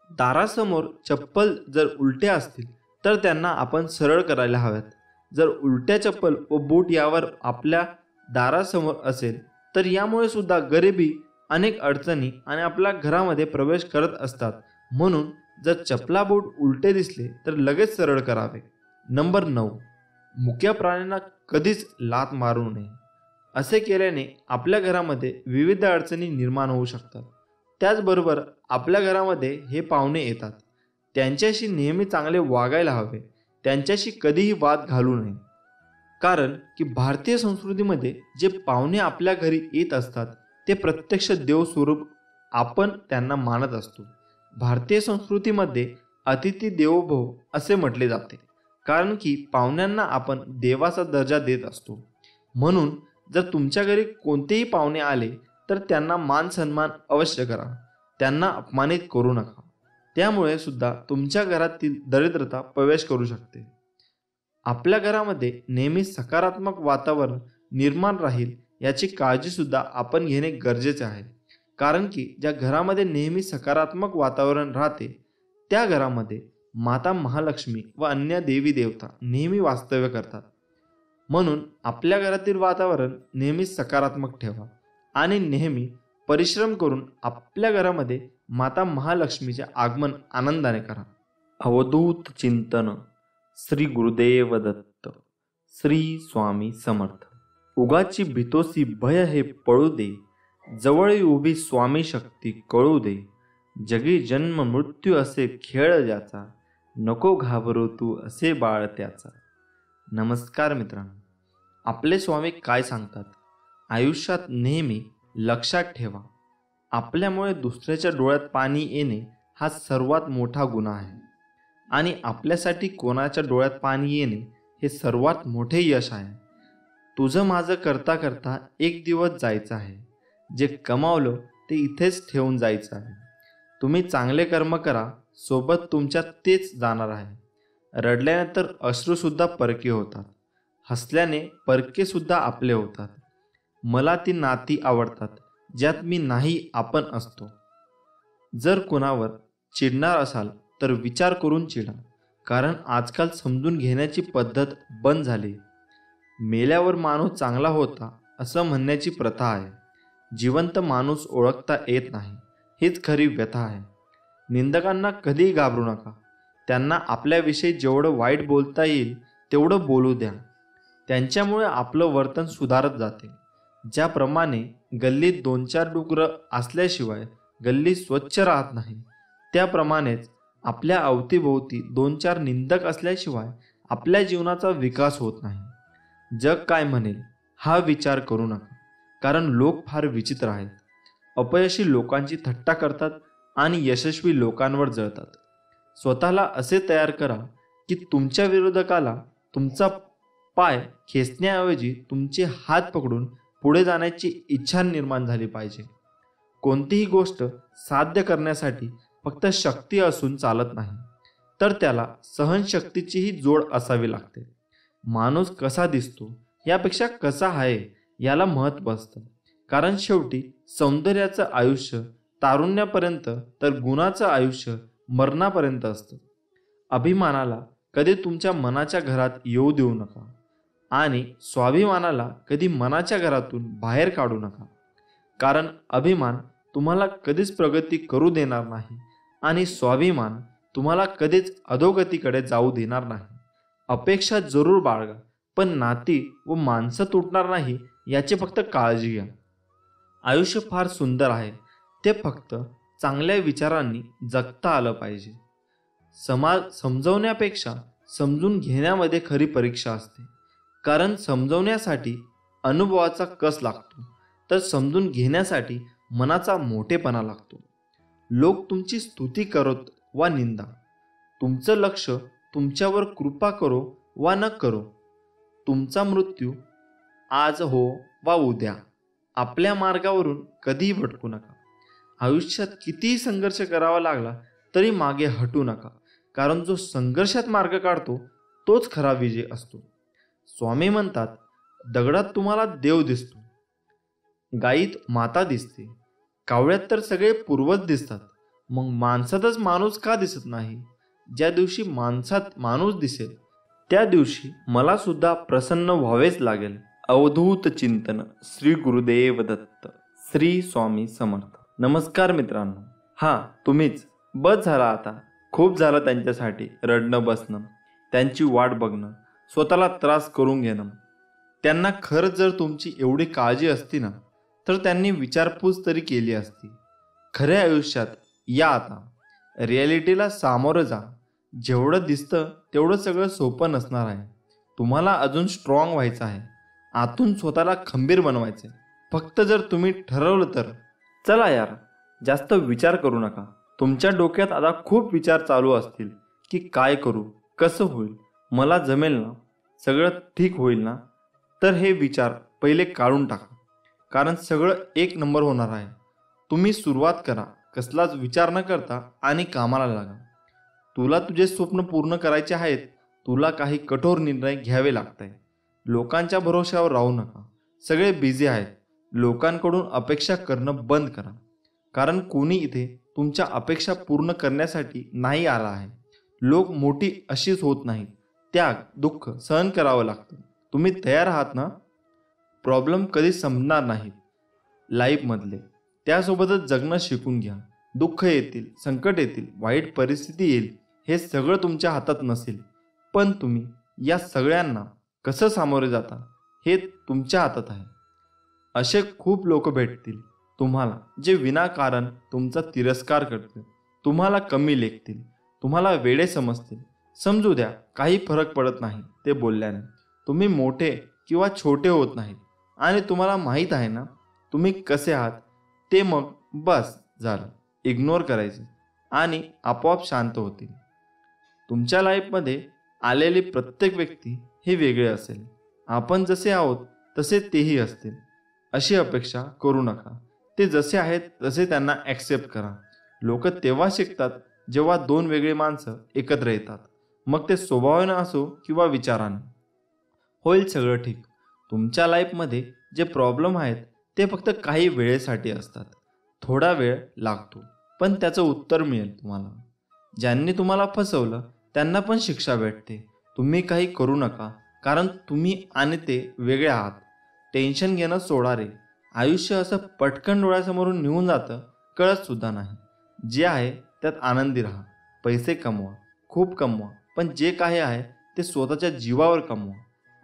दारासमोर चप्पल जर उलट्या असतील तर त्यांना आपण सरळ करायला हव्यात. जर उलट्या चप्पल व बूट यावर आपल्या दारासमोर असेल तर यामुळे सुद्धा गरिबी अनेक अडचणी आणि आपल्या घरामध्ये प्रवेश करत असतात. म्हणून जर चपला बूट उलटे दिसले तर लगेच सरळ करावे. नंबर 9, मुक्या प्राण्यांना कधीच लाथ मारू नये. असे केल्याने आपल्या घरामध्ये विविध अडचणी निर्माण होऊ शकतात. त्याचबरोबर आपल्या घरामध्ये हे पाहुणे येतात, त्यांच्याशी नेहमी चांगले वागायला हवे. त्यांच्याशी कधीही वाद घालू नये. कारण की भारतीय संस्कृतीमध्ये जे पाहुणे आपल्या घरी येत असतात ते प्रत्यक्ष देवस्वरूप आपण त्यांना मानत असतो. भारतीय संस्कृतीमध्ये अतिथी देवो भव असे म्हटले जाते, कारण की पाहुण्यांना आपण देवाचा दर्जा देत असतो. म्हणून जर तुमच्या घरी कोणतेही पाहुणे आले तर त्यांना मान सन्मान अवश्य करा. त्यांना अपमानित करू नका. त्यामुळे सुद्धा तुमच्या घरातील दरिद्रता प्रवेश करू शकते. आपल्या घरामध्ये नेहमी सकारात्मक वातावरण निर्माण राहील याची काळजी सुद्धा आपण घेणे गरजेचे आहे. कारण की ज्या घरामध्ये नेहमी सकारात्मक वातावरण राहते त्या घरामध्ये माता महालक्ष्मी व अन्य देवी देवता नेहमी वास्तव्य करतात. म्हणून आपल्या घरातील वातावरण नेहमी सकारात्मक ठेवा आणि नेहमी परिश्रम करून आपल्या घरामध्ये माता महालक्ष्मीचे आगमन आनंदाने करा. अवधूत चिंतन. श्री गुरुदेव दत्त. श्री स्वामी समर्थ. उगाची भीतोसी भय हे पळू दे, जवळ उभी स्वामी शक्ती कळू दे. जगी जन्म मृत्यू असे खेळ ज्याचा, नको घाबरू तू असे बाळ त्याचा. नमस्कार मित्रांनो, आपले स्वामी काय सांगतात? आयुष्यात नेहमी लक्षात ठेवा, आपल्यामुळे दुसऱ्याच्या डोळ्यात पाणी येणे हा सर्वात मोठा गुन्हा आहे आणि आपल्यासाठी कोणाच्या डोळ्यात पाणी येणे हे सर्वात मोठे यश आहे. तुझं माझं करता करता एक दिवस जायचं आहे. जे कमावलं ते इथेच ठेवून जायचं आहे. तुम्ही चांगले कर्म करा, सोबत तुमच्यात तेच जाणार आहे. रडल्यानंतर अश्रूसुद्धा परके होतात, हसल्याने परके सुद्धा आपले होतात. मला ती नाती आवडतात ज्यात मी नाही आपण असतो. जर कोणावर चिडणार असाल तर विचार करून चिडा, कारण आजकाल समजून घेण्याची पद्धत बंद झाली. मेल्यावर माणूस चांगला होता असं म्हणण्याची प्रथा आहे. जिवंत माणूस ओळखता येत नाही, हीच खरी व्यथा आहे. निंदकांना कधीही घाबरू नका. त्यांना आपल्याविषयी जेवढं वाईट बोलता येईल तेवढं बोलू द्या. त्यांच्यामुळे आपलं वर्तन सुधारत जाते. ज्याप्रमाणे गल्लीत 2-4 डुकरं असल्याशिवाय गल्ली स्वच्छ राहत नाही, त्याप्रमाणेच आपल्या अवतीभोवती 2-4 निंदक असल्याशिवाय आपल्या जीवनाचा विकास होत नाही. जग काय म्हणेल हा विचार करू नका, कारण लोक फार विचित्र आहेत. अपयशी लोकांची थट्टा करतात आणि यशस्वी लोकांवर जळतात. स्वतःला असे तयार करा की तुमच्या विरोधकाला तुमचा पाय खेचण्याऐवजी तुमचे हात पकडून पुढे जाण्याची इच्छा निर्माण झाली पाहिजे. कोणतीही गोष्ट साध्य करण्यासाठी फक्त शक्ती असून चालत नाही, तर त्याला सहनशक्तीचीही जोड असावी लागते. माणूस कसा दिसतो यापेक्षा कसा आहे याला महत्त्व असतं. कारण शेवटी सौंदर्याचं आयुष्य तारुण्यापर्यंत तर गुणाचं आयुष्य मरणापर्यंत असतं. अभिमानाला कधी तुमच्या मनाच्या घरात येऊ देऊ नका आणि स्वाभिमानाला कधी मनाच्या घरातून बाहेर काढू नका. कारण अभिमान तुम्हाला कधीच प्रगती करू देणार नाही आणि स्वाभिमान तुम्हाला कधीच अधोगतीकडे जाऊ देणार नाही. अपेक्षा जरूर बाळगा, पण नाती व माणसं तुटणार नाही याची फक्त काळजी घ्या. आयुष्य फार सुंदर आहे, ते फक्त चांगल्या विचारांनी जगता आलं पाहिजे. समाज समजवण्यापेक्षा समजून घेण्यामध्ये खरी परीक्षा असते. कारण समजवण्यासाठी अनुभवाचा कस लागतो, तर समजून घेण्यासाठी मनाचा मोठेपणा लागतो. लोक तुमची स्तुती करत वा निंदा, तुमचं लक्ष तुमच्यावर कृपा करो वा न करो, तुमचा मृत्यू आज हो वा उद्या, आपल्या मार्गावरून कधीही भटकू नका. आयुष्यात कितीही संघर्ष करावा लागला तरी मागे हटू नका. कारण जो संघर्षात मार्ग काढतो तोच खरा विजय असतो. स्वामी म्हणतात, दगडात तुम्हाला देव दिसतो, गायीत माता दिसते, कावळ्यात तर सगळे पूर्वज दिसतात. मग माणसातच माणूस का दिसत नाही? ज्या दिवशी माणसात माणूस दिसेल त्या दिवशी मला सुद्धा प्रसन्न व्हावेच लागेल. अवधूत चिंतन. श्री गुरुदेव दत्त. श्री स्वामी समर्थ. नमस्कार मित्रांनो. हां, तुम्हीच. बस झाला आता. खूप झालं त्यांच्यासाठी रडणं बसणं, त्यांची वाट बघणं, स्वतःला त्रास करून घेणं. त्यांना खरंच जर तुमची एवढी काळजी असती ना, तर त्यांनी विचारपूस तरी केली असती. खऱ्या आयुष्यात या आता. रिॲलिटीला सामोरं जा. जेवढं दिसतं तेवढं सगळं सोपं नसणार आहे. तुम्हाला अजून स्ट्रॉंग व्हायचं आहे. आतून स्वतःला खंबीर बनवायचं आहे. फक्त जर तुम्ही ठरवलं तर. चला यार, जास्त विचार करू नका. तुमच्या डोक्यात आता खूप विचार चालू असतील की काय करू, कसं होईल, मला जमेल ना, सगळं ठीक होईल ना. तर हे विचार पहिले काढून टाका. कारण सगळं एक नंबर होणार आहे. तुम्ही सुरुवात करा, कसलाच विचार न करता, आणि कामाला लागा. तुला तुझे स्वप्न पूर्ण करायचे आहेत. तुला काही कठोर निर्णय घ्यावे लागत आहे. लोकांच्या भरोश्यावर राहू नका. सगळे बिझी आहेत. लोकांकडून अपेक्षा करणं बंद करा. कारण कोणी इथे तुमच्या अपेक्षा पूर्ण करण्यासाठी नाही आला आहे. लोक मोठी अशीच होत नाहीत. त्याग, दुःख सहन करावं लागतं. तुम्ही तयार आहात ना? प्रॉब्लेम कधी संपणार नाहीत लाईफमधले. त्यासोबतच जगणं शिकून घ्या. दुःख येतील, संकट येतील, वाईट परिस्थिती येईल. हे सगळं तुमच्या हातात नसेल, पण तुम्ही या सगळ्यांना कसं सामोरे जाता हे तुमच्या हातात आहे. असे खूप लोक भेटतील तुम्हाला जे विनाकारण तुमचा तिरस्कार करतील, तुम्हाला कमी लेखतील, तुम्हाला वेडे समजतील. समजू द्या, काही फरक पडत नाही ते बोलल्याने. तुम्ही मोठे किंवा छोटे होत नाहीत आणि तुम्हाला माहीत आहे ना तुम्ही कसे आहात ते. मग बस झालं. इग्नोर करायचे आणि आपोआप शांत होतील. तुमच्या लाईफमध्ये आलेली प्रत्येक व्यक्ती हे वेगळे असेल. आपण जसे आहोत तसे तेही असतील अशी अपेक्षा करू नका. ते जसे आहेत तसे त्यांना ॲक्सेप्ट करा. लोक तेव्हा शिकतात जेव्हा दोन वेगळी माणसं एकत्र येतात. मग ते स्वभावानं असो किंवा विचाराने. होईल सगळं ठीक. तुमच्या लाईफमध्ये जे प्रॉब्लेम आहेत ते फक्त काही वेळेसाठी असतात. थोडा वेळ लागतो, पण त्याचं उत्तर मिळेल तुम्हाला. ज्यांनी तुम्हाला फसवलं त्यांना पण शिक्षा भेटते. तुम्ही काही करू नका, कारण तुम्ही आणि ते वेगळे आहात. टेन्शन घेणं सोडा रे. आयुष्य असं पटकन डोळ्यासमोरून निघून जातं, कळत सुद्धा नाही. जे आहे त्यात आनंदी राहा. पैसे कमवा, खूप कमवा, पण जे काही आहे ते स्वतःच्या जीवावर कमवा.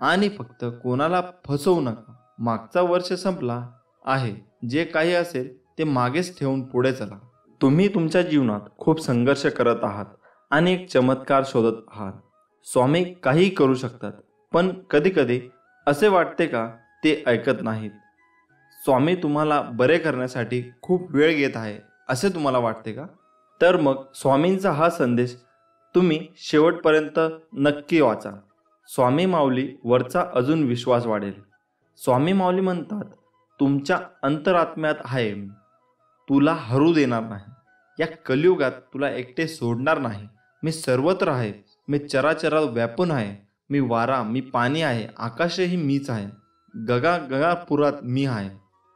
आणि फक्त कोणाला फसवू नका. मागचा वर्ष संपला आहे, जे काही असेल ते मागेच ठेवून पुढे चला. तुम्ही तुमच्या जीवनात खूप संघर्ष करत आहात आणि एक चमत्कार शोधत आहात. स्वामी काही करू शकतात, पण कधी कधी असे वाटते का ते ऐकत नाहीत. स्वामी तुम्हाला बरे करण्यासाठी खूप वेळ घेत आहे असे तुम्हाला वाटते का? तर मग स्वामींचा हा संदेश तुम्ही शेवटपर्यंत नक्की वाचा. स्वामी माऊली वरचा अजून विश्वास वाढेल. स्वामी माऊली म्हणतात, तुमच्या अंतरात्म्यात आहे मी, तुला हरू देणार नाही. या कलियुगात तुला एकटे सोडणार नाही. मी सर्वत्र आहे. मी चराचरात व्यापून आहे. मी वारा, मी पाणी आहे. आकाशही मीच आहे. गगापुरात मी आहे.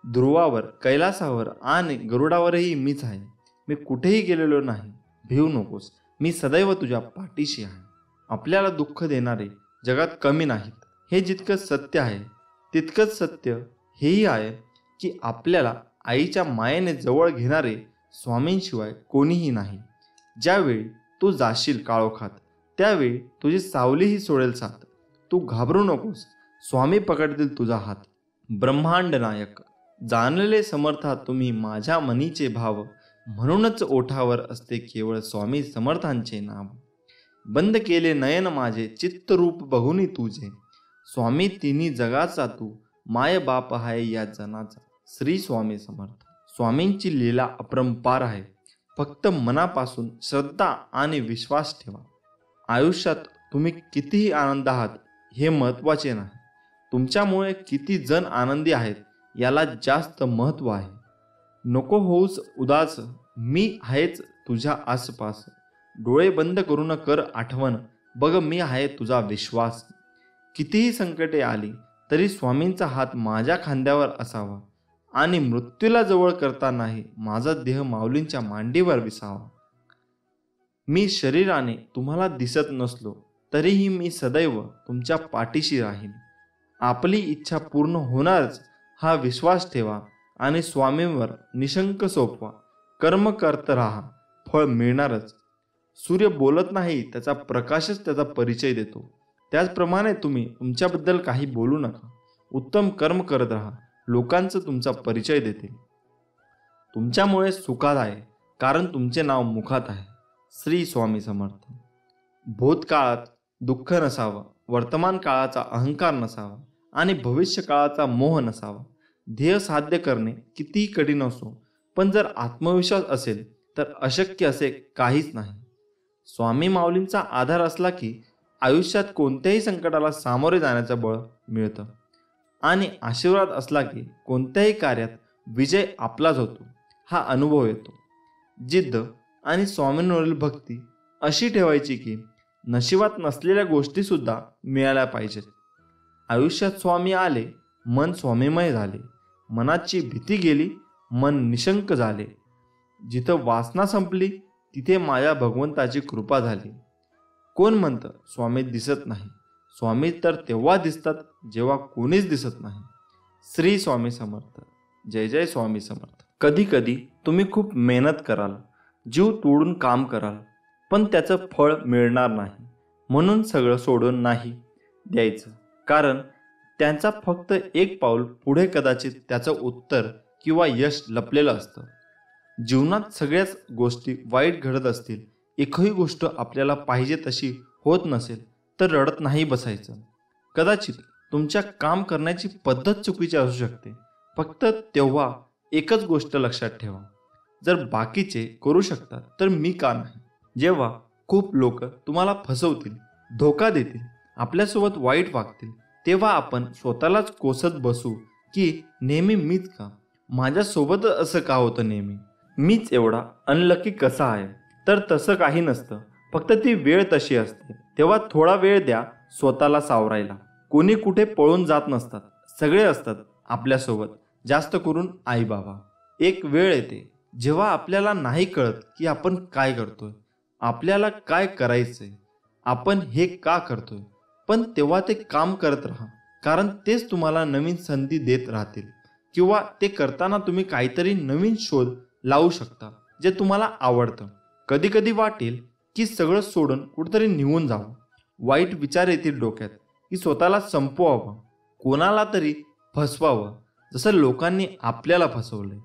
ध्रुवावर, कैलासावर आणि गरुडावरही मीच आहे. मी कुठेही गेलेलो नाही. भिवू नकोस, मी सदैव तुझ्या पाठीशी आहे. आपल्याला दुःख देणारे जगात कमी नाहीत. हे जितकं सत्य आहे तितकंच सत्य हेही आहे की आपल्याला आईच्या मायेने जवळ घेणारे स्वामींशिवाय कोणीही नाही. ज्यावेळी तू जाशील काळोखात त्यावेळी तुझी सावलीही सोडेल साथ. तू घाबरू नकोस, स्वामी पकडतील तुझा हात. ब्रह्मांड नायक, जाणलेले समर्था तुम्ही माझ्या मनीचे भाव. म्हणूनच ओठावर असते केवळ स्वामी समर्थांचे नाव. बंद केले नयन माझे चित्तरूप बघुनी तुझे. स्वामी तिन्ही जगाचा तू, माय बाप आहे या जनाचा. श्री स्वामी समर्थ. स्वामींची लीला अपरंपार आहे. फक्त मनापासून श्रद्धा आणि विश्वास ठेवा. आयुष्यात तुम्ही कितीही आनंद आहात हे महत्त्वाचे नाही, तुमच्यामुळे किती जण आनंदी आहेत याला जास्त महत्त्व आहे. नको होऊस उदास, मी आहेच तुझ्या आसपास. डोळे बंद करून कर आठवण, बघ मी आहे तुझा विश्वास. कितीही संकटे आली तरी स्वामींचा हात माझ्या खांद्यावर असावा आणि मृत्यूला जवळ करतानाही माझा देह माऊलींच्या मांडीवर विसावा. मी शरीराने तुम्हाला दिसत नसलो तरीही मी सदैव तुमच्या पाठीशी राहीन. आपली इच्छा पूर्ण होणारच हा विश्वास ठेवा आणि स्वामींवर निशंक सोपवा. कर्म करत राहा, फळ मिळणारच. सूर्य बोलत नाही, त्याचा प्रकाशच त्याचा परिचय देतो. त्याचप्रमाणे तुम्ही तुमच्याबद्दल काही बोलू नका. उत्तम कर्म करत राहा, लोकांचं तुमचा परिचय देतील. तुमच्यामुळे सुखात आहे कारण तुमचे नाव मुखात आहे. श्री स्वामी समर्थ. भूतकाळात दुःख नसावं, वर्तमान काळाचा अहंकार नसावा आणि भविष्य काळाचा मोह नसावा. ध्येय साध्य करणे कितीही कठीण असो, पण जर आत्मविश्वास असेल तर अशक्य असे काहीच नाही. स्वामी माऊलींचा आधार असला की आयुष्यात कोणत्याही संकटाला सामोरे जाण्याचं बळ मिळतं आणि आशीर्वाद असला की कोणत्याही कार्यात विजय आपलाच होतो हा अनुभव येतो. जिद्द आणि स्वामींवरील भक्ती अशी ठेवायची की नशिबात नसलेल्या गोष्टीसुद्धा मिळाल्या पाहिजेत. आयुष्यात स्वामी आले, मन स्वामीमय झाले. मनाची भीती गेली, मन निशंक झाले. जिथं वासना संपली तिथे माझ्या भगवंताची कृपा झाली. कोण म्हणतं स्वामी दिसत नाही? स्वामी तर तेव्हा दिसतात जेव्हा कोणीच दिसत नाही. श्री स्वामी समर्थ. जय जय स्वामी समर्थ. कधी कधी तुम्ही खूप मेहनत कराल, जीव तोडून काम कराल, पण त्याचं फळ मिळणार नाही. म्हणून सगळं सोडून नाही द्यायचं, कारण त्यांचा फक्त एक पाऊल पुढे कदाचित त्याचं उत्तर किंवा यश लपलेलं असतं. जीवनात सगळ्याच गोष्टी वाईट घडत असतील, एकही गोष्ट आपल्याला पाहिजे तशी होत नसेल तर रडत नाही बसायचं. कदाचित तुमच्या काम करण्याची पद्धत चुकीची असू शकते. फक्त तेव्हा एकच गोष्ट लक्षात ठेवा, जर बाकीचे करू शकतात तर मी का नाही. जेव्हा खूप लोक तुम्हाला फसवतील, धोका देतील, आपल्यासोबत वाईट वागतील, तेव्हा आपण स्वतःलाच कोसत बसू की नेहमी मीच का, माझ्यासोबत असं का होतं नेहमी, मीच एवढा अनलकी कसा आहे. तर तसं काही नसतं, फक्त ती वेळ तशी असते. तेव्हा थोडा वेळ द्या स्वतःला सावरायला. कोणी कुठे पळून जात नसतात, सगळे असतात आपल्यासोबत, जास्त करून आई बाबा. एक वेळ येते जेव्हा आपल्याला नाही कळत की आपण काय करतोय, आपल्याला काय करायचंय, आपण हे का करतोय, पण तेव्हा ते काम करत राहा, कारण तेच तुम्हाला नवीन संधी देत राहतील. किंवा ते करताना तुम्ही काहीतरी नवीन शोध लावू शकता जे तुम्हाला आवडतं. कधी कधी वाटेल की सगळं सोडून कुठेतरी निघून जावं. वाईट विचार येतील डोक्यात की स्वतःला संपवावं, कोणाला तरी फसवावं, जसं लोकांनी आपल्याला फसवलंय.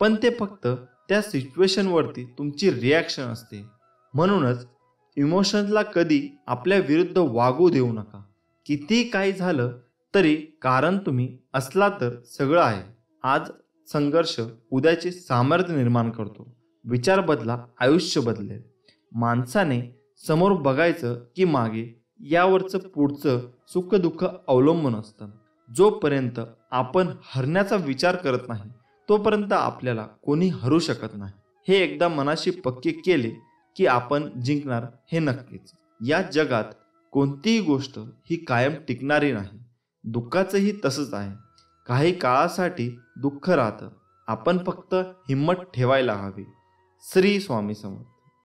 पण ते फक्त त्या सिच्युएशनवरती तुमची रिॲक्शन असते. म्हणूनच इमोशन्सला कधी आपल्या विरुद्ध वागू देऊ नका. कितीही काही झालं तरी कारण तुम्ही असला तर सगळं आहे. आज संघर्ष उद्याचे सामर्थ्य निर्माण करतो. विचार बदला, आयुष्य बदलेल. माणसाने समोर बघायचं की मागे, यावरचं पुढचं सुख दुःख अवलंबून असतं. जोपर्यंत आपण हरण्याचा विचार करत नाही तोपर्यंत आपल्याला कोणी हरू शकत नाही. हे एकदा मनाशी पक्के केले की आपण जिंकणार हे नक्कीच. या जगात कोणतीही गोष्ट ही कायम टिकणारी नाही. दुःखाचंही तसंच आहे. काही काळासाठी दुःख राहतं. आपण फक्त हिंमत ठेवायला हवी. श्री स्वामी समर्थ.